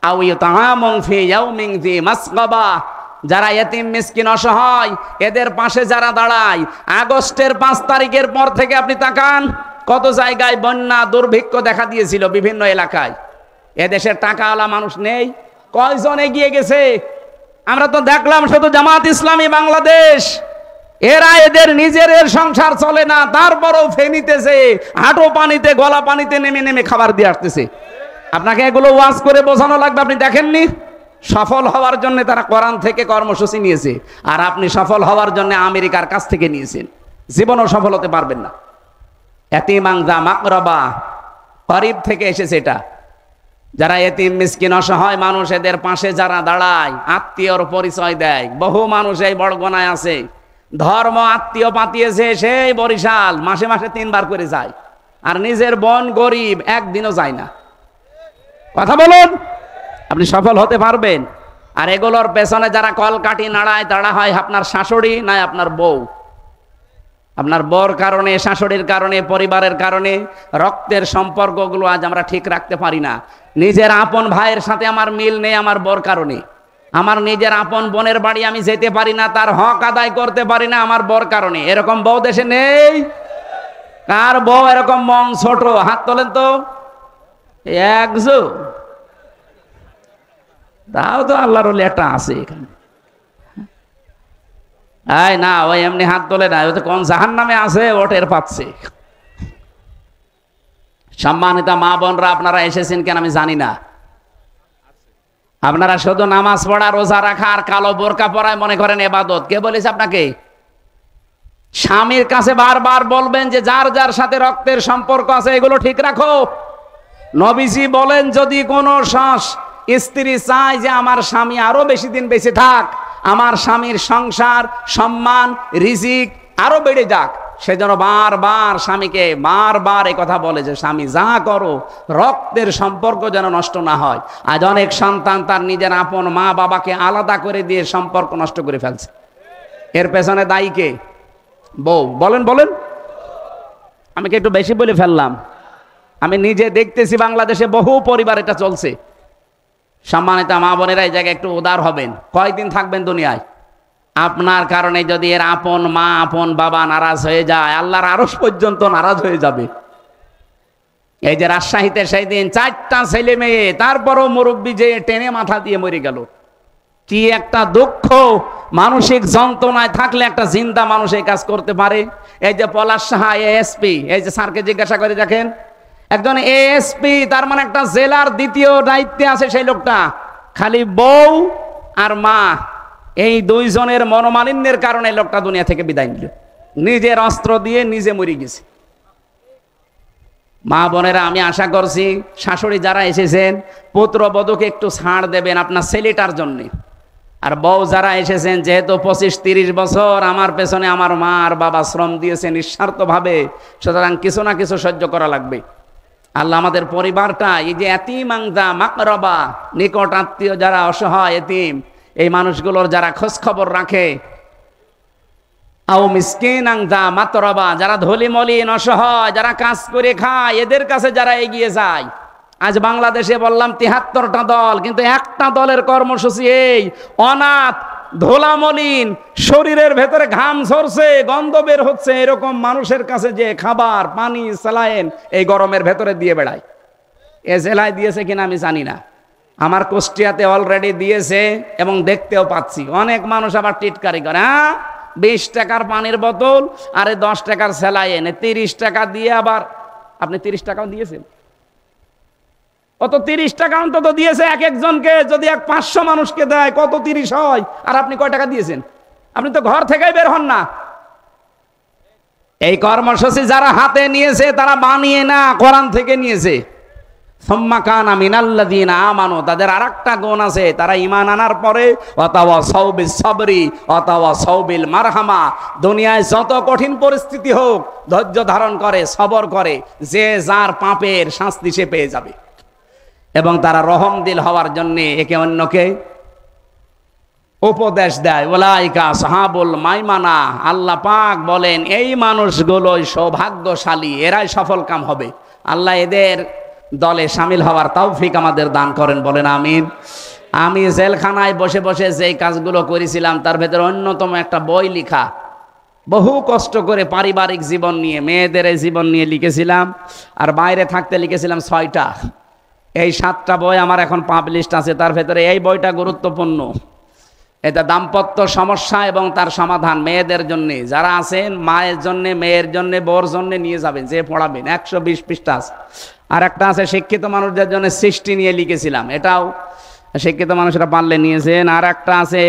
আও ইউতাআমুন ফি ইয়াউমিন যি মাসগাবা, যারা এতিম মিসকিন অসহায় এদের পাশে যারা দাঁড়ায়। আগস্টের 5 তারিখের পর থেকে আপনি তাকান, কত জায়গায় বন্যা দুর্ভিক্ষ দেখা দিয়েছিল বিভিন্ন এলাকায়। এদেশের টাকাওয়ালা মানুষ নেই, কয়জন এগিয়ে গেছে? আমরা তো দেখলাম শুধু জামাত ইসলামী বাংলাদেশ, এরা এদের নিজের সংসার চলে না, তারপরেও ফেনিতেছে, হাঁটু পানিতে গলা পানিতে নেমে নেমে খাবার দিয়ে আসতেছে। আপনাকে এগুলো ওয়াজ করে বোঝানো লাগবে, আপনি দেখেননি? সফল হওয়ার জন্য তারা কোরআন থেকে কর্মসূচি নিয়েছে, আর আপনি সফল হওয়ার জন্য আমেরিকার কাছ থেকে নিয়েছেন। জীবনও সফল হতে পারবেন না। এতিমান যা মাকরাবা, গরিব থেকে এসেছে এটা। যারা এতিম মিসকিন অসহায় মানুষ এদের পাশে যারা দাঁড়ায়, আত্মীয়র পরিচয় দেয়। বহু মানুষ এই বড়গোনায় আছে, ধর্ম আত্মীয় পাতিয়েছে, সেই বরিশাল মাসে মাসে 3 বার করে যায়, আর নিজের বোন গরিব একদিনও যায় না। কথা বলুন, আপনি সফল হতে পারবেন? আর এগুলোর পেছনে যারা কলকাঠি নাড়ায় তারা হয় আপনার শাশুড়ি না আপনার বউ। আপনার বউর কারণে, শাশুড়ির কারণে, পরিবারের কারণে রক্তের সম্পর্কগুলো আজ আমরা ঠিক রাখতে পারি না। নিজের আপন ভাইয়ের সাথে আমার মিল নেই আমার বউর কারণে। আমার নিজের আপন বোনের বাড়ি আমি যেতে পারি না, তার হক আদায় করতে পারি না আমার বউর কারণে। এরকম বউ দেশে নেই? কার বউ এরকম মন ছোট? হাত তোলেন তো। একজন, তাও তো আল্লাহর ওলি একটা আছে এখানে। আয় না, ওই এমনি হাত তোলে না, ওই তো কোন জাহান্নামে আছে ও টের পাচ্ছে। সম্মানিত মা বোনরা, আপনারা এসেছেন কেন আমি জানি না। আপনারা শুধু নামাজ পড়া, রোজা রাখা আর কালো বোরকা পরায় মনে করেন ইবাদত। কে বলেছে আপনাকে? স্বামীর কাছে বারবার বলবেন যে যার যার সাথে রক্তের সম্পর্ক আছে এগুলো ঠিক রাখো। নবীজি বলেন যদি কোনো স্ত্রী চায় যে আমার স্বামী আরো বেশি দিন বেঁচে থাক, আমার স্বামীর সংসার, সম্মান, রিজিক আরো বেড়ে যাক, সেজন্য বারবার স্বামীকে বারবার এই কথা বলে যে স্বামী যা করো রক্তের সম্পর্ক যেন নষ্ট না হয়। আজ অনেক সন্তান তার নিজের আপন মা বাবাকে আলাদা করে দিয়ে সম্পর্ক নষ্ট করে ফেলছে। এর পেছনে দায়ী কে? বউ। বলেন বলেন। আমি কি একটু বেশি বলে ফেললাম? আমি নিজে দেখতেছি বাংলাদেশে বহু পরিবার এটা চলছে। সম্মানিত মা বোনেরা এই জায়গায় একটু উদার হবেন। কয়দিন থাকবেন দুনিয়ায়? আপনার কারণে যদি এর আপন মা আপন বাবা নারাজ হয়ে যায়, আল্লাহর আরশ পর্যন্ত নারাজ হয়ে যাবে। এই যে রাজশাহীতে সেই দিন 4টা ছেলে মেয়ে, তারপরও মুরব্বী যে টেনে মাথা দিয়ে মরে গেল। কি একটা দুঃখ! মানসিক যন্ত্রণায় থাকলে একটা জিন্দা মানুষ এই কাজ করতে পারে? এই যে পলাশ সাহা এএসপি, এই যে স্যারকে জিজ্ঞাসা করে দেখেন, একজন এএসপি, তার মানে একটা জেলার দ্বিতীয় দায়িত্বে আছে সেই লোকটা। খালি বউ আর মা, এই দুইজনের মনোমালিন্যের কারণে লোকটা দুনিয়া থেকে বিদায় নিল। নিজের অস্ত্র দিয়ে নিজে মরে গেছে। মা বোনেরা, আমি আশা করছি শাশুড়ি যারা এসেছেন পুত্রবধূকে একটু ছাড় দেবেন আপনার ছেলেটার জন্যে। আর বউ যারা এসেছেন, যেহেতু 25-30 বছর আমার পেছনে আমার মা আর বাবা শ্রম দিয়েছে নিঃস্বার্থভাবে, সুতরাং কিছু না কিছু সহ্য করা লাগবে। আল্লাহ আমাদের পরিবারটা, এই যে এতিম আংদা মাকরবা, নিকট আত্মীয় যারা অসহায় এতিম, এই মানুষগুলোর যারা খোঁজ খবর রাখে, আও মিসকিন আংদা মাতরবা, যারা ধলি মলিন অসহায়, যারা কাজ করে খায়, এদের কাছে যারা এগিয়ে যায়। আজ বাংলাদেশে বললাম 73টা দল, কিন্তু একটা দলের কর্মসূচি এই অনাথ, ধোলামলিন, শরীরের ভেতরে ঘাম ঝরছে, গন্ধ বের হচ্ছে, এরকম মানুষের কাছে যে খাবার পানি স্যালাইন এই গরমের ভেতরে দিয়ে বেড়ায়। এ জেলায় দিয়েছে কিনা আমি জানি না, আমার কুষ্টিয়াতে অলরেডি দিয়েছে এবং দেখতেও পাচ্ছি। অনেক মানুষ আবার টিটকারি করে, 20 টাকার পানির বোতল আরে 10 টাকার স্যালাইন, 30 টাকা দিয়ে আবার। আপনি 30 টাকাও দিয়েছেন? কত 30 টাকা অন্তত দিয়েছে এক একজনকে। যদি 500 মানুষকে দেয় কত 30 হয়? আর আপনি কয় টাকা দিয়েছেন? আপনি তো ঘর থেকেই বের হন না। এই কর্মসূচি যারা হাতে নিয়েছে তারা বানিয়ে না, কোরআন থেকে নিয়েছে। সুম্মা কানা মিনাল্লাযীনা আমানু, তাদের আরেকটা গুণ আছে, তারা ঈমান আনার পরে ওয়াতাওয়াসাউ বিস সাবরি ওয়াতাওয়াসাউ বিল মারহামা, দুনিয়ায় যত কঠিন পরিস্থিতি হোক ধৈর্য ধারণ করে, সবর করে, যে যার পাপের শাস্তি সে পেয়ে যাবে। এবং তারা রহমদিল হওয়ার জন্য একে অন্যকে উপদেশ দেয়। ওলাইকা সাহাবুল মাইমানা, আল্লাহ পাক বলেন এই মানুষগুলোই সৌভাগ্যশালী, এরাই সফল কাম হবে। আল্লাহ এদের দলে শামিল হওয়ার তৌফিক আমাদের দান করেন, বলেন আমিন। আমি জেলখানায় বসে বসে যেই কাজগুলো করেছিলাম তার ভেতরে অন্যতম একটা বই লিখা, বহু কষ্ট করে পারিবারিক জীবন নিয়ে, মেয়েদের এই জীবন নিয়ে লিখেছিলাম। আর বাইরে থাকতে লিখেছিলাম 6টা। এই 7টা বই আমার এখন পাবলিশড আছে। তার ভেতরে এই বইটা গুরুত্বপূর্ণ। এটা দাম্পত্য সমস্যা এবং তার সমাধান মেয়েদের জন্য। যারা আছেন মায়ের জন্য, মেয়ের জন্য, বউর জন্য নিয়ে যাবেন, যে পড়াবেন। 120 পৃষ্ঠা আছে। আর একটা আছে শিক্ষিত মানুষদের জন্য, সৃষ্টি নিয়ে লিখেছিলাম, এটাও শিক্ষিত মানুষরা পারলে নিয়েছেন। আর একটা আছে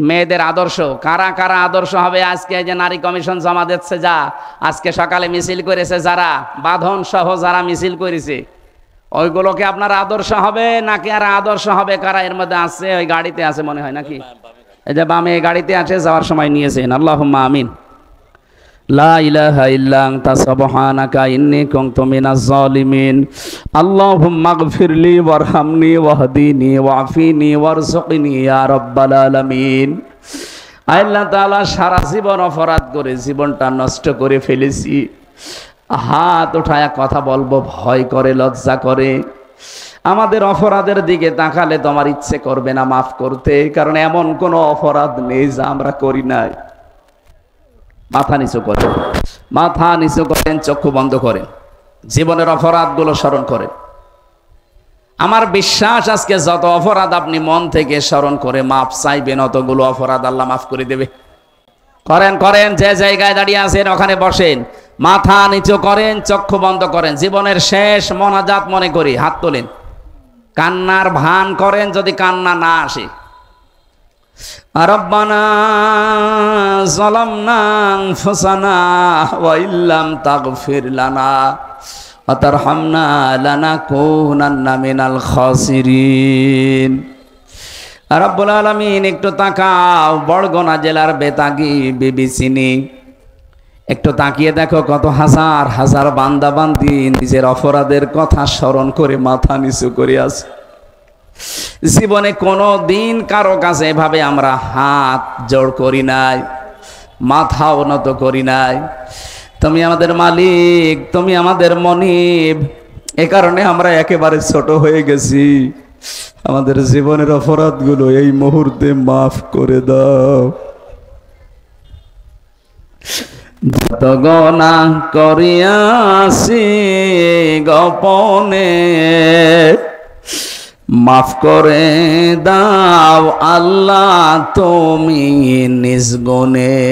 মেয়েদের আদর্শ, কারা কারা আদর্শ হবে। আজকে যে নারী কমিশন জমা দিচ্ছে, যা আজকে সকালে মিছিল করেছে, যারা বাঁধন সহ যারা মিছিল করেছে, ওইগুলোকে আপনার আদর্শ হবে নাকি আর আদর্শ হবে কারা? এর মধ্যে আছে, ওই গাড়িতে আছে মনে হয় নাকি, এই যে বামে গাড়িতে আছে, যাওয়ার সময় নিয়েছেন। আল্লাহুম্মা আমিন। লা ইলাহা ইল্লা আনতা সুবহানাকা ইন্নী কুনতু মিনাজ জালিমিন। আল্লাহুম্মা গফিরলি ওয়ারহামনি ওয়াহদিনি ওয়াফিনি ওয়ারযুকনি ইয়া রাব্বাল আলামিন। আল্লাহ তাআলা, সারা জীবন অপরাধ করে জীবনটা নষ্ট করে ফেলেছি। হাত উঠায়া কথা বলবো ভয় করে, লজ্জা করে। আমাদের অপরাধের দিকে তাকালে তোমার ইচ্ছে করবে না মাফ করতে, কারণ এমন কোনো অপরাধ নেই যা আমরা করি নাই। মাথা নিচু করেন, মাথা নিচু করেন, চক্ষু বন্ধ করেন, জীবনের অপরাধগুলো স্মরণ করেন। আমার বিশ্বাস আজকে যত অপরাধ আপনি মন থেকে স্মরণ করে মাফ চাইবেন, অতগুলো অপরাধ আল্লাহ মাফ করে দেবে। করেন করেন, যে জায়গায় দাঁড়িয়ে আছেন ওখানে বসেন, মাথা নিচু করেন, চক্ষু বন্ধ করেন, জীবনের শেষ মোনাজাত মনে করি হাত তোলেন, কান্নার ভান করেন যদি কান্না না আসে। রব্বানা যালামনা আনফুসানা ওয়া ইল্লাম তাগফির লানা ওয়া তারহামনা লানাকুনান্না মিনাল খাসিরিন। রব্বুল আলামিন, একটু তাকাও, বরগুনা জেলার বেতাগী বিবিসিনি একটু তাকিয়ে দেখো, কত হাজার হাজার বান্দা বান্দি নিজের অপরাধের কথা স্মরণ করে মাথা নিচু করে আছে। জীবনে কোনো দিন কারো কাছে এভাবে আমরা হাত জোড় করি নাই, মাথা উন্নত করি নাই। তুমি আমাদের মালিক, তুমি আমাদের মনিব, এ কারণে আমরা একেবারে ছোট হয়ে গেছি। আমাদের জীবনের অপরাধগুলো এই মুহূর্তে মাফ করে দাও। যত গুনাহ করিয়াছি গোপনে, মাফ করে দাও আল্লাহ তুমি নিজ গুণে।